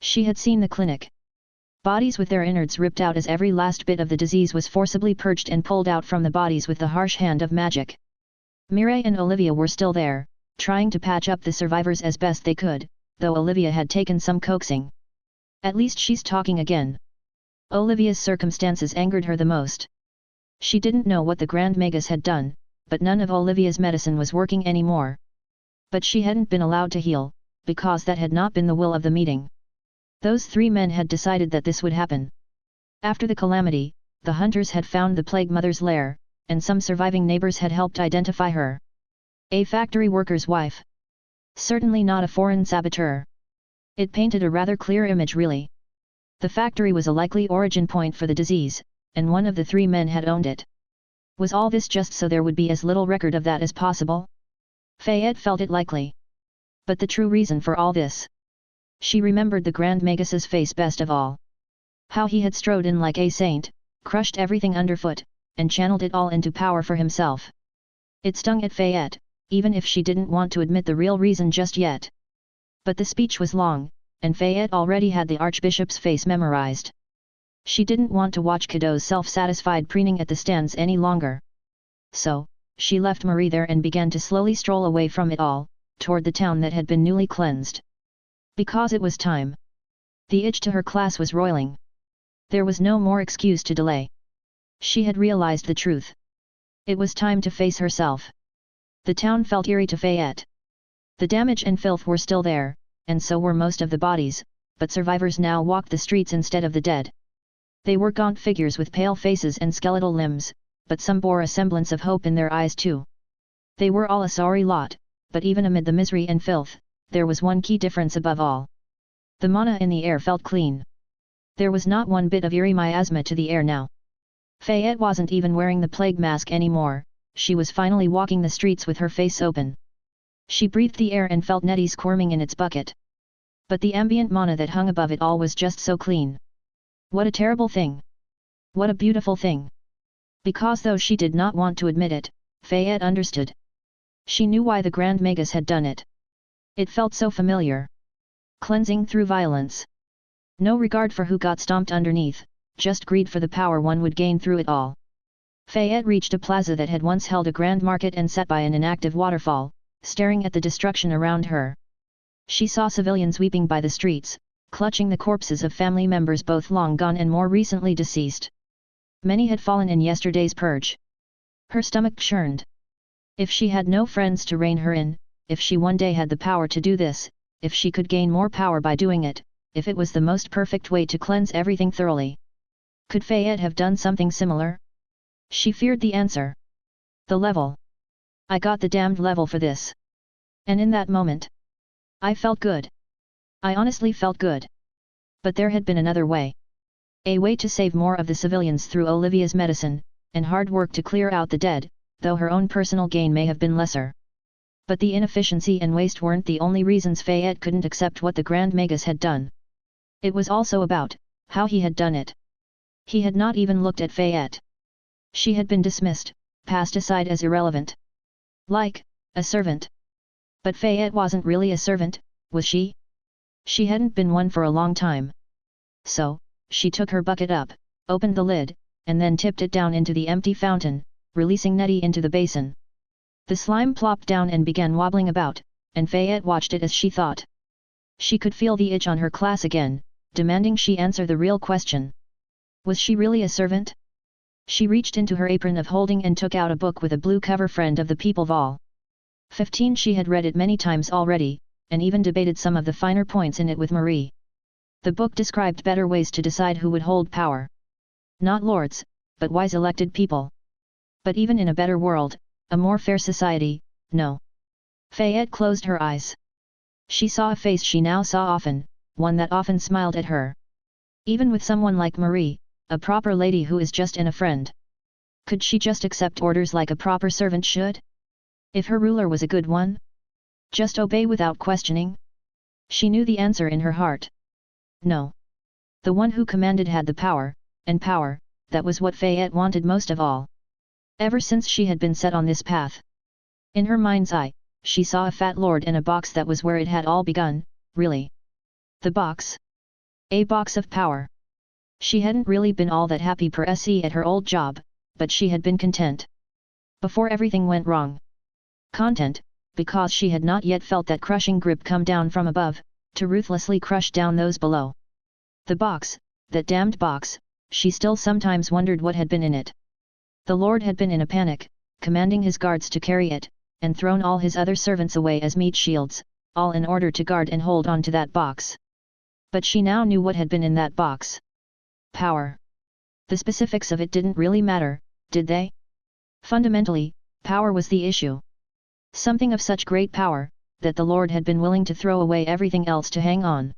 She had seen the clinic. Bodies with their innards ripped out as every last bit of the disease was forcibly purged and pulled out from the bodies with the harsh hand of magic. Mireille and Olivia were still there, trying to patch up the survivors as best they could, though Olivia had taken some coaxing. At least she's talking again. Olivia's circumstances angered her the most. She didn't know what the Grand Magus had done, but none of Olivia's medicine was working anymore. But she hadn't been allowed to heal, because that had not been the will of the meeting. Those 3 men had decided that this would happen. After the calamity, the hunters had found the Plague Mother's lair, and some surviving neighbors had helped identify her. A factory worker's wife. Certainly not a foreign saboteur. It painted a rather clear image really. The factory was a likely origin point for the disease, and one of the 3 men had owned it. Was all this just so there would be as little record of that as possible? Fayette felt it likely. But the true reason for all this. She remembered the Grand Magus's face best of all. How he had strode in like a saint, crushed everything underfoot, and channeled it all into power for himself. It stung at Fayette, even if she didn't want to admit the real reason just yet. But the speech was long, and Fayette already had the Archbishop's face memorized. She didn't want to watch Cadeau's self-satisfied preening at the stands any longer. So, she left Marie there and began to slowly stroll away from it all, toward the town that had been newly cleansed. Because it was time. The itch to her class was roiling. There was no more excuse to delay. She had realized the truth. It was time to face herself. The town felt eerie to Fayette. The damage and filth were still there, and so were most of the bodies, but survivors now walked the streets instead of the dead. They were gaunt figures with pale faces and skeletal limbs, but some bore a semblance of hope in their eyes too. They were all a sorry lot, but even amid the misery and filth, there was one key difference above all. The mana in the air felt clean. There was not one bit of eerie miasma to the air now. Fayette wasn't even wearing the plague mask anymore, she was finally walking the streets with her face open. She breathed the air and felt Nettie squirming in its bucket. But the ambient mana that hung above it all was just so clean. What a terrible thing! What a beautiful thing! Because though she did not want to admit it, Fayette understood. She knew why the Grand Magus had done it. It felt so familiar. Cleansing through violence. No regard for who got stomped underneath, just greed for the power one would gain through it all. Fayette reached a plaza that had once held a grand market and sat by an inactive waterfall, staring at the destruction around her. She saw civilians weeping by the streets, clutching the corpses of family members both long gone and more recently deceased. Many had fallen in yesterday's purge. Her stomach churned. If she had no friends to rein her in, if she one day had the power to do this, if she could gain more power by doing it, if it was the most perfect way to cleanse everything thoroughly. Could Fayette have done something similar? She feared the answer. The level. I got the damned level for this. And in that moment, I felt good. I honestly felt good. But there had been another way. A way to save more of the civilians through Olivia's medicine, and hard work to clear out the dead, though her own personal gain may have been lesser. But the inefficiency and waste weren't the only reasons Fayette couldn't accept what the Grand Magus had done. It was also about how he had done it. He had not even looked at Fayette. She had been dismissed, passed aside as irrelevant. Like a servant. But Fayette wasn't really a servant, was she? She hadn't been one for a long time. So, she took her bucket up, opened the lid, and then tipped it down into the empty fountain, releasing Nettie into the basin. The slime plopped down and began wobbling about, and Fayette watched it as she thought. She could feel the itch on her class again, demanding she answer the real question. Was she really a servant? She reached into her apron of holding and took out a book with a blue cover, Friend of the People Vol. 15. She had read it many times already, and even debated some of the finer points in it with Marie. The book described better ways to decide who would hold power. Not lords, but wise elected people. But even in a better world, a more fair society, no. Fayette closed her eyes. She saw a face she now saw often, one that often smiled at her. Even with someone like Marie, a proper lady who is just a friend. Could she just accept orders like a proper servant should? If her ruler was a good one? Just obey without questioning? She knew the answer in her heart. No. The one who commanded had the power, and power, that was what Fayette wanted most of all. Ever since she had been set on this path. In her mind's eye, she saw a fat lord in a box that was where it had all begun, really. The box? A box of power. She hadn't really been all that happy per se at her old job, but she had been content. Before everything went wrong. Content, because she had not yet felt that crushing grip come down from above, to ruthlessly crush down those below. The box, that damned box, she still sometimes wondered what had been in it. The Lord had been in a panic, commanding his guards to carry it, and thrown all his other servants away as meat shields, all in order to guard and hold on to that box. But she now knew what had been in that box. Power. The specifics of it didn't really matter, did they? Fundamentally, power was the issue. Something of such great power, that the Lord had been willing to throw away everything else to hang on.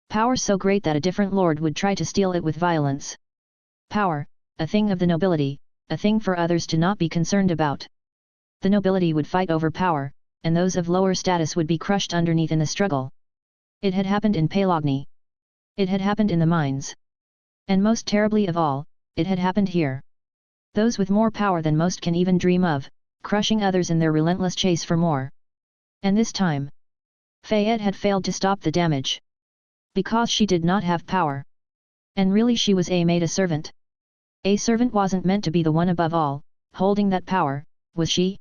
Power so great that a different lord would try to steal it with violence. Power, a thing of the nobility, a thing for others to not be concerned about. The nobility would fight over power, and those of lower status would be crushed underneath in the struggle. It had happened in Pelagny. It had happened in the mines. And most terribly of all, it had happened here. Those with more power than most can even dream of, crushing others in their relentless chase for more. And this time, Fayette had failed to stop the damage. Because she did not have power. And really she was made a servant. A servant wasn't meant to be the one above all, holding that power, was she?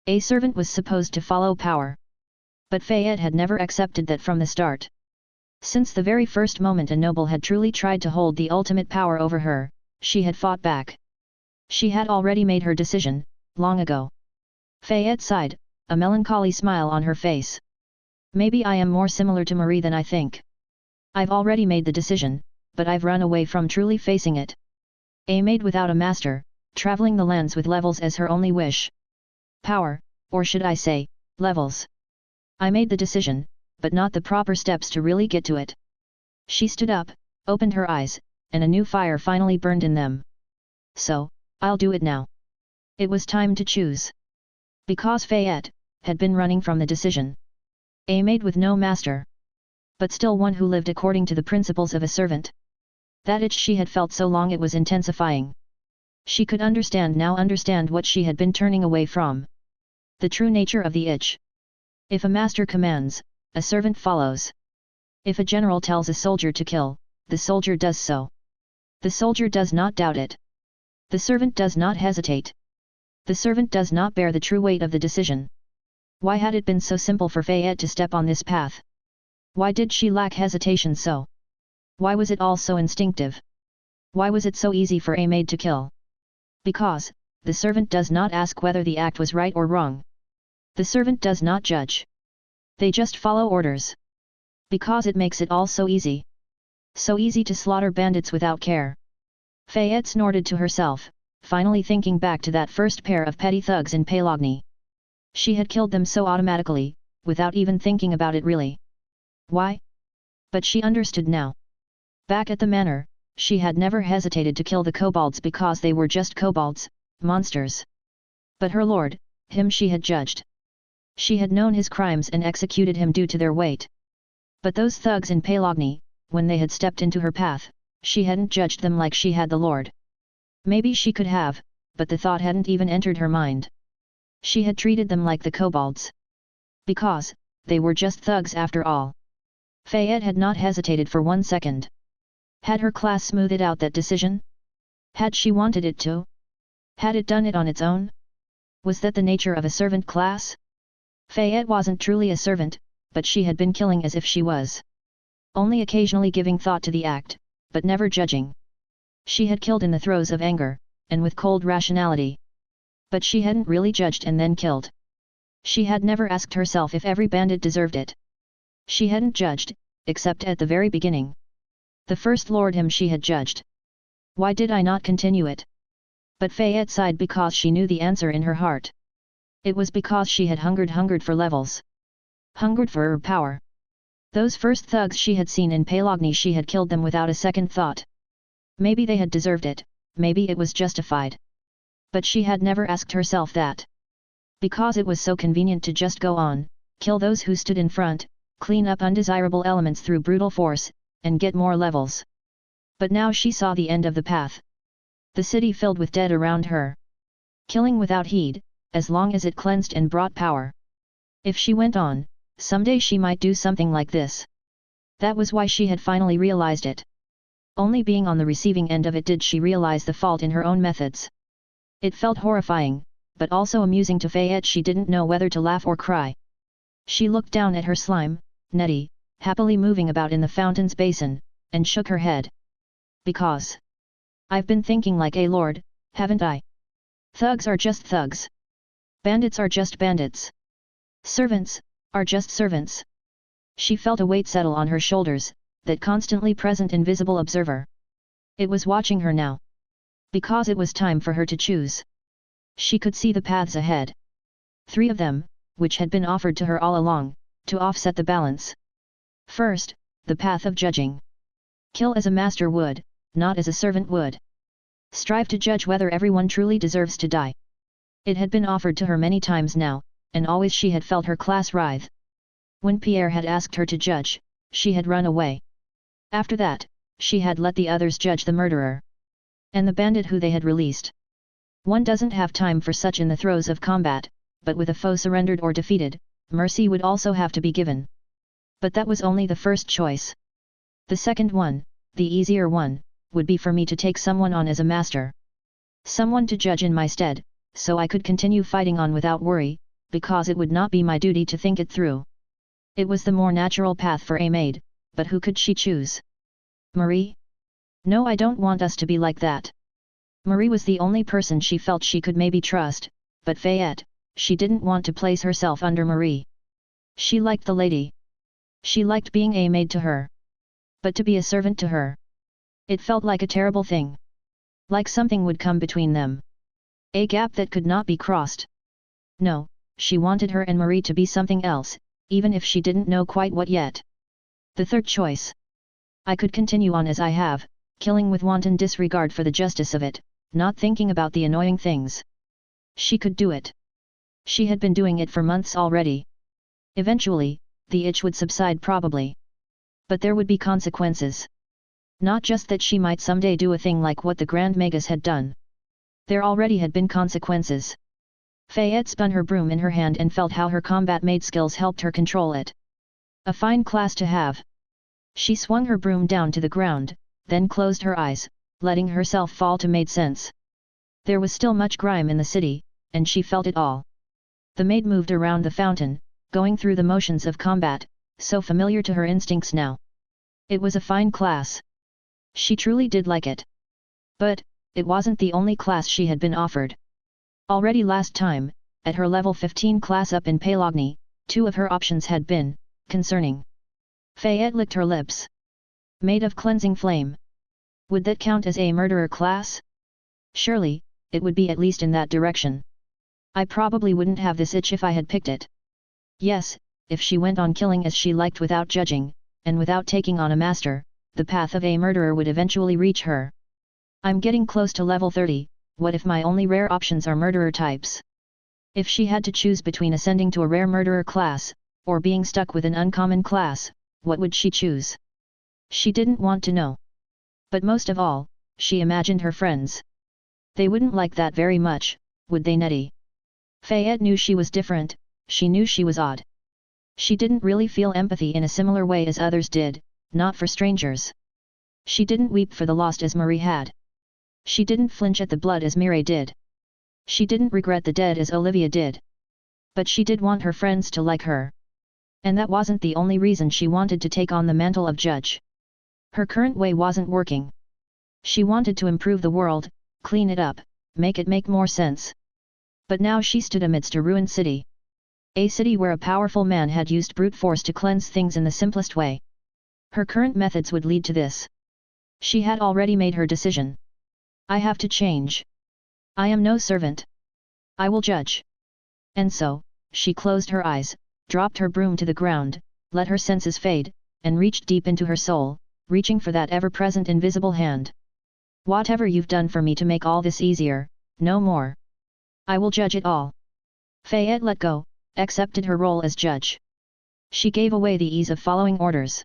A servant was supposed to follow power. But Fayette had never accepted that from the start. Since the very first moment a noble had truly tried to hold the ultimate power over her, she had fought back. She had already made her decision, long ago. Fayette sighed, a melancholy smile on her face. Maybe I am more similar to Marie than I think. I've already made the decision, but I've run away from truly facing it. A maid without a master, traveling the lands with levels as her only wish. Power, or should I say, Levels. I made the decision, but not the proper steps to really get to it. She stood up, opened her eyes, and a new fire finally burned in them. So, I'll do it now. It was time to choose. Because Fayette had been running from the decision. A maid with no master. But still one who lived according to the principles of a servant. That itch she had felt so long it was intensifying. She could understand what she had been turning away from. The true nature of the itch. If a master commands, a servant follows. If a general tells a soldier to kill, the soldier does so. The soldier does not doubt it. The servant does not hesitate. The servant does not bear the true weight of the decision. Why had it been so simple for Fayette to step on this path? Why did she lack hesitation so? Why was it all so instinctive? Why was it so easy for a maid to kill? Because, the servant does not ask whether the act was right or wrong. The servant does not judge. They just follow orders. Because it makes it all so easy. So easy to slaughter bandits without care. Fayette snorted to herself, finally thinking back to that first pair of petty thugs in Paylogny. She had killed them so automatically, without even thinking about it really. Why? But she understood now. Back at the manor, she had never hesitated to kill the kobolds because they were just kobolds, monsters. But her lord, him she had judged. She had known his crimes and executed him due to their weight. But those thugs in Paylogny, when they had stepped into her path, she hadn't judged them like she had the lord. Maybe she could have, but the thought hadn't even entered her mind. She had treated them like the kobolds. Because, they were just thugs after all. Fayette had not hesitated for 1 second. Had her class smoothed out that decision? Had she wanted it to? Had it done it on its own? Was that the nature of a servant class? Fayette wasn't truly a servant, but she had been killing as if she was. Only occasionally giving thought to the act, but never judging. She had killed in the throes of anger, and with cold rationality. But she hadn't really judged and then killed. She had never asked herself if every bandit deserved it. She hadn't judged, except at the very beginning. The first lord him she had judged. Why did I not continue it? But Fayette sighed because she knew the answer in her heart. It was because she had hungered for levels. Hungered for her power. Those first thugs she had seen in Paylogny, she had killed them without a second thought. Maybe they had deserved it, maybe it was justified. But she had never asked herself that. Because it was so convenient to just go on, kill those who stood in front, clean up undesirable elements through brutal force, and get more levels. But now she saw the end of the path. The city filled with dead around her. Killing without heed, as long as it cleansed and brought power. If she went on, someday she might do something like this. That was why she had finally realized it. Only being on the receiving end of it did she realize the fault in her own methods. It felt horrifying, but also amusing to Fayette. She didn't know whether to laugh or cry. She looked down at her slime, Nettie, happily moving about in the fountain's basin, and shook her head. Because I've been thinking like a lord, haven't I? Thugs are just thugs. Bandits are just bandits. Servants are just servants. She felt a weight settle on her shoulders, that constantly present invisible observer. It was watching her now. Because it was time for her to choose. She could see the paths ahead. 3 of them, which had been offered to her all along, to offset the balance. First, the path of judging. Kill as a master would, not as a servant would. Strive to judge whether everyone truly deserves to die. It had been offered to her many times now, and always she had felt her class writhe. When Pierre had asked her to judge, she had run away. After that, she had let the others judge the murderer. And the bandit who they had released. One doesn't have time for such in the throes of combat, but with a foe surrendered or defeated, mercy would also have to be given. But that was only the first choice. The second one, the easier one, would be for me to take someone on as a master. Someone to judge in my stead, so I could continue fighting on without worry, because it would not be my duty to think it through. It was the more natural path for a maid, but who could she choose? Marie? No, I don't want us to be like that. Marie was the only person she felt she could maybe trust, but Fayette, she didn't want to place herself under Marie. She liked the lady. She liked being a maid to her. But to be a servant to her. It felt like a terrible thing. Like something would come between them. A gap that could not be crossed. No, she wanted her and Marie to be something else, even if she didn't know quite what yet. The third choice. I could continue on as I have, killing with wanton disregard for the justice of it, not thinking about the annoying things. She could do it. She had been doing it for months already. Eventually, the itch would subside probably. But there would be consequences. Not just that she might someday do a thing like what the Grand Magus had done. There already had been consequences. Fayette spun her broom in her hand and felt how her combat maid skills helped her control it. A fine class to have. She swung her broom down to the ground, then closed her eyes, letting herself fall to maid sense. There was still much grime in the city, and she felt it all. The maid moved around the fountain, going through the motions of combat, so familiar to her instincts now. It was a fine class. She truly did like it. But, it wasn't the only class she had been offered. Already last time, at her level 15 class up in Palogny, 2 of her options had been concerning. Fayette licked her lips. Maid of Cleansing Flame. Would that count as a murderer class? Surely, it would be at least in that direction. I probably wouldn't have this itch if I had picked it. Yes, if she went on killing as she liked without judging, and without taking on a master, the path of a murderer would eventually reach her. I'm getting close to level 30, what if my only rare options are murderer types? If she had to choose between ascending to a rare murderer class, or being stuck with an uncommon class, what would she choose? She didn't want to know. But most of all, she imagined her friends. They wouldn't like that very much, would they, Nettie? Fayette knew she was different, she knew she was odd. She didn't really feel empathy in a similar way as others did, not for strangers. She didn't weep for the lost as Marie had. She didn't flinch at the blood as Mireille did. She didn't regret the dead as Olivia did. But she did want her friends to like her. And that wasn't the only reason she wanted to take on the mantle of judge. Her current way wasn't working. She wanted to improve the world, clean it up, make it make more sense. But now she stood amidst a ruined city. A city where a powerful man had used brute force to cleanse things in the simplest way. Her current methods would lead to this. She had already made her decision. I have to change. I am no servant. I will judge. And so, she closed her eyes, dropped her broom to the ground, let her senses fade, and reached deep into her soul, reaching for that ever-present invisible hand. Whatever you've done for me to make all this easier, no more. I will judge it all. Fayette let go, accepted her role as judge. She gave away the ease of following orders.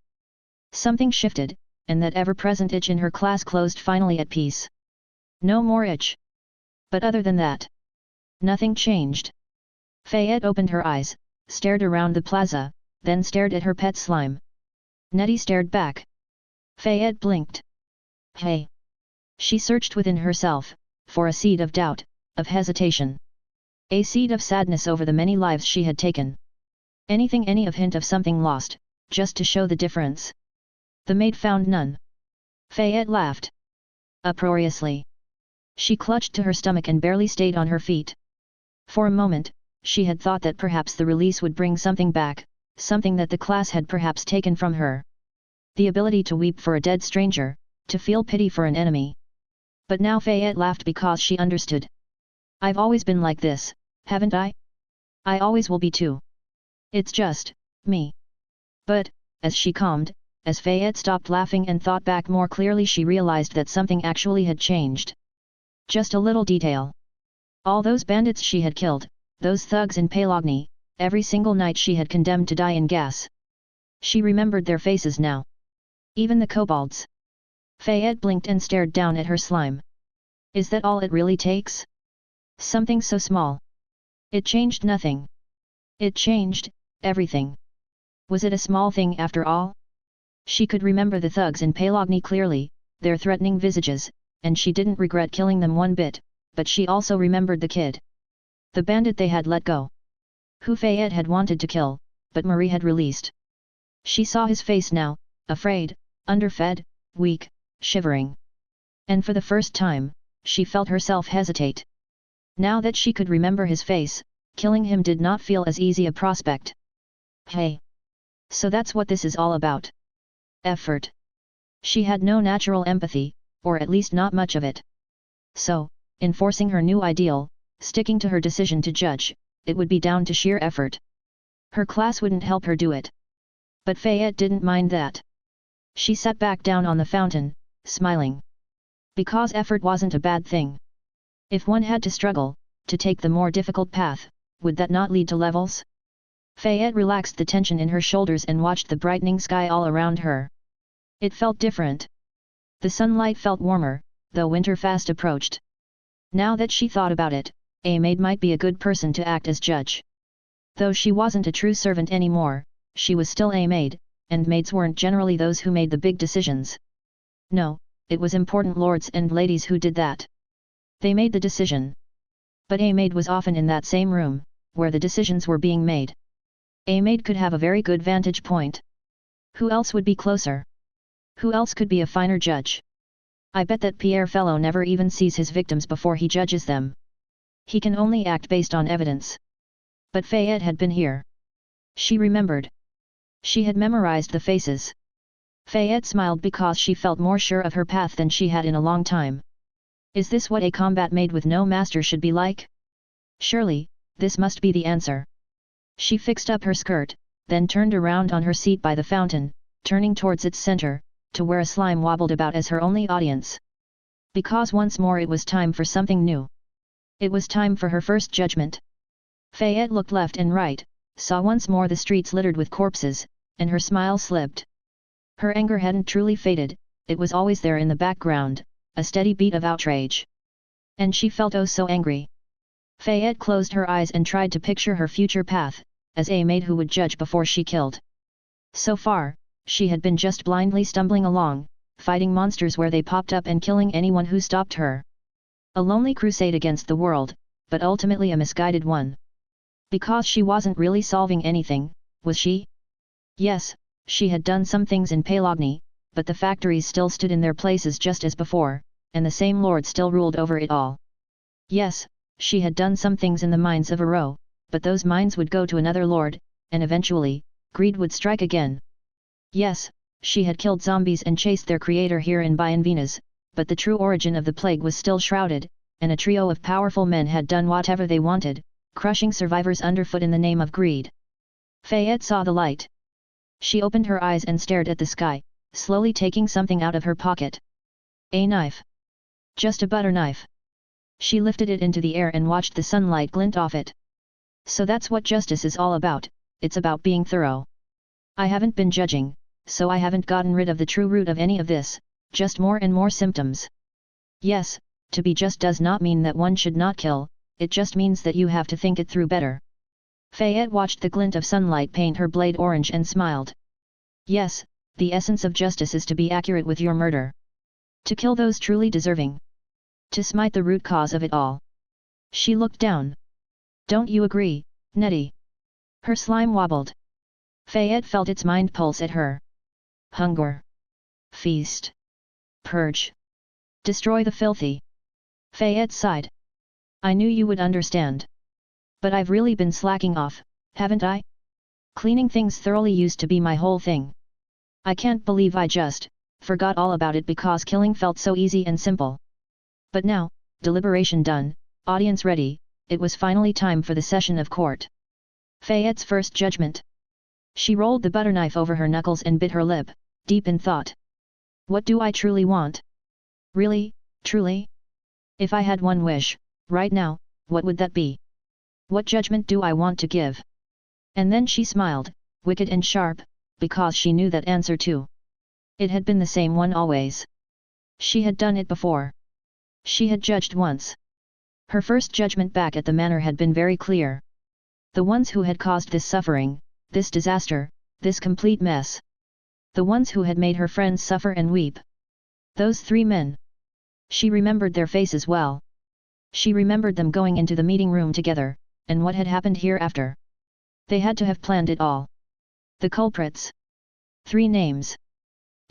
Something shifted, and that ever-present itch in her class closed finally at peace. No more itch. But other than that, nothing changed. Fayette opened her eyes, stared around the plaza, then stared at her pet slime. Nettie stared back. Fayette blinked. Hey! She searched within herself, for a seed of doubt, of hesitation. A seed of sadness over the many lives she had taken. Anything, any of hint of something lost, just to show the difference. The maid found none. Fayette laughed. Uproariously. She clutched to her stomach and barely stayed on her feet. For a moment, she had thought that perhaps the release would bring something back, something that the class had perhaps taken from her. The ability to weep for a dead stranger, to feel pity for an enemy. But now Fayette laughed because she understood. I've always been like this, haven't I? I always will be too. It's just me. But, as she calmed, as Fayette stopped laughing and thought back more clearly, she realized that something actually had changed. Just a little detail. All those bandits she had killed, those thugs in Palogny, every single night she had condemned to die in gas. She remembered their faces now. Even the kobolds. Fayette blinked and stared down at her slime. Is that all it really takes? Something so small. It changed nothing. It changed everything. Was it a small thing after all? She could remember the thugs in Palogny clearly, their threatening visages, and she didn't regret killing them one bit, but she also remembered the kid. The bandit they had let go. Who Fayette had wanted to kill, but Marie had released. She saw his face now, afraid, underfed, weak, shivering. And for the first time, she felt herself hesitate. Now that she could remember his face, killing him did not feel as easy a prospect. Hey! So that's what this is all about. Effort. She had no natural empathy, or at least not much of it. So, enforcing her new ideal, sticking to her decision to judge, it would be down to sheer effort. Her class wouldn't help her do it. But Fayette didn't mind that. She sat back down on the fountain, smiling. Because effort wasn't a bad thing. If one had to struggle, to take the more difficult path, would that not lead to levels? Fayette relaxed the tension in her shoulders and watched the brightening sky all around her. It felt different. The sunlight felt warmer, though winter fast approached. Now that she thought about it, a maid might be a good person to act as judge. Though she wasn't a true servant anymore, she was still a maid, and maids weren't generally those who made the big decisions. No, it was important lords and ladies who did that. They made the decision. But a maid was often in that same room, where the decisions were being made. A maid could have a very good vantage point. Who else would be closer? Who else could be a finer judge? I bet that Pierre fellow never even sees his victims before he judges them. He can only act based on evidence. But Fayette had been here. She remembered. She had memorized the faces. Fayette smiled because she felt more sure of her path than she had in a long time. Is this what a combat maid with no master should be like? Surely, this must be the answer. She fixed up her skirt, then turned around on her seat by the fountain, turning towards its center, to where a slime wobbled about as her only audience. Because once more it was time for something new. It was time for her first judgment. Fayette looked left and right, saw once more the streets littered with corpses, and her smile slipped. Her anger hadn't truly faded, it was always there in the background, a steady beat of outrage. And she felt oh so angry. Fayette closed her eyes and tried to picture her future path, as a maid who would judge before she killed. So far, she had been just blindly stumbling along, fighting monsters where they popped up and killing anyone who stopped her. A lonely crusade against the world, but ultimately a misguided one. Because she wasn't really solving anything, was she? Yes, she had done some things in Palogny, but the factories still stood in their places just as before, and the same lord still ruled over it all. Yes, she had done some things in the mines of Aro, but those mines would go to another lord, and eventually, greed would strike again. Yes, she had killed zombies and chased their creator here in Bienvenus, but the true origin of the plague was still shrouded, and a trio of powerful men had done whatever they wanted, crushing survivors underfoot in the name of greed. Fayette saw the light. She opened her eyes and stared at the sky, slowly taking something out of her pocket. A knife. Just a butter knife. She lifted it into the air and watched the sunlight glint off it. So that's what justice is all about, it's about being thorough. I haven't been judging, so I haven't gotten rid of the true root of any of this, just more and more symptoms. Yes, to be just does not mean that one should not kill, it just means that you have to think it through better. Fayette watched the glint of sunlight paint her blade orange and smiled. Yes, the essence of justice is to be accurate with your murder. To kill those truly deserving. To smite the root cause of it all. She looked down. Don't you agree, Nettie? Her slime wobbled. Fayette felt its mind pulse at her. Hunger. Feast. Purge. Destroy the filthy. Fayette sighed. I knew you would understand. But I've really been slacking off, haven't I? Cleaning things thoroughly used to be my whole thing. I can't believe I just forgot all about it because killing felt so easy and simple. But now, deliberation done, audience ready, it was finally time for the session of court. Fayette's first judgment. She rolled the butter knife over her knuckles and bit her lip, deep in thought. What do I truly want? Really, truly? If I had one wish, right now, what would that be? What judgment do I want to give? And then she smiled, wicked and sharp, because she knew that answer too. It had been the same one always. She had done it before. She had judged once. Her first judgment back at the manor had been very clear. The ones who had caused this suffering, this disaster, this complete mess. The ones who had made her friends suffer and weep. Those 3 men. She remembered their faces well. She remembered them going into the meeting room together, and what had happened hereafter. They had to have planned it all. The culprits. 3 names.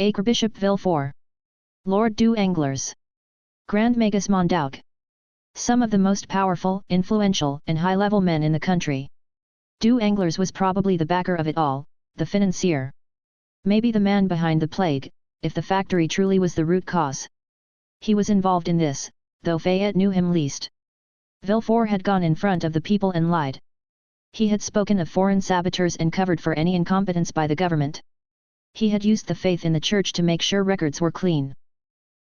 Archbishop Villefort. Lord du Anglers. Grand Magus Mondaug. Some of the most powerful, influential, and high-level men in the country. Du Anglers was probably the backer of it all, the financier. Maybe the man behind the plague, if the factory truly was the root cause. He was involved in this, though Fayette knew him least. Villefort had gone in front of the people and lied. He had spoken of foreign saboteurs and covered for any incompetence by the government. He had used the faith in the church to make sure records were clean.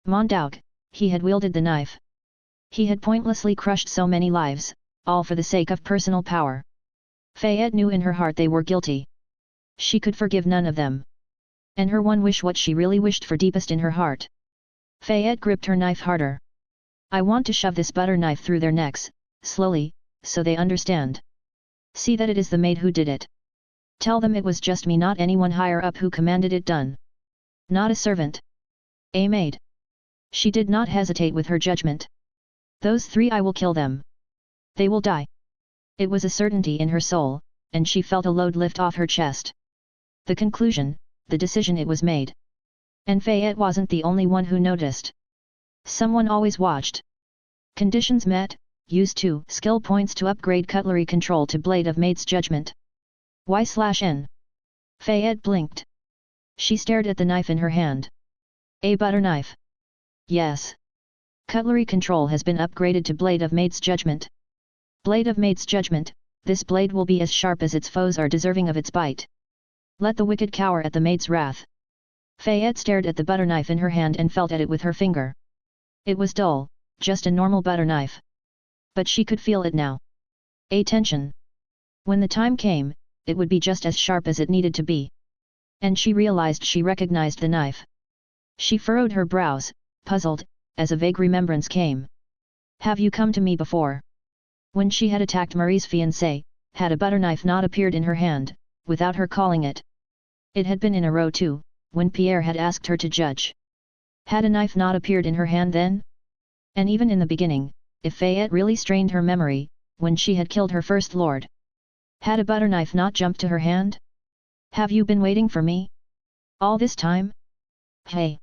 Mondauk, he had wielded the knife. He had pointlessly crushed so many lives, all for the sake of personal power. Fayette knew in her heart they were guilty. She could forgive none of them. And her one wish, what she really wished for deepest in her heart. Fayette gripped her knife harder. I want to shove this butter knife through their necks, slowly, so they understand. See that it is the maid who did it. Tell them it was just me, not anyone higher up who commanded it done. Not a servant. A maid. She did not hesitate with her judgment. Those three, I will kill them. They will die. It was a certainty in her soul, and she felt a load lift off her chest. The conclusion, the decision, it was made. And Fayette wasn't the only one who noticed. Someone always watched. Conditions met, use 2 skill points to upgrade cutlery control to Blade of Maid's Judgment. Y/N. Fayette blinked. She stared at the knife in her hand. A butter knife. Yes. Cutlery control has been upgraded to Blade of Maid's Judgment. Blade of Maid's Judgment, this blade will be as sharp as its foes are deserving of its bite. Let the wicked cower at the maid's wrath. Fayette stared at the butter knife in her hand and felt at it with her finger. It was dull, just a normal butter knife. But she could feel it now. A tension. When the time came, it would be just as sharp as it needed to be. And she realized she recognized the knife. She furrowed her brows, puzzled, as a vague remembrance came. Have you come to me before? When she had attacked Marie's fiancé, had a butter knife not appeared in her hand, without her calling it? It had been in a row too, when Pierre had asked her to judge. Had a knife not appeared in her hand then? And even in the beginning, if Fayette really strained her memory, when she had killed her first lord. Had a butter knife not jumped to her hand? Have you been waiting for me? All this time? Hey!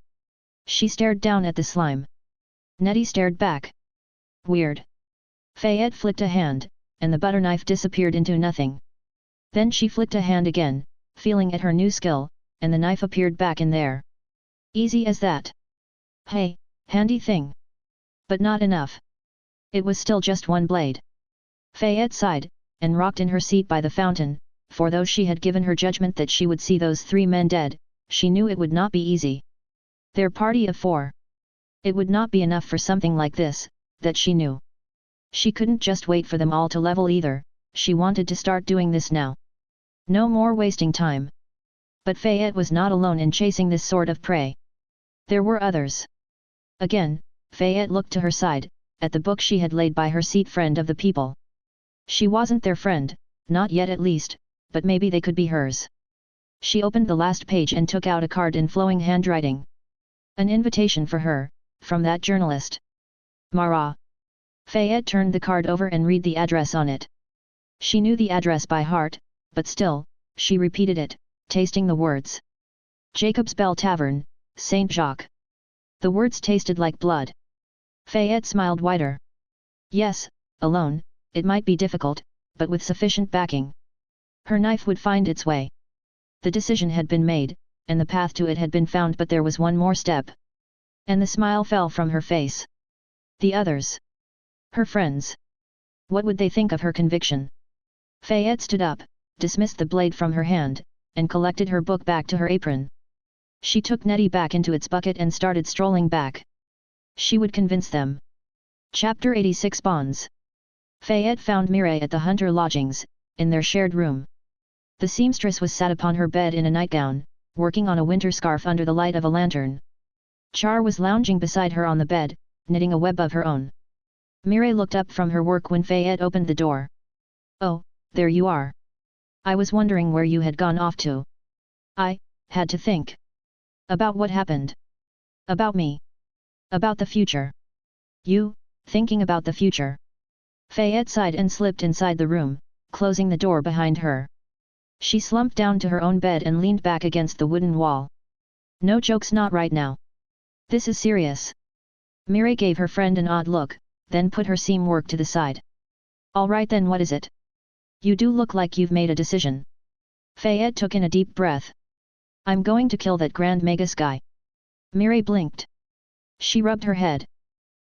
She stared down at the slime. Nettie stared back. Weird. Fayette flicked a hand, and the butter knife disappeared into nothing. Then she flicked a hand again, feeling at her new skill, and the knife appeared back in there. Easy as that. Hey, handy thing. But not enough. It was still just one blade. Fayette sighed, and rocked in her seat by the fountain, for though she had given her judgment that she would see those 3 men dead, she knew it would not be easy. Their party of 4. It would not be enough for something like this, that she knew. She couldn't just wait for them all to level either, she wanted to start doing this now. No more wasting time. But Fayette was not alone in chasing this sort of prey. There were others. Again, Fayette looked to her side, at the book she had laid by her seat. Friend of the people. She wasn't their friend, not yet at least, but maybe they could be hers. She opened the last page and took out a card in flowing handwriting. An invitation for her, from that journalist. Marat. Fayette turned the card over and read the address on it. She knew the address by heart, but still, she repeated it, tasting the words. Jacob's Bell Tavern, Saint Jacques. The words tasted like blood. Fayette smiled wider. Yes, alone, it might be difficult, but with sufficient backing. Her knife would find its way. The decision had been made, and the path to it had been found, but there was one more step. And the smile fell from her face. The others. Her friends. What would they think of her conviction? Fayette stood up, dismissed the blade from her hand, and collected her book back to her apron. She took Nettie back into its bucket and started strolling back. She would convince them. Chapter 86 Bonds. Fayette found Mireille at the Hunter lodgings, in their shared room. The seamstress was sat upon her bed in a nightgown, working on a winter scarf under the light of a lantern. Char was lounging beside her on the bed, knitting a web of her own. Mireille looked up from her work when Fayette opened the door. Oh, there you are. I was wondering where you had gone off to. I had to think. About what happened. About me. About the future. You, thinking about the future. Fayette sighed and slipped inside the room, closing the door behind her. She slumped down to her own bed and leaned back against the wooden wall. No jokes, not right now. This is serious. Mireille gave her friend an odd look, then put her seam work to the side. All right then, what is it? You do look like you've made a decision. Fayette took in a deep breath. I'm going to kill that Grand Magus guy. Mireille blinked. She rubbed her head.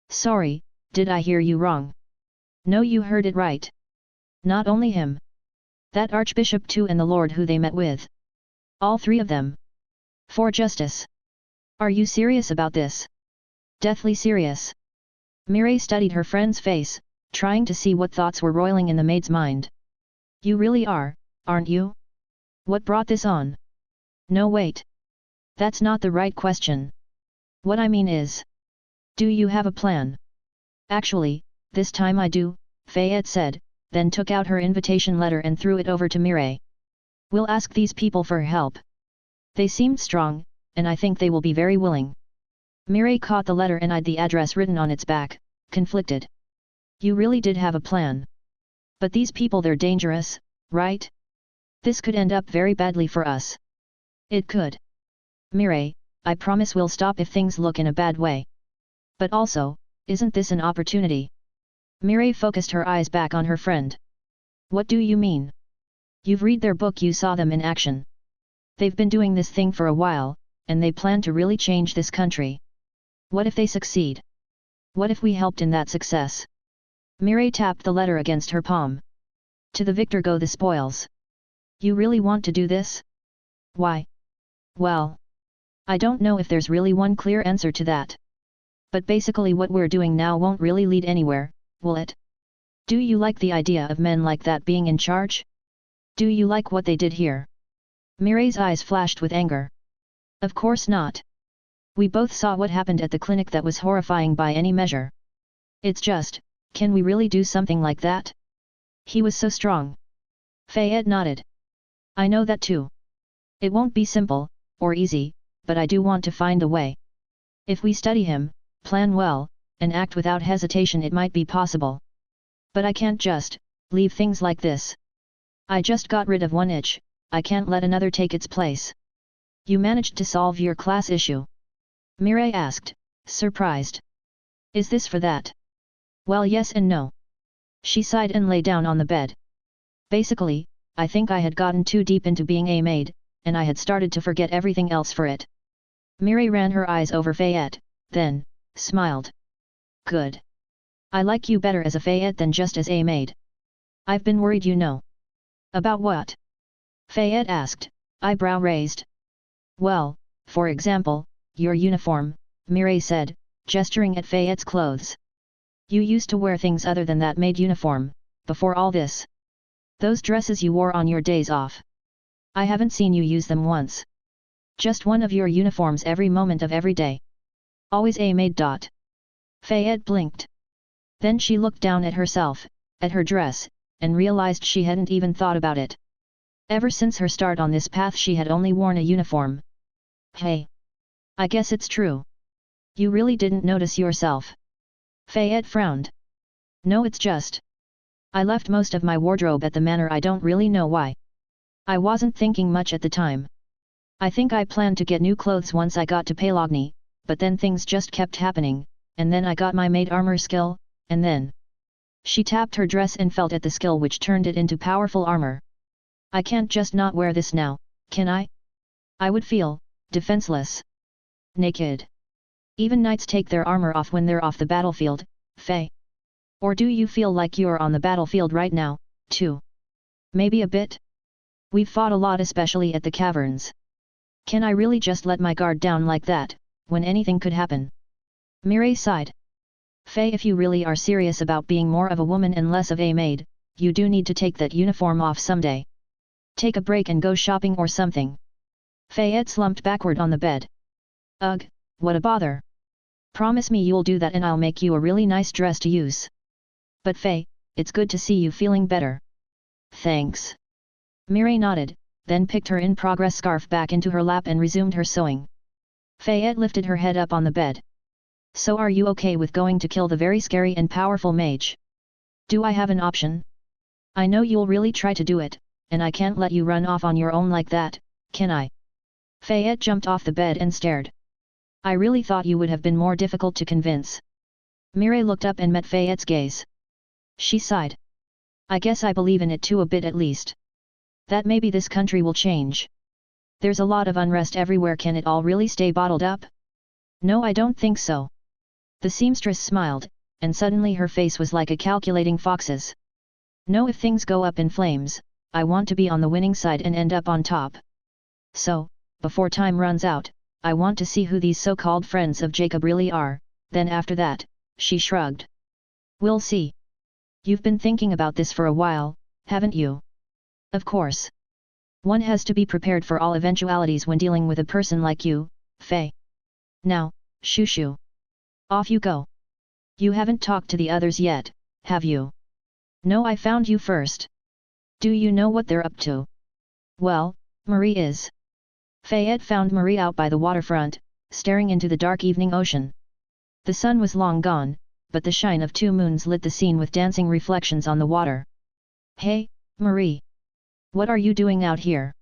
Sorry, did I hear you wrong? No, you heard it right. Not only him. That Archbishop too, and the Lord who they met with. All three of them. For justice. Are you serious about this? Deathly serious. Mireille studied her friend's face, trying to see what thoughts were roiling in the maid's mind. You really are, aren't you? What brought this on? No, wait. That's not the right question. What I mean is, do you have a plan? Actually, this time I do, Fayette said, then took out her invitation letter and threw it over to Mireille. We'll ask these people for help. They seemed strong, and I think they will be very willing. Mireille caught the letter and eyed the address written on its back, conflicted. You really did have a plan. But these people, they're dangerous, right? This could end up very badly for us. It could. Mireille, I promise we'll stop if things look in a bad way. But also, isn't this an opportunity? Mireille focused her eyes back on her friend. What do you mean? You've read their book, you saw them in action. They've been doing this thing for a while, and they plan to really change this country. What if they succeed? What if we helped in that success? Mireille tapped the letter against her palm. To the victor go the spoils. You really want to do this? Why? Well, I don't know if there's really one clear answer to that. But basically what we're doing now won't really lead anywhere, will it? Do you like the idea of men like that being in charge? Do you like what they did here? Mireille's eyes flashed with anger. Of course not. We both saw what happened at the clinic. That was horrifying by any measure. It's just, can we really do something like that? He was so strong. Fayette nodded. I know that too. It won't be simple, or easy, but I do want to find a way. If we study him, plan well, and act without hesitation, it might be possible. But I can't just leave things like this. I just got rid of one itch, I can't let another take its place. You managed to solve your class issue? Mireille asked, surprised. Is this for that? Well, yes and no. She sighed and lay down on the bed. Basically, I think I had gotten too deep into being a maid, and I had started to forget everything else for it. Mireille ran her eyes over Fayette, then smiled. Good. I like you better as a Fayette than just as a maid. I've been worried, you know. About what? Fayette asked, eyebrow raised. Well, for example, your uniform, Mireille said, gesturing at Fayette's clothes. You used to wear things other than that maid uniform, before all this. Those dresses you wore on your days off. I haven't seen you use them once. Just one of your uniforms every moment of every day. Always a maid. Fayette blinked. Then she looked down at herself, at her dress, and realized she hadn't even thought about it. Ever since her start on this path she had only worn a uniform. Hey! I guess it's true. You really didn't notice yourself. Fayette frowned. No, it's just. I left most of my wardrobe at the manor. I don't really know why. I wasn't thinking much at the time. I think I planned to get new clothes once I got to Pelagny, but then things just kept happening, and then I got my maid armor skill, and then... She tapped her dress and felt at the skill which turned it into powerful armor. I can't just not wear this now, can I? I would feel defenseless. Naked. Even knights take their armor off when they're off the battlefield, Faye. Or do you feel like you're on the battlefield right now, too? Maybe a bit? We've fought a lot, especially at the caverns. Can I really just let my guard down like that, when anything could happen? Mireille sighed. Faye, if you really are serious about being more of a woman and less of a maid, you do need to take that uniform off someday. Take a break and go shopping or something. Fayette slumped backward on the bed. Ugh, what a bother. Promise me you'll do that and I'll make you a really nice dress to use. But Faye, it's good to see you feeling better. Thanks. Mireille nodded, then picked her in-progress scarf back into her lap and resumed her sewing. Fayette lifted her head up on the bed. So are you okay with going to kill the very scary and powerful mage? Do I have an option? I know you'll really try to do it, and I can't let you run off on your own like that, can I? Fayette jumped off the bed and stared. I really thought you would have been more difficult to convince. Mireille looked up and met Fayette's gaze. She sighed. I guess I believe in it too, a bit at least. That maybe this country will change. There's a lot of unrest everywhere. Can it all really stay bottled up? No, I don't think so. The seamstress smiled, and suddenly her face was like a calculating fox's. No, if things go up in flames, I want to be on the winning side and end up on top. So, before time runs out, I want to see who these so-called friends of Jacob really are, then after that, she shrugged. We'll see. You've been thinking about this for a while, haven't you? Of course. One has to be prepared for all eventualities when dealing with a person like you, Faye. Now, shoo shoo. Off you go. You haven't talked to the others yet, have you? No, I found you first. Do you know what they're up to? Well, Marie is. Fayette found Marie out by the waterfront, staring into the dark evening ocean. The sun was long gone, but the shine of 2 moons lit the scene with dancing reflections on the water. Hey, Marie! What are you doing out here?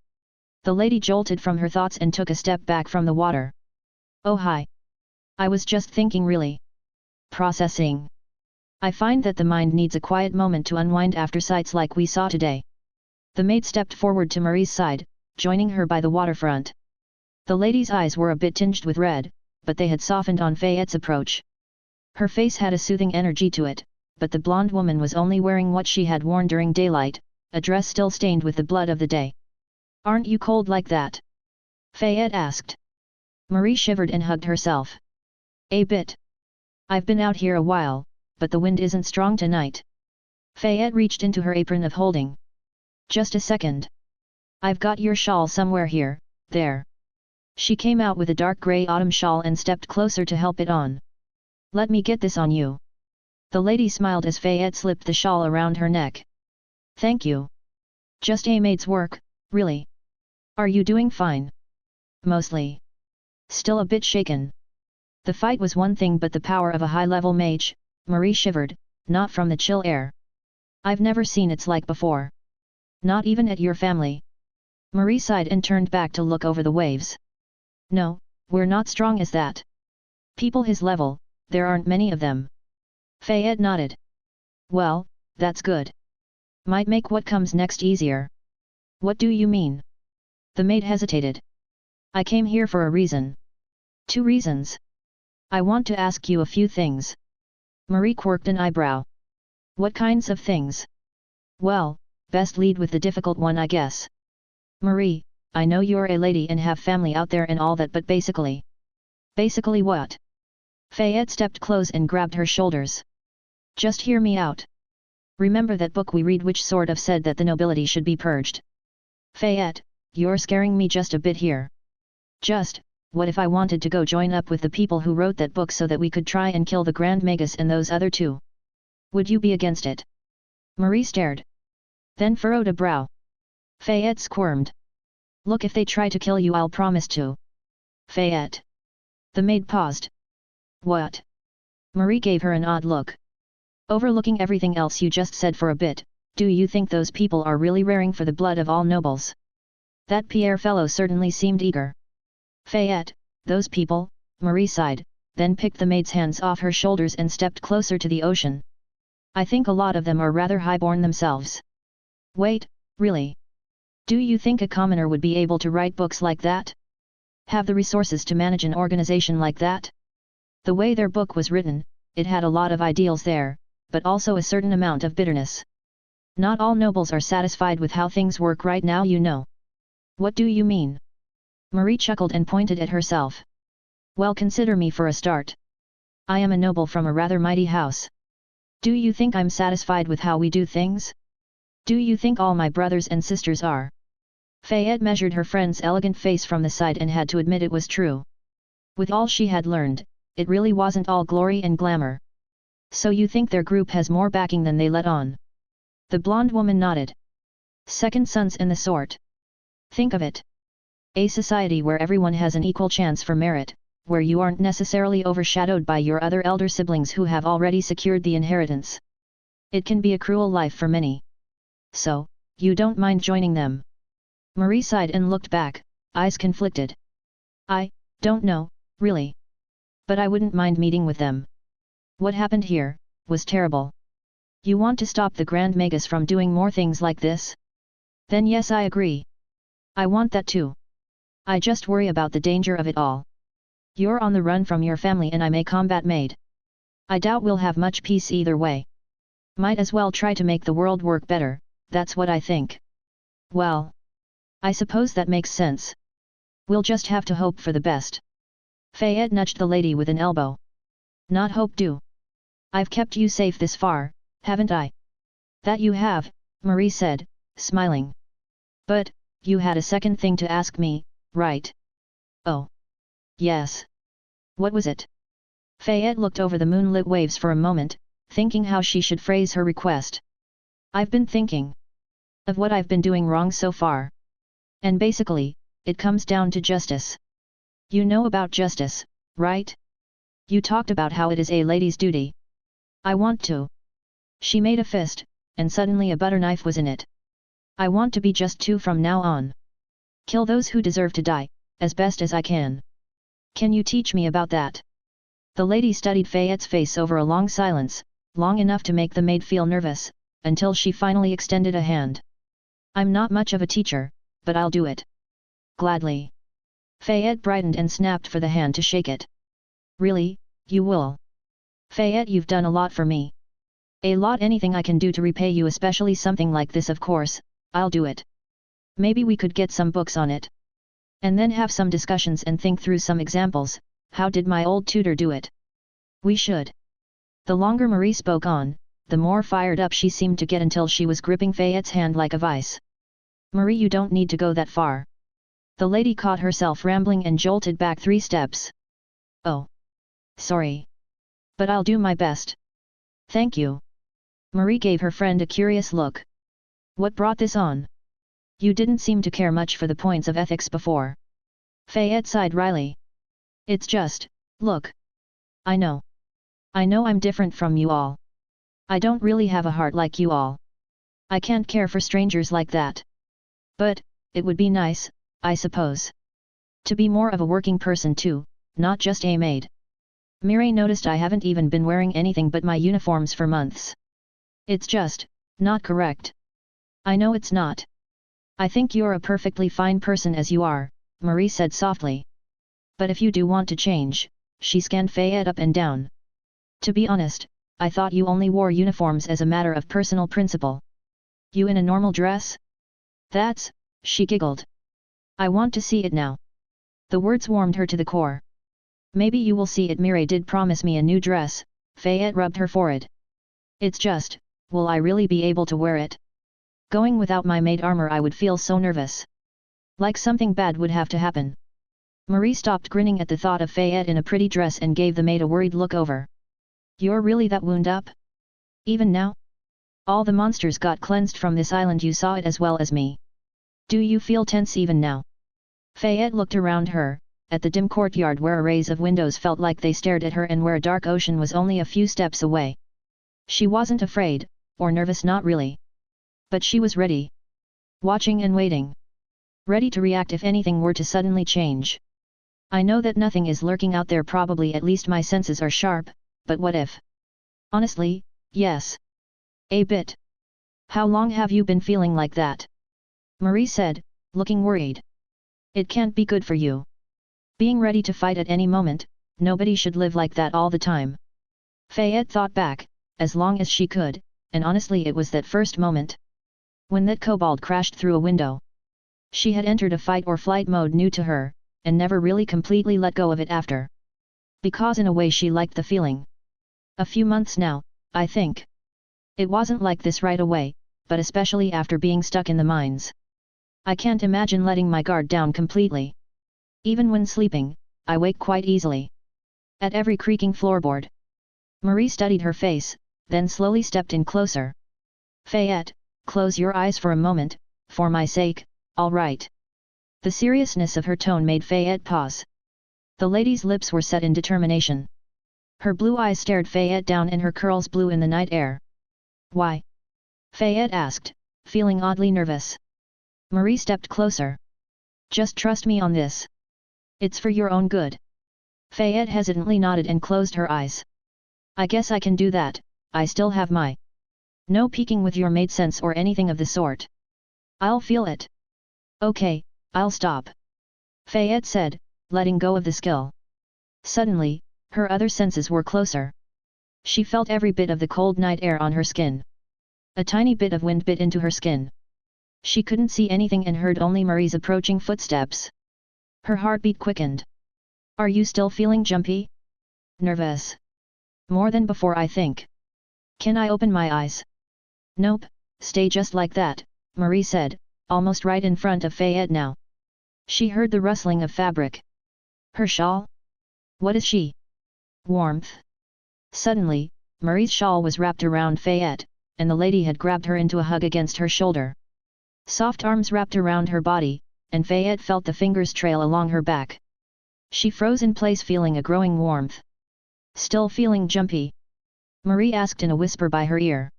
The lady jolted from her thoughts and took a step back from the water. Oh hi! I was just thinking really. Processing. I find that the mind needs a quiet moment to unwind after sights like we saw today. The maid stepped forward to Marie's side, joining her by the waterfront. The lady's eyes were a bit tinged with red, but they had softened on Fayette's approach. Her face had a soothing energy to it, but the blonde woman was only wearing what she had worn during daylight, a dress still stained with the blood of the day. Aren't you cold like that? Fayette asked. Marie shivered and hugged herself. A bit. I've been out here a while, but the wind isn't strong tonight. Fayette reached into her apron of holding. Just a second. I've got your shawl somewhere here, there. She came out with a dark grey autumn shawl and stepped closer to help it on. Let me get this on you. The lady smiled as Fayette slipped the shawl around her neck. Thank you. Just a maid's work, really. Are you doing fine? Mostly. Still a bit shaken. The fight was one thing, but the power of a high-level mage, Marie shivered, not from the chill air. I've never seen its like before. Not even at your family. Marie sighed and turned back to look over the waves. No, we're not strong as that. People his level, there aren't many of them. Fayette nodded. Well, that's good. Might make what comes next easier. What do you mean? The maid hesitated. I came here for a reason. 2 reasons. I want to ask you a few things. Marie quirked an eyebrow. What kinds of things? Well, best lead with the difficult one, I guess. Marie, I know you're a lady and have family out there and all that, but basically. Basically what? Fayette stepped close and grabbed her shoulders. Just hear me out. Remember that book we read which sort of said that the nobility should be purged? Fayette, you're scaring me just a bit here. Just, what if I wanted to go join up with the people who wrote that book so that we could try and kill the Grand Magus and those other 2? Would you be against it? Marie stared. Then furrowed a brow. Fayette squirmed. Look, if they try to kill you, I'll promise to. Fayette. The maid paused. What? Marie gave her an odd look. Overlooking everything else you just said for a bit, do you think those people are really raring for the blood of all nobles? That Pierre fellow certainly seemed eager. Fayette, those people, Marie sighed, then picked the maid's hands off her shoulders and stepped closer to the ocean. I think a lot of them are rather highborn themselves. Wait, really? Do you think a commoner would be able to write books like that? Have the resources to manage an organization like that? The way their book was written, it had a lot of ideals there, but also a certain amount of bitterness. Not all nobles are satisfied with how things work right now, you know. What do you mean? Marie chuckled and pointed at herself. Well, consider me for a start. I am a noble from a rather mighty house. Do you think I'm satisfied with how we do things? Do you think all my brothers and sisters are? Fayette measured her friend's elegant face from the side and had to admit it was true. With all she had learned, it really wasn't all glory and glamour. So you think their group has more backing than they let on? The blonde woman nodded. Second sons and the sort. Think of it. A society where everyone has an equal chance for merit, where you aren't necessarily overshadowed by your other elder siblings who have already secured the inheritance. It can be a cruel life for many. So, you don't mind joining them? Marie sighed and looked back, eyes conflicted. I don't know, really. But I wouldn't mind meeting with them. What happened here was terrible. You want to stop the Grand Magus from doing more things like this? Then yes, I agree. I want that too. I just worry about the danger of it all. You're on the run from your family and I may combat Maid. I doubt we'll have much peace either way. Might as well try to make the world work better, that's what I think. Well, I suppose that makes sense. We'll just have to hope for the best. Fayette nudged the lady with an elbow. Not hope do. I've kept you safe this far, haven't I? That you have, Marie said, smiling. But, you had a second thing to ask me, right? Oh. Yes. What was it? Fayette looked over the moonlit waves for a moment, thinking how she should phrase her request. I've been thinking of what I've been doing wrong so far. And basically, it comes down to justice. You know about justice, right? You talked about how it is a lady's duty. I want to. She made a fist, and suddenly a butter knife was in it. I want to be just two from now on. Kill those who deserve to die, as best as I can. Can you teach me about that? The lady studied Fayette's face over a long silence, long enough to make the maid feel nervous, until she finally extended a hand. I'm not much of a teacher, but I'll do it. Gladly. Fayette brightened and snapped for the hand to shake it. Really, you will? Fayette, you've done a lot for me. A lot. Anything I can do to repay you, especially something like this, of course, I'll do it. Maybe we could get some books on it. And then have some discussions and think through some examples. How did my old tutor do it? We should. The longer Marie spoke on, the more fired up she seemed to get until she was gripping Fayette's hand like a vice. Marie, you don't need to go that far. The lady caught herself rambling and jolted back 3 steps. Oh. Sorry. But I'll do my best. Thank you. Marie gave her friend a curious look. What brought this on? You didn't seem to care much for the points of ethics before. Fayette sighed wryly. It's just, look. I know I'm different from you all. I don't really have a heart like you all. I can't care for strangers like that. But, it would be nice, I suppose. To be more of a working person too, not just a maid. Mireille noticed I haven't even been wearing anything but my uniforms for months. It's just, not correct. I know it's not. I think you're a perfectly fine person as you are, Marie said softly. But if you do want to change, she scanned Fayette up and down. To be honest, I thought you only wore uniforms as a matter of personal principle. You in a normal dress? That's, she giggled. I want to see it now. The words warmed her to the core. Maybe you will see it. Mireille did promise me a new dress, Fayette rubbed her forehead. It's just, will I really be able to wear it? Going without my maid armor, I would feel so nervous. Like something bad would have to happen. Marie stopped grinning at the thought of Fayette in a pretty dress and gave the maid a worried look over. You're really that wound up? Even now? All the monsters got cleansed from this island. You saw it as well as me. Do you feel tense even now? Fayette looked around her, at the dim courtyard where arrays of windows felt like they stared at her and where a dark ocean was only a few steps away. She wasn't afraid, or nervous, not really. But she was ready. Watching and waiting. Ready to react if anything were to suddenly change. I know that nothing is lurking out there, probably, at least my senses are sharp, but what if? Honestly, yes. A bit. How long have you been feeling like that? Marie said, looking worried. It can't be good for you. Being ready to fight at any moment, nobody should live like that all the time. Fayette thought back, as long as she could, and honestly it was that first moment. When that kobold crashed through a window. She had entered a fight or flight mode new to her, and never really completely let go of it after. Because in a way she liked the feeling. A few months now, I think. It wasn't like this right away, but especially after being stuck in the mines. I can't imagine letting my guard down completely. Even when sleeping, I wake quite easily. At every creaking floorboard. Marie studied her face, then slowly stepped in closer. Fayette, close your eyes for a moment, for my sake, all right. The seriousness of her tone made Fayette pause. The lady's lips were set in determination. Her blue eyes stared Fayette down and her curls blew in the night air. Why? Fayette asked, feeling oddly nervous. Marie stepped closer. Just trust me on this. It's for your own good. Fayette hesitantly nodded and closed her eyes. I guess I can do that, I still have my... No peeking with your maid sense or anything of the sort. I'll feel it. Okay, I'll stop. Fayette said, letting go of the skill. Suddenly, her other senses were closer. She felt every bit of the cold night air on her skin. A tiny bit of wind bit into her skin. She couldn't see anything and heard only Marie's approaching footsteps. Her heartbeat quickened. Are you still feeling jumpy? Nervous? More than before, I think. Can I open my eyes? Nope, stay just like that, Marie said, almost right in front of Fayette now. She heard the rustling of fabric. Her shawl? What is she? Warmth. Suddenly, Marie's shawl was wrapped around Fayette, and the lady had grabbed her into a hug against her shoulder. Soft arms wrapped around her body, and Fayette felt the fingers trail along her back. She froze in place, feeling a growing warmth. Still feeling jumpy? Marie asked in a whisper by her ear.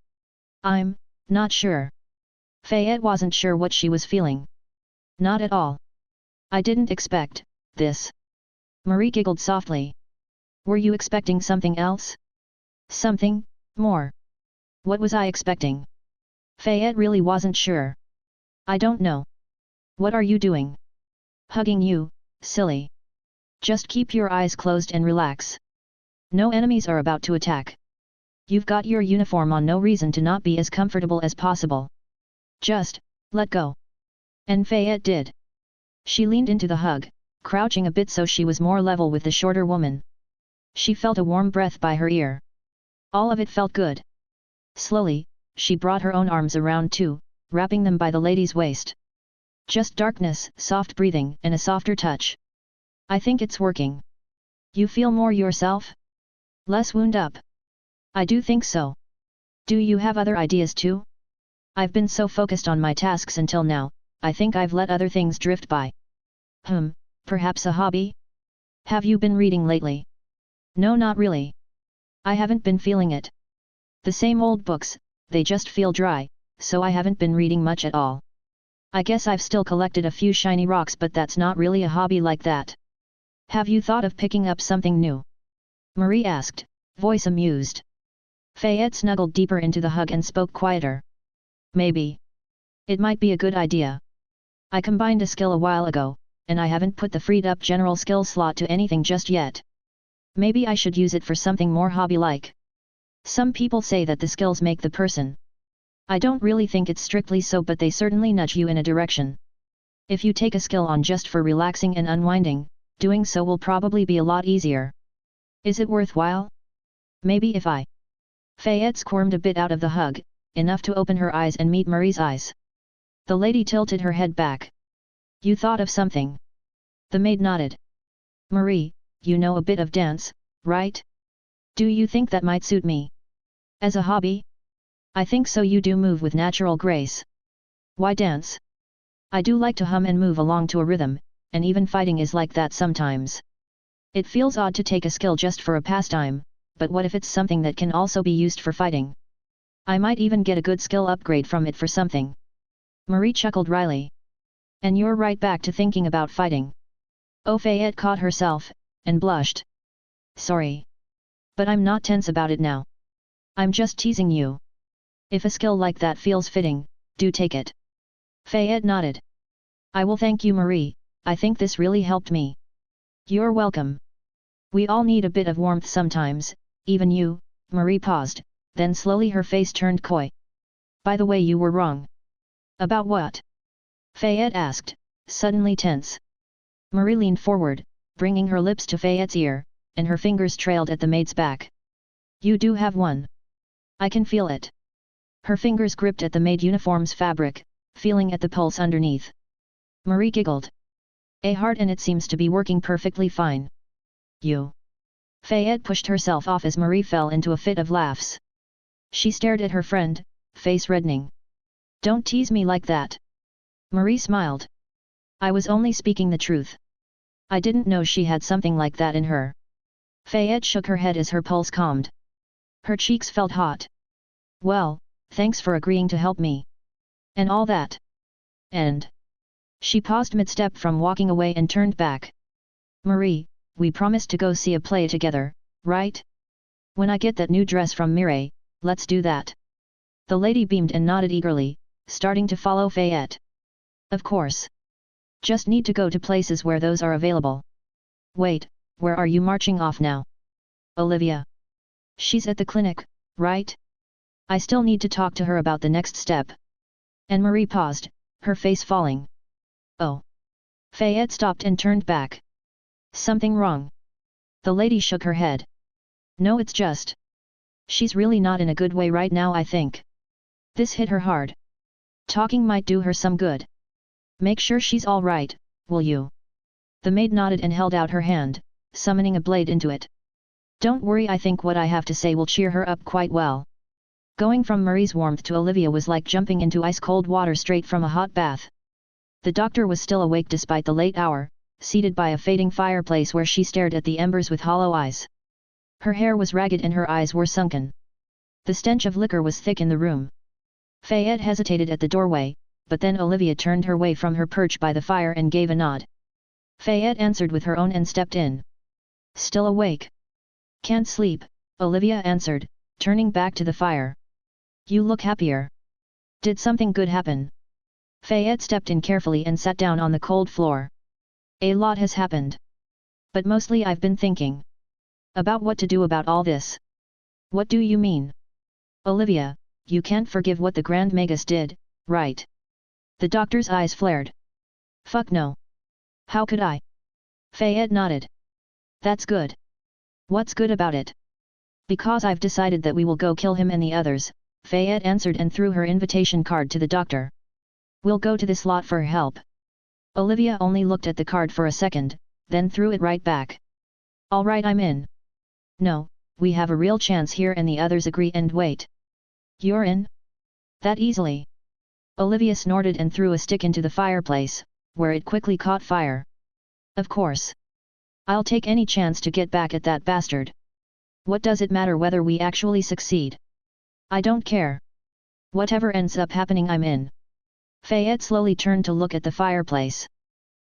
I'm not sure. Fayette wasn't sure what she was feeling. Not at all. I didn't expect this. Marie giggled softly. Were you expecting something else? Something more. What was I expecting? Fayette really wasn't sure. I don't know. What are you doing? Hugging you, silly. Just keep your eyes closed and relax. No enemies are about to attack. You've got your uniform on, no reason to not be as comfortable as possible. Just let go. And Fayette did. She leaned into the hug, crouching a bit so she was more level with the shorter woman. She felt a warm breath by her ear. All of it felt good. Slowly, she brought her own arms around too, wrapping them by the lady's waist. Just darkness, soft breathing, and a softer touch. I think it's working. You feel more yourself? Less wound up? I do think so. Do you have other ideas too? I've been so focused on my tasks until now, I think I've let other things drift by. Perhaps a hobby? Have you been reading lately? No, not really. I haven't been feeling it. The same old books, they just feel dry, so I haven't been reading much at all. I guess I've still collected a few shiny rocks, but that's not really a hobby like that. Have you thought of picking up something new? Marie asked, voice amused. Fayette snuggled deeper into the hug and spoke quieter. Maybe. It might be a good idea. I combined a skill a while ago, and I haven't put the freed up general skill slot to anything just yet. Maybe I should use it for something more hobby-like. Some people say that the skills make the person. I don't really think it's strictly so, but they certainly nudge you in a direction. If you take a skill on just for relaxing and unwinding, doing so will probably be a lot easier. Is it worthwhile? Maybe if I... Fayette squirmed a bit out of the hug, enough to open her eyes and meet Marie's eyes. The lady tilted her head back. You thought of something? The maid nodded. Marie, you know a bit of dance, right? Do you think that might suit me? As a hobby? I think so. You do move with natural grace. Why dance? I do like to hum and move along to a rhythm, and even fighting is like that sometimes. It feels odd to take a skill just for a pastime, but what if it's something that can also be used for fighting? I might even get a good skill upgrade from it for something. Marie chuckled wryly. And you're right back to thinking about fighting. Oh, Fayette caught herself, and blushed. Sorry. But I'm not tense about it now. I'm just teasing you. If a skill like that feels fitting, do take it. Fayette nodded. I will. Thank you, Marie, I think this really helped me. You're welcome. We all need a bit of warmth sometimes, even you. Marie paused, then slowly her face turned coy. By the way, you were wrong. About what? Fayette asked, suddenly tense. Marie leaned forward, bringing her lips to Fayette's ear, and her fingers trailed at the maid's back. You do have one. I can feel it. Her fingers gripped at the maid uniform's fabric, feeling at the pulse underneath. Marie giggled. A heart, and it seems to be working perfectly fine. You. Fayette pushed herself off as Marie fell into a fit of laughs. She stared at her friend, face reddening. Don't tease me like that. Marie smiled. I was only speaking the truth. I didn't know she had something like that in her. Fayette shook her head as her pulse calmed. Her cheeks felt hot. Well, thanks for agreeing to help me. And all that. And... She paused mid-step from walking away and turned back. Marie, we promised to go see a play together, right? When I get that new dress from Mireille, let's do that. The lady beamed and nodded eagerly, starting to follow Fayette. Of course. Just need to go to places where those are available. Wait, where are you marching off now? Olivia. She's at the clinic, right? I still need to talk to her about the next step. And Marie paused, her face falling. Oh! Fayette stopped and turned back. Something wrong? The lady shook her head. No, it's just. She's really not in a good way right now, I think. This hit her hard. Talking might do her some good. Make sure she's all right, will you? The maid nodded and held out her hand, summoning a blade into it. Don't worry, I think what I have to say will cheer her up quite well. Going from Marie's warmth to Olivia was like jumping into ice-cold water straight from a hot bath. The doctor was still awake despite the late hour, seated by a fading fireplace where she stared at the embers with hollow eyes. Her hair was ragged and her eyes were sunken. The stench of liquor was thick in the room. Fayette hesitated at the doorway, but then Olivia turned her way from her perch by the fire and gave a nod. Fayette answered with her own and stepped in. Still awake? Can't sleep, Olivia answered, turning back to the fire. You look happier. Did something good happen? Fayette stepped in carefully and sat down on the cold floor. A lot has happened. But mostly I've been thinking about what to do about all this. What do you mean? Olivia, you can't forgive what the Grand Magus did, right? The doctor's eyes flared. Fuck no. How could I? Fayette nodded. That's good. What's good about it? Because I've decided that we will go kill him and the others, Fayette answered and threw her invitation card to the doctor. We'll go to this lot for help. Olivia only looked at the card for a second, then threw it right back. All right, I'm in. No, we have a real chance here, and the others agree and wait. You're in? That easily? Olivia snorted and threw a stick into the fireplace, where it quickly caught fire. Of course. I'll take any chance to get back at that bastard. What does it matter whether we actually succeed? I don't care. Whatever ends up happening, I'm in. Fayette slowly turned to look at the fireplace.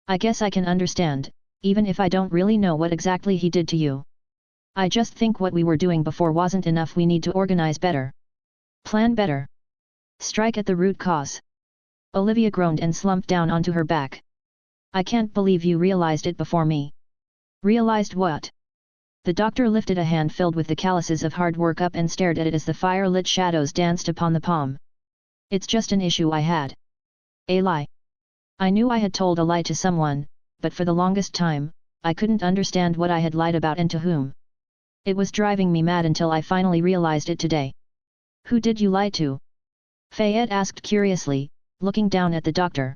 I guess I can understand, even if I don't really know what exactly he did to you. I just think what we were doing before wasn't enough. We need to organize better. Plan better. Strike at the root cause. Olivia groaned and slumped down onto her back. I can't believe you realized it before me. Realized what? The doctor lifted a hand filled with the calluses of hard work up and stared at it as the fire-lit shadows danced upon the palm. It's just an issue I had. A lie. I knew I had told a lie to someone, but for the longest time, I couldn't understand what I had lied about and to whom. It was driving me mad until I finally realized it today. Who did you lie to? Fayette asked curiously, looking down at the doctor.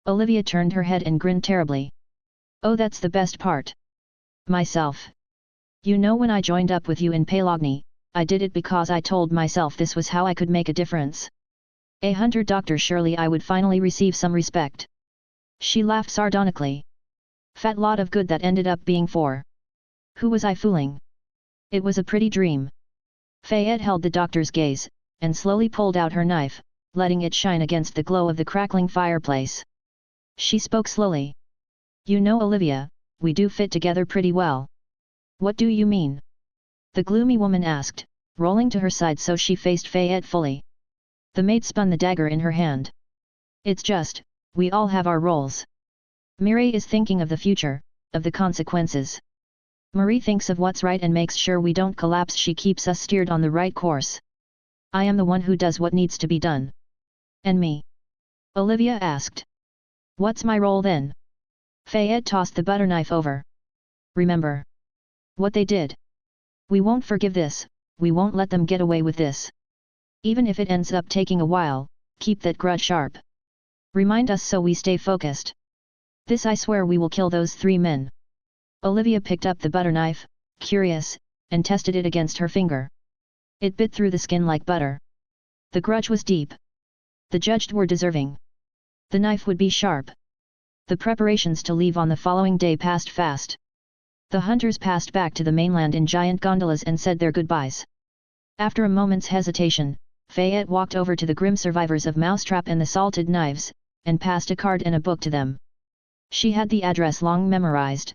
Olivia turned her head and grinned terribly. Oh, that's the best part. Myself. You know, when I joined up with you in Palogny, I did it because I told myself this was how I could make a difference. A hunter doctor, surely I would finally receive some respect. She laughed sardonically. Fat lot of good that ended up being for. Who was I fooling? It was a pretty dream. Fayette held the doctor's gaze, and slowly pulled out her knife, letting it shine against the glow of the crackling fireplace. She spoke slowly. You know, Olivia, we do fit together pretty well. What do you mean? The gloomy woman asked, rolling to her side so she faced Fayette fully. The maid spun the dagger in her hand. It's just, we all have our roles. Mireille is thinking of the future, of the consequences. Marie thinks of what's right and makes sure we don't collapse. She keeps us steered on the right course. I am the one who does what needs to be done. And me? Olivia asked. What's my role then? Fayette tossed the butter knife over. Remember what they did? We won't forgive this, we won't let them get away with this. Even if it ends up taking a while, keep that grudge sharp. Remind us so we stay focused. This I swear we will kill those 3 men. Olivia picked up the butter knife, curious, and tested it against her finger. It bit through the skin like butter. The grudge was deep. The judged were deserving. The knife would be sharp. The preparations to leave on the following day passed fast. The hunters passed back to the mainland in giant gondolas and said their goodbyes. After a moment's hesitation, Fayette walked over to the grim survivors of Mousetrap and the Salted Knives, and passed a card and a book to them. She had the address long memorized.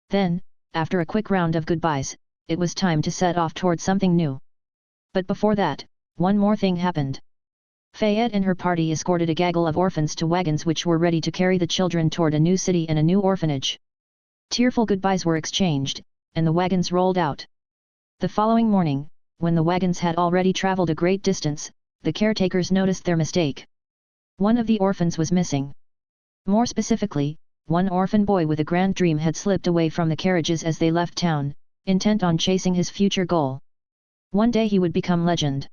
Then, after a quick round of goodbyes, it was time to set off toward something new. But before that, one more thing happened. Fayette and her party escorted a gaggle of orphans to wagons which were ready to carry the children toward a new city and a new orphanage. Tearful goodbyes were exchanged, and the wagons rolled out. The following morning, when the wagons had already traveled a great distance, the caretakers noticed their mistake. One of the orphans was missing. More specifically, one orphan boy with a grand dream had slipped away from the carriages as they left town, intent on chasing his future goal. One day he would become legend.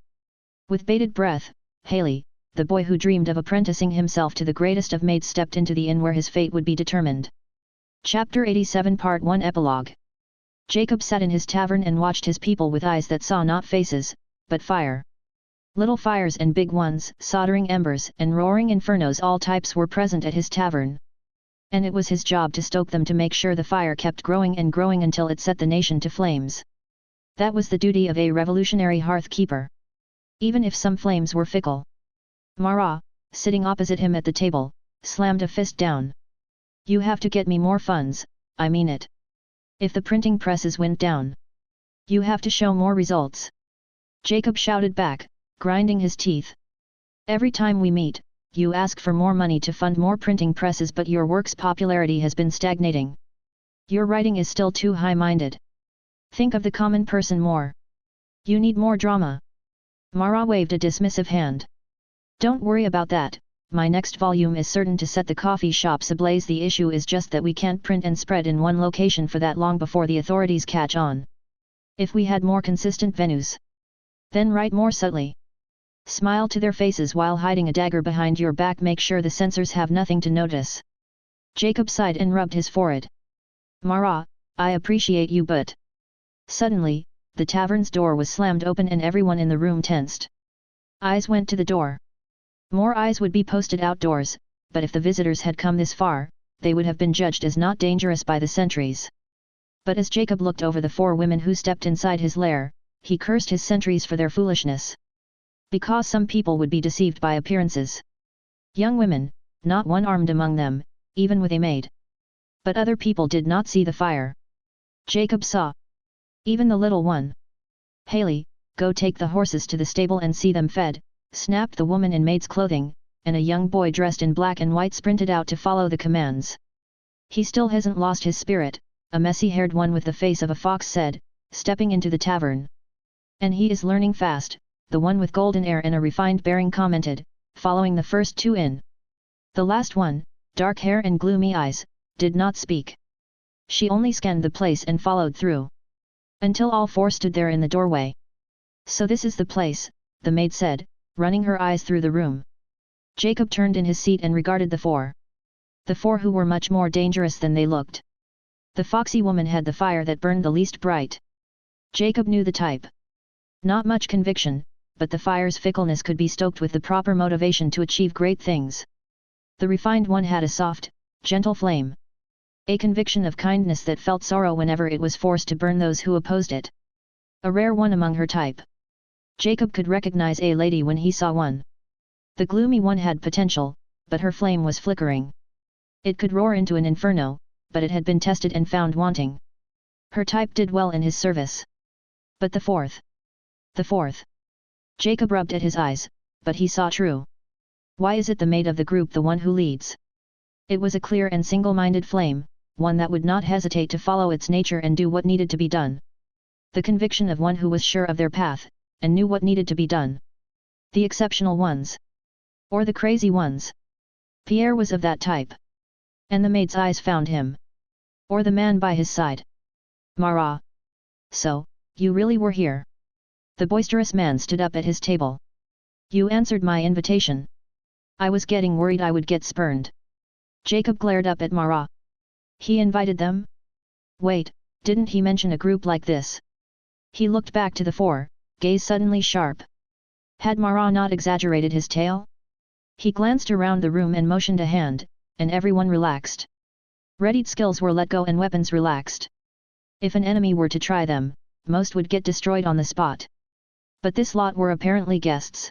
With bated breath, Haley, the boy who dreamed of apprenticing himself to the greatest of maids, stepped into the inn where his fate would be determined. Chapter 87 Part 1 Epilogue. Jacob sat in his tavern and watched his people with eyes that saw not faces, but fire. Little fires and big ones, soldering embers and roaring infernos, all types were present at his tavern. And it was his job to stoke them, to make sure the fire kept growing and growing until it set the nation to flames. That was the duty of a revolutionary hearth keeper. Even if some flames were fickle. Mara, sitting opposite him at the table, slammed a fist down. You have to get me more funds, I mean it. If the printing presses went down, you have to show more results. Jacob shouted back, grinding his teeth. Every time we meet, you ask for more money to fund more printing presses, but your work's popularity has been stagnating. Your writing is still too high-minded. Think of the common person more. You need more drama. Mara waved a dismissive hand. Don't worry about that, my next volume is certain to set the coffee shops ablaze. The issue is just that we can't print and spread in one location for that long before the authorities catch on. If we had more consistent venues. Then write more subtly. Smile to their faces while hiding a dagger behind your back. Make sure the censors have nothing to notice. Jacob sighed and rubbed his forehead. Mara, I appreciate you, but... Suddenly, the tavern's door was slammed open and everyone in the room tensed. Eyes went to the door. More eyes would be posted outdoors, but if the visitors had come this far, they would have been judged as not dangerous by the sentries. But as Jacob looked over the 4 women who stepped inside his lair, he cursed his sentries for their foolishness. Because some people would be deceived by appearances. Young women, not one armed among them, even with a maid. But other people did not see the fire. Jacob saw. Even the little one. Haley, go take the horses to the stable and see them fed, snapped the woman in maid's clothing, and a young boy dressed in black and white sprinted out to follow the commands. He still hasn't lost his spirit, a messy-haired one with the face of a fox said, stepping into the tavern. And he is learning fast, the one with golden hair and a refined bearing commented, following the first 2 in. The last one, dark hair and gloomy eyes, did not speak. She only scanned the place and followed through. Until all 4 stood there in the doorway. So this is the place, the maid said, running her eyes through the room. Jacob turned in his seat and regarded the 4. The 4 who were much more dangerous than they looked. The foxy woman had the fire that burned the least bright. Jacob knew the type. Not much conviction, but the fire's fickleness could be stoked with the proper motivation to achieve great things. The refined one had a soft, gentle flame. A conviction of kindness that felt sorrow whenever it was forced to burn those who opposed it. A rare one among her type. Jacob could recognize a lady when he saw one. The gloomy one had potential, but her flame was flickering. It could roar into an inferno, but it had been tested and found wanting. Her type did well in his service. But the 4th. The 4th. Jacob rubbed at his eyes, but he saw true. Why is it the maid of the group the one who leads? It was a clear and single-minded flame, one that would not hesitate to follow its nature and do what needed to be done. The conviction of one who was sure of their path, and knew what needed to be done. The exceptional ones. Or the crazy ones. Pierre was of that type. And the maid's eyes found him. Or the man by his side. Mara. So, you really were here. The boisterous man stood up at his table. You answered my invitation. I was getting worried I would get spurned. Jacob glared up at Mara. He invited them? Wait, didn't he mention a group like this? He looked back to the 4, gaze suddenly sharp. Had Mara not exaggerated his tale? He glanced around the room and motioned a hand, and everyone relaxed. Readied skills were let go and weapons relaxed. If an enemy were to try them, most would get destroyed on the spot. But this lot were apparently guests.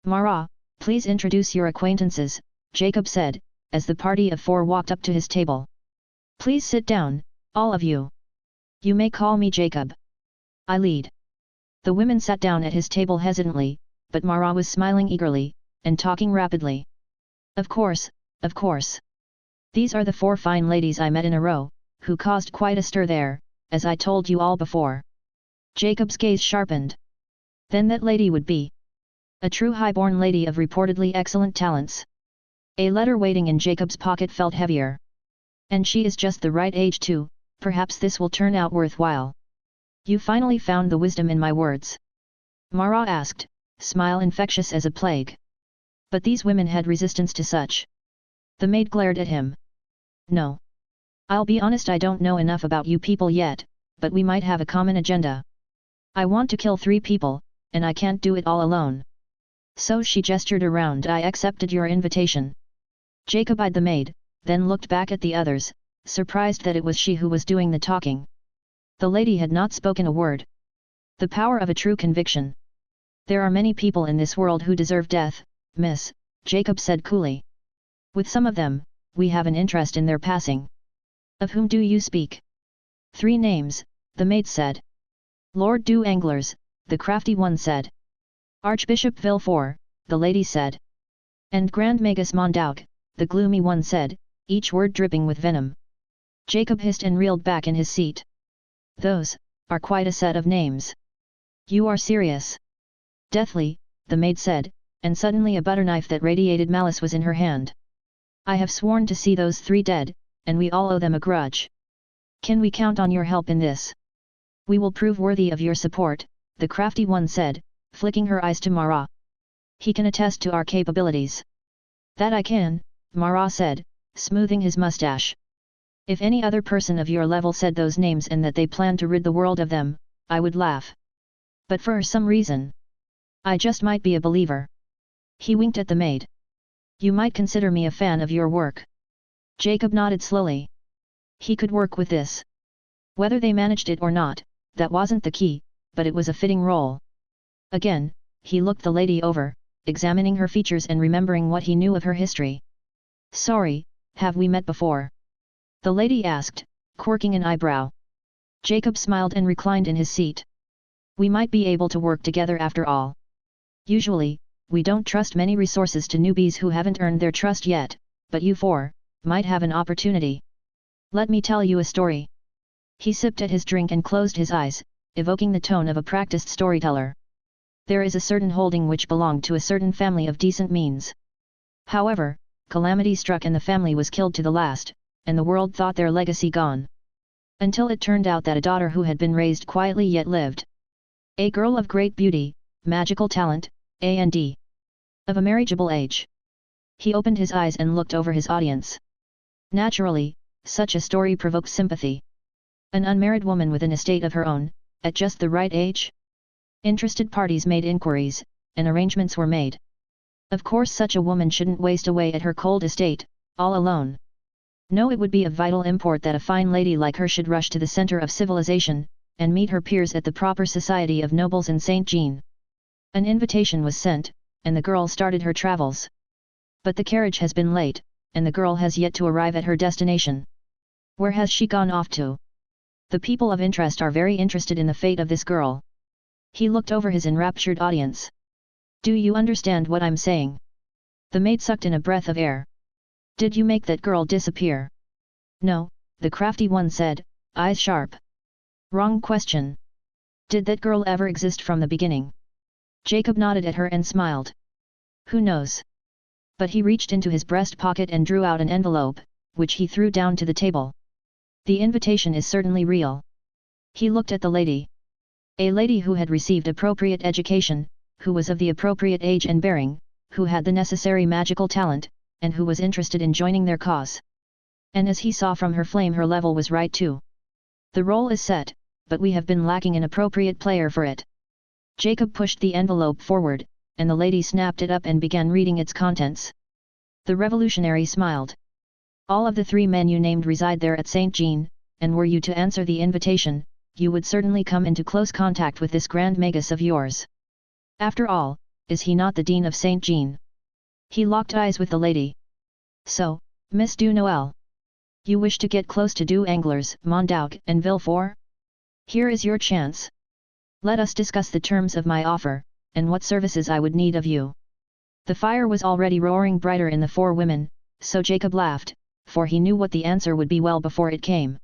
Mara, please introduce your acquaintances, Jacob said, as the party of 4 walked up to his table. Please sit down, all of you. You may call me Jacob. I lead. The women sat down at his table hesitantly, but Mara was smiling eagerly, and talking rapidly. Of course, of course. These are the 4 fine ladies I met in a row, who caused quite a stir there, as I told you all before. Jacob's gaze sharpened. Then that lady would be a true high-born lady of reportedly excellent talents. A letter waiting in Jacob's pocket felt heavier. And she is just the right age too, perhaps this will turn out worthwhile. You finally found the wisdom in my words? Mara asked, smile infectious as a plague. But these women had resistance to such. The maid glared at him. No. I'll be honest, I don't know enough about you people yet, but we might have a common agenda. I want to kill 3 people, and I can't do it all alone. So she gestured around. I accepted your invitation. Jacob eyed the maid, then looked back at the others, surprised that it was she who was doing the talking. The lady had not spoken a word. The power of a true conviction. There are many people in this world who deserve death, miss, Jacob said coolly. With some of them, we have an interest in their passing. Of whom do you speak? 3 names, the maid said. Lord du Anglers, the crafty one said. Archbishop Villefort, the lady said. And Grand Magus Mondauk, the gloomy one said, each word dripping with venom. Jacob hissed and reeled back in his seat. Those are quite a set of names. You are serious? Deathly, the maid said, and suddenly a butter knife that radiated malice was in her hand. I have sworn to see those 3 dead, and we all owe them a grudge. Can we count on your help in this? We will prove worthy of your support, the crafty one said, flicking her eyes to Mara. He can attest to our capabilities. That I can, Mara said, smoothing his mustache. If any other person of your level said those names and that they planned to rid the world of them, I would laugh. But for some reason, I just might be a believer. He winked at the maid. You might consider me a fan of your work. Jacob nodded slowly. He could work with this. Whether they managed it or not, that wasn't the key, but it was a fitting role. Again, he looked the lady over, examining her features and remembering what he knew of her history. Sorry, have we met before? The lady asked, quirking an eyebrow. Jacob smiled and reclined in his seat. We might be able to work together after all. Usually, we don't trust many resources to newbies who haven't earned their trust yet, but you 4 might have an opportunity. Let me tell you a story. He sipped at his drink and closed his eyes, evoking the tone of a practiced storyteller. There is a certain holding which belonged to a certain family of decent means. However, calamity struck and the family was killed to the last, and the world thought their legacy gone. Until it turned out that a daughter who had been raised quietly yet lived. A girl of great beauty, magical talent, and of a marriageable age. He opened his eyes and looked over his audience. Naturally, such a story provoked sympathy. An unmarried woman with an estate of her own, at just the right age? Interested parties made inquiries, and arrangements were made. Of course such a woman shouldn't waste away at her cold estate, all alone. No, it would be of vital import that a fine lady like her should rush to the center of civilization, and meet her peers at the proper society of nobles in Saint Jean. An invitation was sent, and the girl started her travels. But the carriage has been late, and the girl has yet to arrive at her destination. Where has she gone off to? The people of interest are very interested in the fate of this girl. He looked over his enraptured audience. Do you understand what I'm saying? The maid sucked in a breath of air. Did you make that girl disappear? No, the crafty one said, eyes sharp. Wrong question. Did that girl ever exist from the beginning? Jacob nodded at her and smiled. Who knows? But he reached into his breast pocket and drew out an envelope, which he threw down to the table. The invitation is certainly real. He looked at the lady. A lady who had received appropriate education, who was of the appropriate age and bearing, who had the necessary magical talent, and who was interested in joining their cause. And as he saw from her flame, her level was right too. The role is set, but we have been lacking an appropriate player for it. Jacob pushed the envelope forward, and the lady snapped it up and began reading its contents. The revolutionary smiled. All of the 3 men you named reside there at Saint Jean, and were you to answer the invitation, you would certainly come into close contact with this Grand Magus of yours. After all, is he not the Dean of Saint Jean? He locked eyes with the lady. So, Miss du Noël, you wish to get close to du Anglers, Mondauk and Villefort? Here is your chance. Let us discuss the terms of my offer, and what services I would need of you. The fire was already roaring brighter in the 4 women, so Jacob laughed, for he knew what the answer would be well before it came.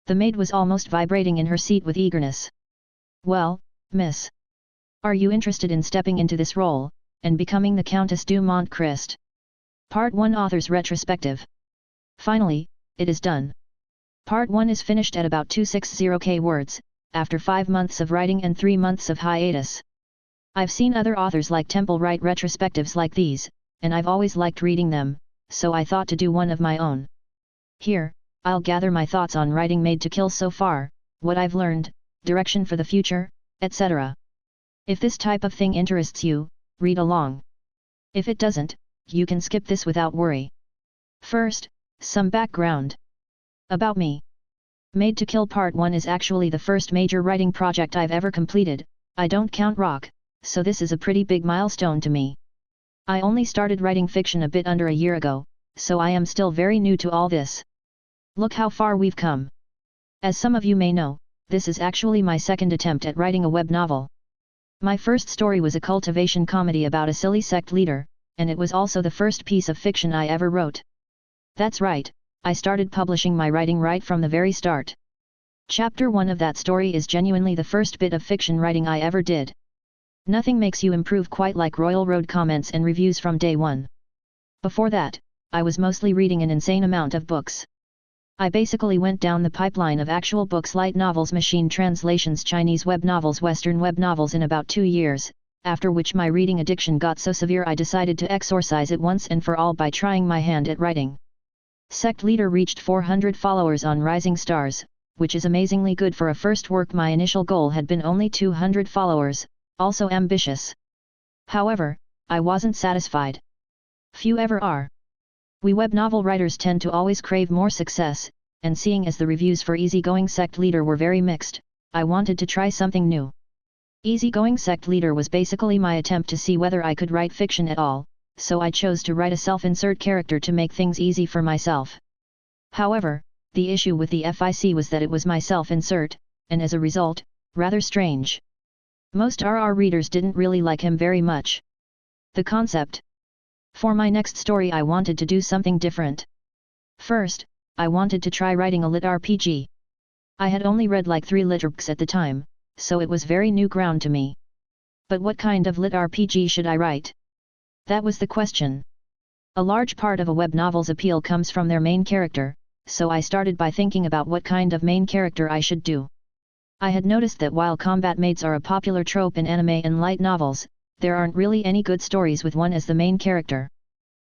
The maid was almost vibrating in her seat with eagerness. Well, miss. Are you interested in stepping into this role, and becoming the Countess du Montchrest? Part 1 Author's Retrospective. Finally, it is done. Part 1 is finished at about 260k words, after 5 months of writing and 3 months of hiatus. I've seen other authors like Temple write retrospectives like these, and I've always liked reading them, so I thought to do one of my own. Here, I'll gather my thoughts on writing Maid to Kill so far, what I've learned, direction for the future, etc. If this type of thing interests you, read along. If it doesn't, you can skip this without worry. First, some background. About me. Maid to Kill Part 1 is actually the first major writing project I've ever completed. I don't count Rock, so this is a pretty big milestone to me. I only started writing fiction a bit under a year ago, so I am still very new to all this. Look how far we've come. As some of you may know, this is actually my second attempt at writing a web novel. My first story was a cultivation comedy about a silly sect leader, and it was also the first piece of fiction I ever wrote. That's right, I started publishing my writing right from the very start. Chapter 1 of that story is genuinely the first bit of fiction writing I ever did. Nothing makes you improve quite like Royal Road comments and reviews from day one. Before that, I was mostly reading an insane amount of books. I basically went down the pipeline of actual books, light novels, machine translations, Chinese web novels, Western web novels in about 2 years, after which my reading addiction got so severe I decided to exorcise it once and for all by trying my hand at writing. Sect Leader reached 400 followers on Rising Stars, which is amazingly good for a first work. My initial goal had been only 200 followers, also ambitious. However, I wasn't satisfied. Few ever are. We web novel writers tend to always crave more success, and seeing as the reviews for Easygoing Sect Leader were very mixed, I wanted to try something new. Easygoing Sect Leader was basically my attempt to see whether I could write fiction at all, so I chose to write a self-insert character to make things easy for myself. However, the issue with the FIC was that it was my self-insert, and as a result, rather strange. Most RR readers didn't really like him very much. The concept. For my next story I wanted to do something different. First, I wanted to try writing a lit RPG. I had only read like 3 lit books at the time, so it was very new ground to me. But what kind of lit RPG should I write? That was the question. A large part of a web novel's appeal comes from their main character, so I started by thinking about what kind of main character I should do. I had noticed that while combat maids are a popular trope in anime and light novels, there aren't really any good stories with one as the main character.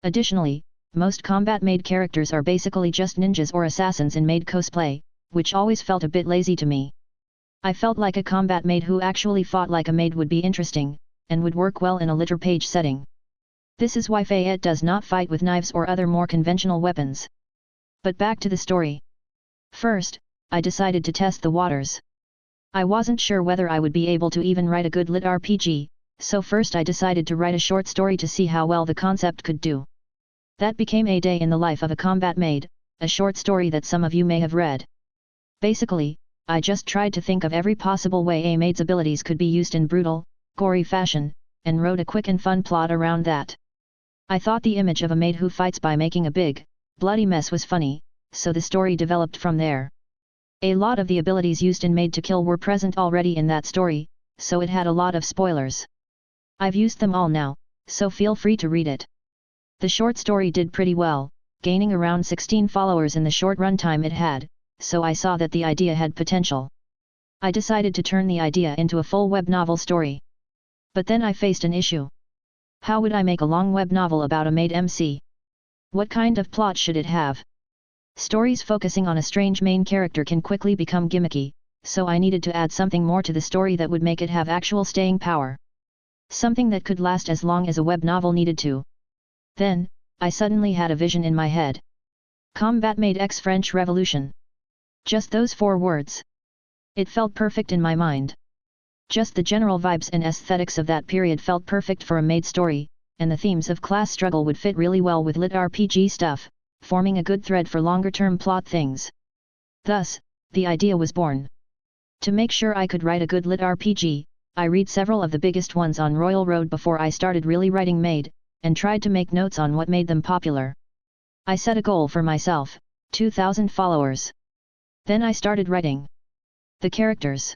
Additionally, most combat maid characters are basically just ninjas or assassins in maid cosplay, which always felt a bit lazy to me. I felt like a combat maid who actually fought like a maid would be interesting, and would work well in a litter page setting. This is why Fayette does not fight with knives or other more conventional weapons. But back to the story. First, I decided to test the waters. I wasn't sure whether I would be able to even write a good lit RPG, so first I decided to write a short story to see how well the concept could do. That became A Day in the Life of a Combat Maid, a short story that some of you may have read. Basically, I just tried to think of every possible way a maid's abilities could be used in brutal, gory fashion, and wrote a quick and fun plot around that. I thought the image of a maid who fights by making a big, bloody mess was funny, so the story developed from there. A lot of the abilities used in Maid to Kill were present already in that story, so it had a lot of spoilers. I've used them all now, so feel free to read it. The short story did pretty well, gaining around 16 followers in the short runtime it had, so I saw that the idea had potential. I decided to turn the idea into a full web novel story. But then I faced an issue. How would I make a long web novel about a maid MC? What kind of plot should it have? Stories focusing on a strange main character can quickly become gimmicky, so I needed to add something more to the story that would make it have actual staying power. Something that could last as long as a web novel needed to. Then, I suddenly had a vision in my head. Combat Maid X French Revolution. Just those 4 words. It felt perfect in my mind. Just the general vibes and aesthetics of that period felt perfect for a maid story, and the themes of class struggle would fit really well with lit RPG stuff, forming a good thread for longer-term plot things. Thus, the idea was born. To make sure I could write a good lit RPG, I read several of the biggest ones on Royal Road before I started really writing Maid, and tried to make notes on what made them popular. I set a goal for myself, 2,000 followers. Then I started writing. The characters.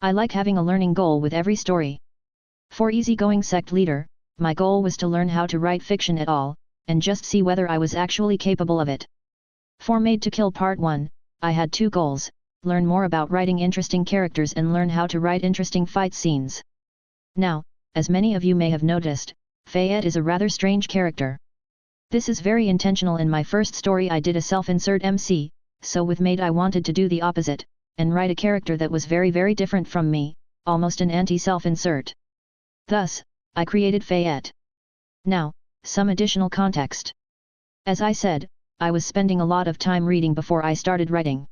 I like having a learning goal with every story. For Easygoing Sect Leader, my goal was to learn how to write fiction at all, and just see whether I was actually capable of it. For Maid to Kill Part 1, I had two goals: learn more about writing interesting characters and learn how to write interesting fight scenes. Now, as many of you may have noticed, Fayette is a rather strange character. This is very intentional. In my first story I did a self-insert MC, so with Maid I wanted to do the opposite, and write a character that was very different from me, almost an anti-self-insert. Thus, I created Fayette. Now, some additional context. As I said, I was spending a lot of time reading before I started writing.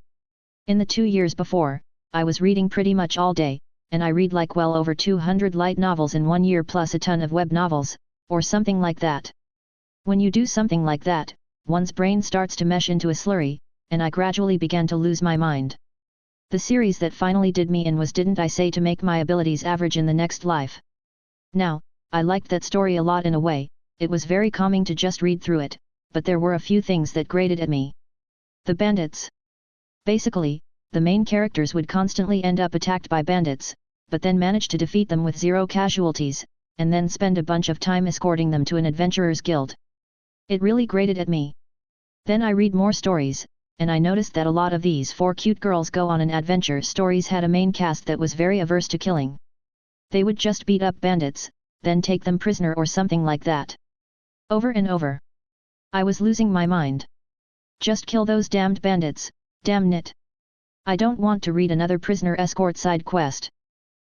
In the 2 years before, I was reading pretty much all day, and I read like well over 200 light novels in 1 year plus a ton of web novels, or something like that. When you do something like that, one's brain starts to mesh into a slurry, and I gradually began to lose my mind. The series that finally did me in was Didn't I Say to Make My Abilities Average in the Next Life. Now, I liked that story a lot in a way. It was very calming to just read through it, but there were a few things that grated at me. The bandits. Basically, the main characters would constantly end up attacked by bandits, but then manage to defeat them with 0 casualties, and then spend a bunch of time escorting them to an adventurer's guild. It really grated at me. Then I read more stories, and I noticed that a lot of these 4 cute girls go on an adventure stories had a main cast that was very averse to killing. They would just beat up bandits, then take them prisoner or something like that. Over and over. I was losing my mind. Just kill those damned bandits, damn it. I don't want to read another prisoner escort side quest.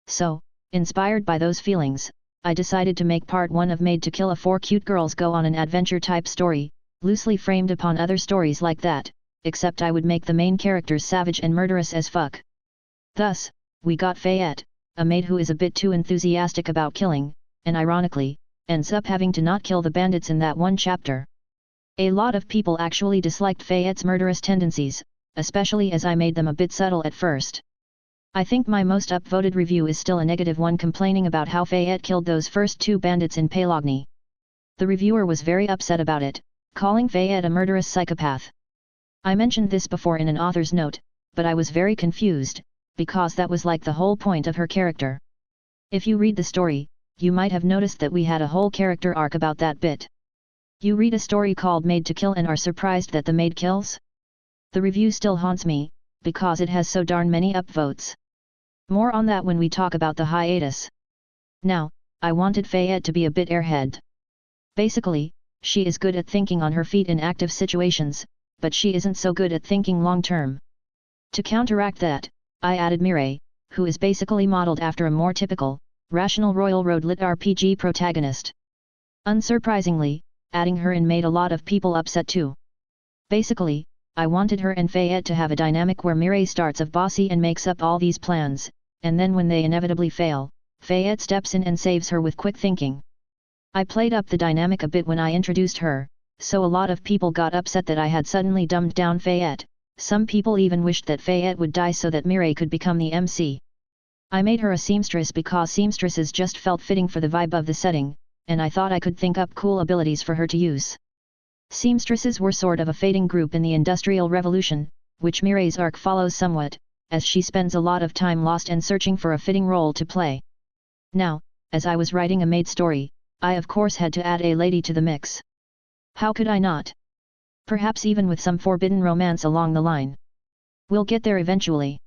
So, inspired by those feelings, I decided to make part 1 of Maid to Kill a 4 cute girls go on an adventure type story, loosely framed upon other stories like that, except I would make the main characters savage and murderous as fuck. Thus, we got Fayette, a maid who is a bit too enthusiastic about killing, and ironically, ends up having to not kill the bandits in that one chapter. A lot of people actually disliked Fayette's murderous tendencies, especially as I made them a bit subtle at first. I think my most upvoted review is still a negative one complaining about how Fayette killed those first 2 bandits in Pelagny. The reviewer was very upset about it, calling Fayette a murderous psychopath. I mentioned this before in an author's note, but I was very confused, because that was like the whole point of her character. If you read the story, you might have noticed that we had a whole character arc about that bit. You read a story called Maid to Kill and are surprised that the maid kills? The review still haunts me, because it has so darn many upvotes. More on that when we talk about the hiatus. Now, I wanted Fayette to be a bit airhead. Basically, she is good at thinking on her feet in active situations, but she isn't so good at thinking long term. To counteract that, I added Mireille, who is basically modeled after a more typical, rational Royal Road lit RPG protagonist. Unsurprisingly, adding her in made a lot of people upset too. Basically, I wanted her and Fayette to have a dynamic where Mireille starts off bossy and makes up all these plans, and then when they inevitably fail, Fayette steps in and saves her with quick thinking. I played up the dynamic a bit when I introduced her, so a lot of people got upset that I had suddenly dumbed down Fayette. Some people even wished that Fayette would die so that Mireille could become the MC. I made her a seamstress because seamstresses just felt fitting for the vibe of the setting, and I thought I could think up cool abilities for her to use. Seamstresses were sort of a fading group in the Industrial Revolution, which Mireille's arc follows somewhat, as she spends a lot of time lost and searching for a fitting role to play. Now, as I was writing a maid story, I of course had to add a lady to the mix. How could I not? Perhaps even with some forbidden romance along the line. We'll get there eventually.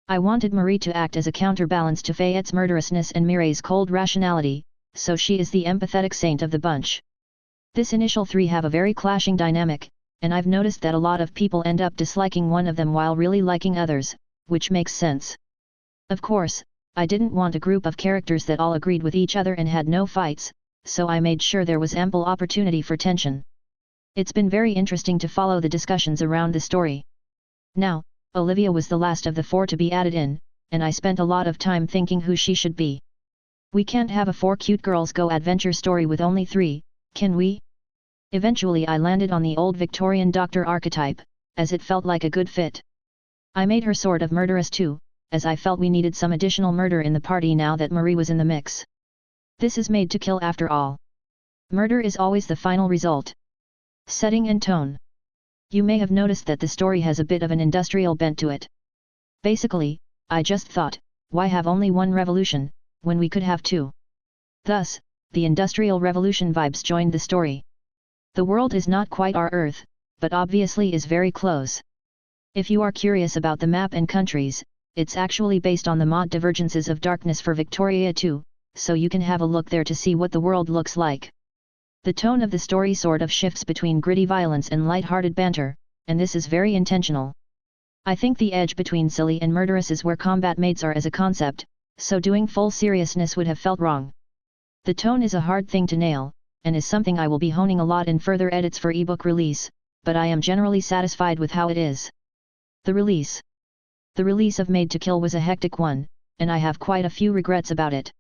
I wanted Marie to act as a counterbalance to Fayette's murderousness and Mireille's cold rationality, so she is the empathetic saint of the bunch. This initial 3 have a very clashing dynamic, and I've noticed that a lot of people end up disliking one of them while really liking others, which makes sense. Of course, I didn't want a group of characters that all agreed with each other and had no fights, so I made sure there was ample opportunity for tension. It's been very interesting to follow the discussions around the story. Now, Olivia was the last of the 4 to be added in, and I spent a lot of time thinking who she should be. We can't have a 4 cute girls go adventure story with only 3, can we? Eventually I landed on the old Victorian doctor archetype, as it felt like a good fit. I made her sort of murderous too, as I felt we needed some additional murder in the party now that Marie was in the mix. This is Maid to Kill after all. Murder is always the final result. Setting and tone. You may have noticed that the story has a bit of an industrial bent to it. Basically, I just thought, why have only 1 revolution, when we could have 2? Thus, the Industrial Revolution vibes joined the story. The world is not quite our Earth, but obviously is very close. If you are curious about the map and countries, it's actually based on the mod Divergences of Darkness for Victoria 2, so you can have a look there to see what the world looks like. The tone of the story sort of shifts between gritty violence and light-hearted banter, and this is very intentional. I think the edge between silly and murderous is where combat maids are as a concept, so doing full seriousness would have felt wrong. The tone is a hard thing to nail, and is something I will be honing a lot in further edits for ebook release, but I am generally satisfied with how it is. The release. The release of Maid to Kill was a hectic one, and I have quite a few regrets about it.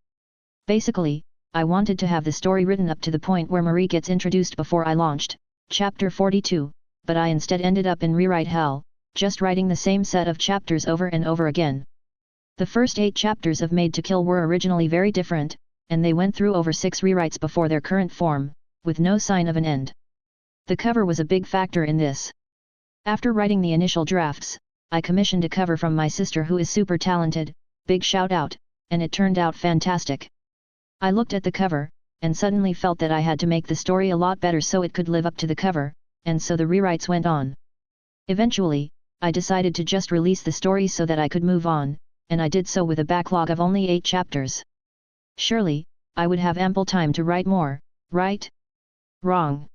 Basically, I wanted to have the story written up to the point where Marie gets introduced before I launched, chapter 42, but I instead ended up in rewrite hell, just writing the same set of chapters over and over again. The first 8 chapters of Maid to Kill were originally very different, and they went through over 6 rewrites before their current form, with no sign of an end. The cover was a big factor in this. After writing the initial drafts, I commissioned a cover from my sister who is super talented, big shout out, and it turned out fantastic. I looked at the cover, and suddenly felt that I had to make the story a lot better so it could live up to the cover, and so the rewrites went on. Eventually, I decided to just release the story so that I could move on, and I did so with a backlog of only 8 chapters. Surely, I would have ample time to write more, right? Wrong.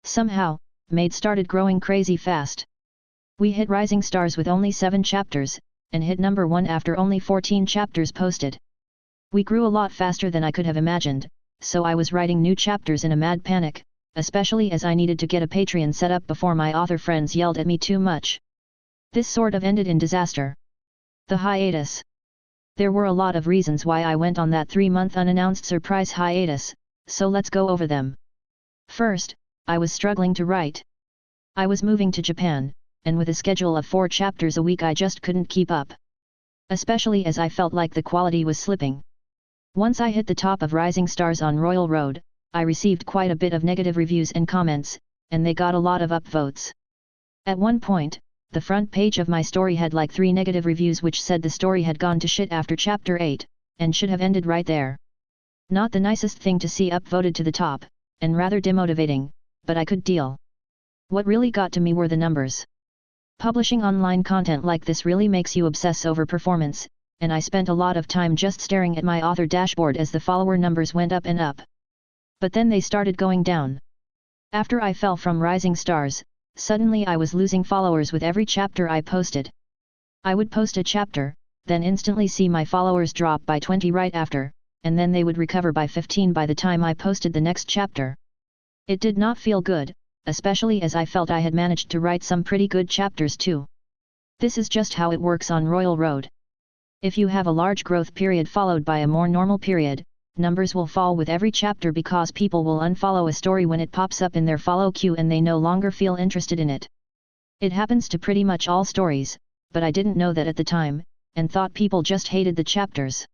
Somehow, Maid started growing crazy fast. We hit rising stars with only 7 chapters, and hit number 1 after only 14 chapters posted. We grew a lot faster than I could have imagined, so I was writing new chapters in a mad panic, especially as I needed to get a Patreon set up before my author friends yelled at me too much. This sort of ended in disaster. The hiatus. There were a lot of reasons why I went on that 3-month unannounced surprise hiatus, so let's go over them. First, I was struggling to write. I was moving to Japan, and with a schedule of 4 chapters a week I just couldn't keep up. Especially as I felt like the quality was slipping. Once I hit the top of Rising Stars on Royal Road, I received quite a bit of negative reviews and comments, and they got a lot of upvotes. At one point, the front page of my story had like 3 negative reviews which said the story had gone to shit after chapter 8, and should have ended right there. Not the nicest thing to see upvoted to the top, and rather demotivating, but I could deal. What really got to me were the numbers. Publishing online content like this really makes you obsess over performance, and I spent a lot of time just staring at my author dashboard as the follower numbers went up and up. But then they started going down. After I fell from Rising Stars, suddenly I was losing followers with every chapter I posted. I would post a chapter, then instantly see my followers drop by 20 right after, and then they would recover by 15 by the time I posted the next chapter. It did not feel good, especially as I felt I had managed to write some pretty good chapters too. This is just how it works on Royal Road. If you have a large growth period followed by a more normal period, numbers will fall with every chapter because people will unfollow a story when it pops up in their follow queue and they no longer feel interested in it. It happens to pretty much all stories, but I didn't know that at the time, and thought people just hated the chapters.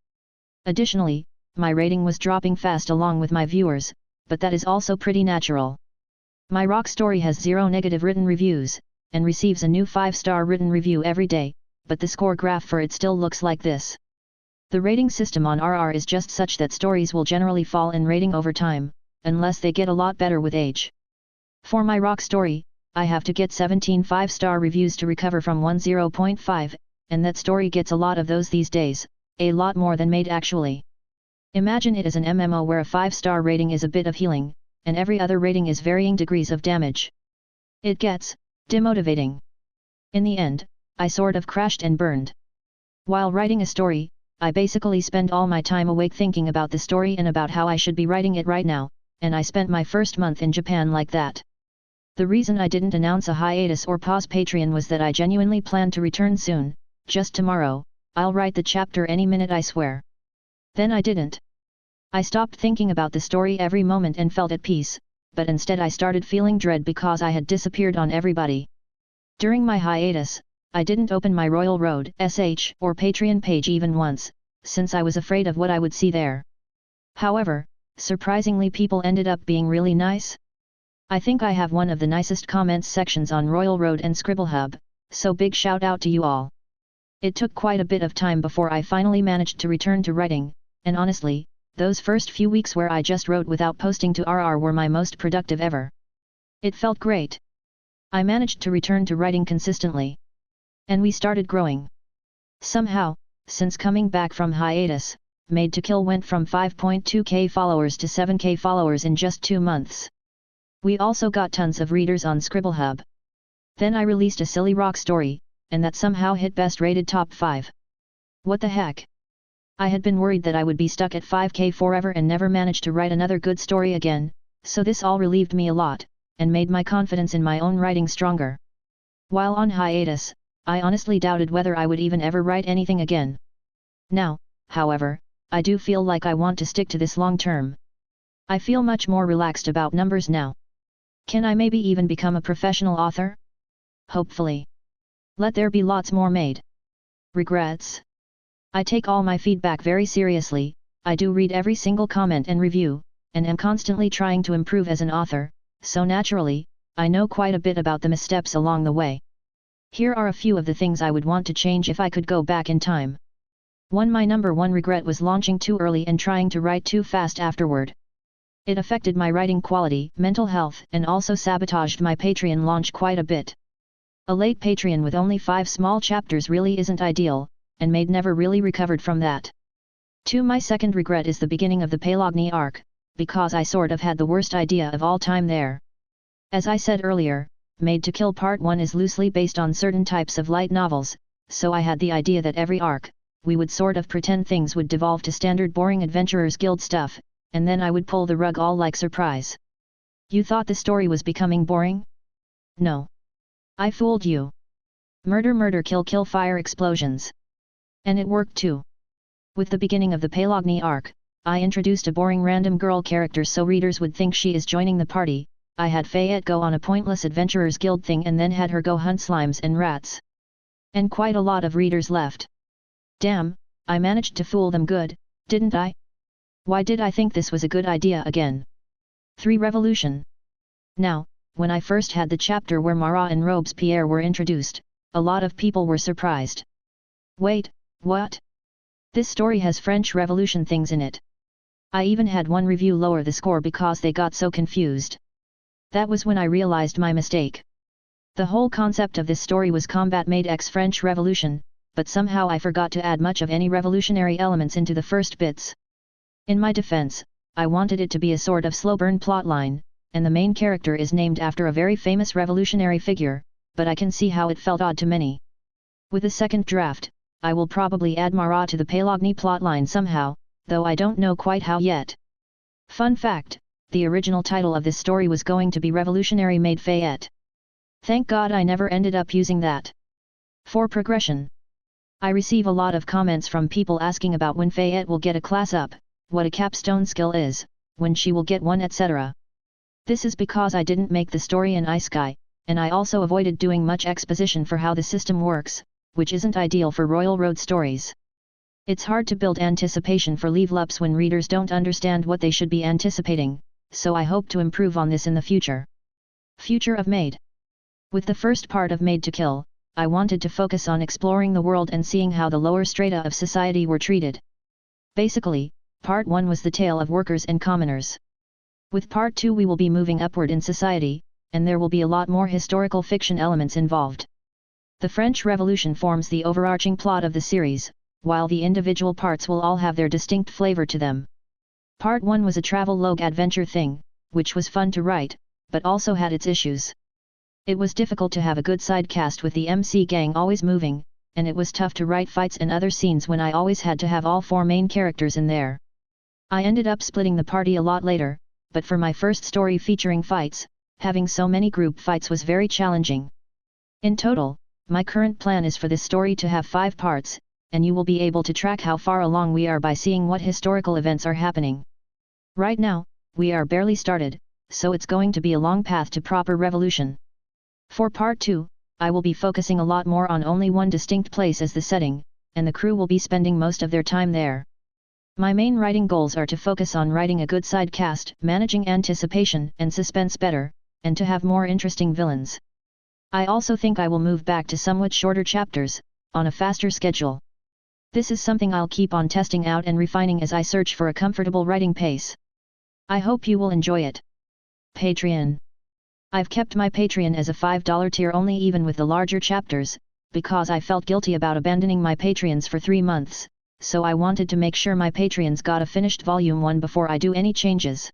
Additionally, my rating was dropping fast along with my viewers, but that is also pretty natural. My rock story has 0 negative written reviews, and receives a new 5-star written review every day, but the score graph for it still looks like this. The rating system on RR is just such that stories will generally fall in rating over time, unless they get a lot better with age. For my rock story, I have to get 17 5-star reviews to recover from 1 0.5, and that story gets a lot of those these days, a lot more than Maid actually. Imagine it as an MMO where a 5-star rating is a bit of healing, and every other rating is varying degrees of damage. It gets demotivating. In the end, I sort of crashed and burned. While writing a story, I basically spend all my time awake thinking about the story and about how I should be writing it right now, and I spent my first month in Japan like that. The reason I didn't announce a hiatus or pause Patreon was that I genuinely planned to return soon, just tomorrow. I'll write the chapter any minute, I swear. Then I didn't. I stopped thinking about the story every moment and felt at peace, but instead I started feeling dread because I had disappeared on everybody. During my hiatus, I didn't open my Royal Road SH or Patreon page even once, since I was afraid of what I would see there. However, surprisingly people ended up being really nice. I think I have one of the nicest comments sections on Royal Road and Scribblehub, so big shout out to you all. It took quite a bit of time before I finally managed to return to writing, and honestly, those first few weeks where I just wrote without posting to RR were my most productive ever. It felt great. I managed to return to writing consistently. And we started growing. Somehow, since coming back from hiatus, Maid to Kill went from 5.2k followers to 7k followers in just 2 months. We also got tons of readers on Scribblehub. Then I released a silly rock story, and that somehow hit best rated top 5. What the heck? I had been worried that I would be stuck at 5k forever and never manage to write another good story again, so this all relieved me a lot, and made my confidence in my own writing stronger. While on hiatus, I honestly doubted whether I would even ever write anything again. Now, however, I do feel like I want to stick to this long term. I feel much more relaxed about numbers now. Can I maybe even become a professional author? Hopefully. Let there be lots more Maid. Regrets? I take all my feedback very seriously, I do read every single comment and review, and am constantly trying to improve as an author, so naturally, I know quite a bit about the missteps along the way. Here are a few of the things I would want to change if I could go back in time. 1. My number one regret was launching too early and trying to write too fast afterward. It affected my writing quality, mental health, and also sabotaged my Patreon launch quite a bit. A late Patreon with only 5 small chapters really isn't ideal, and Maid never really recovered from that. 2. My second regret is the beginning of the Pelagni arc, because I sort of had the worst idea of all time there. As I said earlier, Maid to Kill Part 1 is loosely based on certain types of light novels, so I had the idea that every arc, we would sort of pretend things would devolve to standard boring Adventurers Guild stuff, and then I would pull the rug all like surprise. You thought the story was becoming boring? No. I fooled you. Murder murder kill kill fire explosions. And it worked too. With the beginning of the Pelagni arc, I introduced a boring random girl character so readers would think she is joining the party. I had Fayette go on a pointless Adventurers Guild thing and then had her go hunt slimes and rats. And quite a lot of readers left. Damn, I managed to fool them good, didn't I? Why did I think this was a good idea again? 3. Revolution. Now, when I first had the chapter where Marat and Robespierre were introduced, a lot of people were surprised. Wait, what? This story has French Revolution things in it. I even had one review lower the score because they got so confused. That was when I realized my mistake. The whole concept of this story was combat Maid x French Revolution, but somehow I forgot to add much of any revolutionary elements into the first bits. In my defense, I wanted it to be a sort of slow burn plotline, and the main character is named after a very famous revolutionary figure, but I can see how it felt odd to many. With the second draft, I will probably add Marat to the Pelagni plotline somehow, though I don't know quite how yet. Fun fact, the original title of this story was going to be Revolutionary Maid Fayette. Thank God I never ended up using that. 4. Progression. I receive a lot of comments from people asking about when Fayette will get a class up, what a capstone skill is, when she will get one, etc. This is because I didn't make the story in Isekai, and I also avoided doing much exposition for how the system works, which isn't ideal for Royal Road stories. It's hard to build anticipation for level ups when readers don't understand what they should be anticipating, so I hope to improve on this in the future. Future of Maid. With the first part of Maid to Kill, I wanted to focus on exploring the world and seeing how the lower strata of society were treated. Basically, Part 1 was the tale of workers and commoners. With Part 2 we will be moving upward in society, and there will be a lot more historical fiction elements involved. The French Revolution forms the overarching plot of the series, while the individual parts will all have their distinct flavor to them. Part 1 was a travelogue adventure thing, which was fun to write, but also had its issues. It was difficult to have a good side cast with the MC gang always moving, and it was tough to write fights and other scenes when I always had to have all 4 main characters in there. I ended up splitting the party a lot later, but for my first story featuring fights, having so many group fights was very challenging. In total, my current plan is for this story to have 5 parts, and you will be able to track how far along we are by seeing what historical events are happening. Right now, we are barely started, so it's going to be a long path to proper revolution. For Part 2, I will be focusing a lot more on only one distinct place as the setting, and the crew will be spending most of their time there. My main writing goals are to focus on writing a good side cast, managing anticipation and suspense better, and to have more interesting villains. I also think I will move back to somewhat shorter chapters, on a faster schedule. This is something I'll keep on testing out and refining as I search for a comfortable writing pace. I hope you will enjoy it. Patreon. I've kept my Patreon as a $5 tier only even with the larger chapters, because I felt guilty about abandoning my Patreons for 3 months, so I wanted to make sure my Patreons got a finished volume 1 before I do any changes.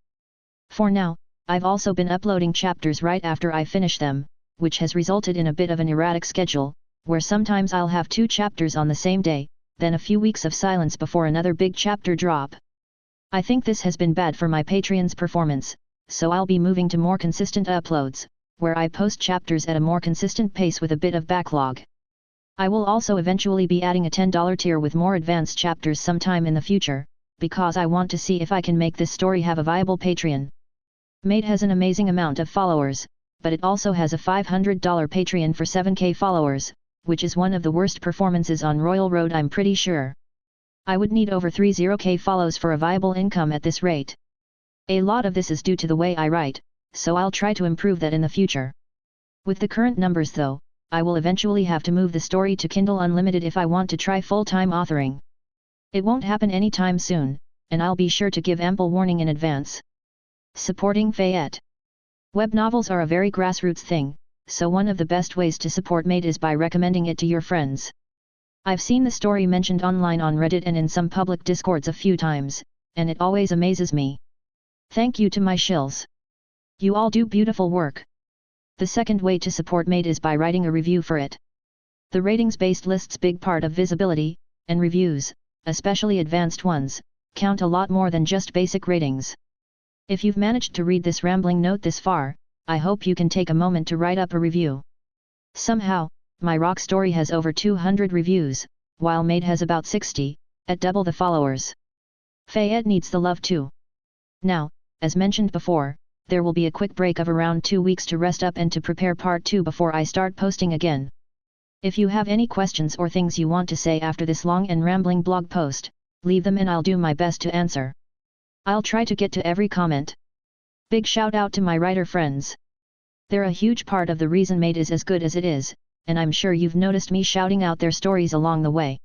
For now, I've also been uploading chapters right after I finish them, which has resulted in a bit of an erratic schedule, where sometimes I'll have 2 chapters on the same day, then a few weeks of silence before another big chapter drop. I think this has been bad for my Patreon's performance, so I'll be moving to more consistent uploads, where I post chapters at a more consistent pace with a bit of backlog. I will also eventually be adding a $10 tier with more advanced chapters sometime in the future, because I want to see if I can make this story have a viable Patreon. Maid has an amazing amount of followers, but it also has a $500 Patreon for 7K followers, which is one of the worst performances on Royal Road, I'm pretty sure. I would need over 30K follows for a viable income at this rate. A lot of this is due to the way I write, so I'll try to improve that in the future. With the current numbers though, I will eventually have to move the story to Kindle Unlimited if I want to try full-time authoring. It won't happen anytime soon, and I'll be sure to give ample warning in advance. Supporting Fayette. Web novels are a very grassroots thing, so one of the best ways to support Maid is by recommending it to your friends. I've seen the story mentioned online on Reddit and in some public discords a few times, and it always amazes me. Thank you to my shills. You all do beautiful work. The second way to support Maid is by writing a review for it. The ratings-based list's big part of visibility, and reviews, especially advanced ones, count a lot more than just basic ratings. If you've managed to read this rambling note this far, I hope you can take a moment to write up a review. Somehow, my rock story has over 200 reviews, while Maid has about 60, at double the followers. Fayette needs the love too. Now, as mentioned before, there will be a quick break of around 2 weeks to rest up and to prepare part 2 before I start posting again. If you have any questions or things you want to say after this long and rambling blog post, leave them and I'll do my best to answer. I'll try to get to every comment. Big shout out to my writer friends. They're a huge part of the reason Maid is as good as it is, and I'm sure you've noticed me shouting out their stories along the way.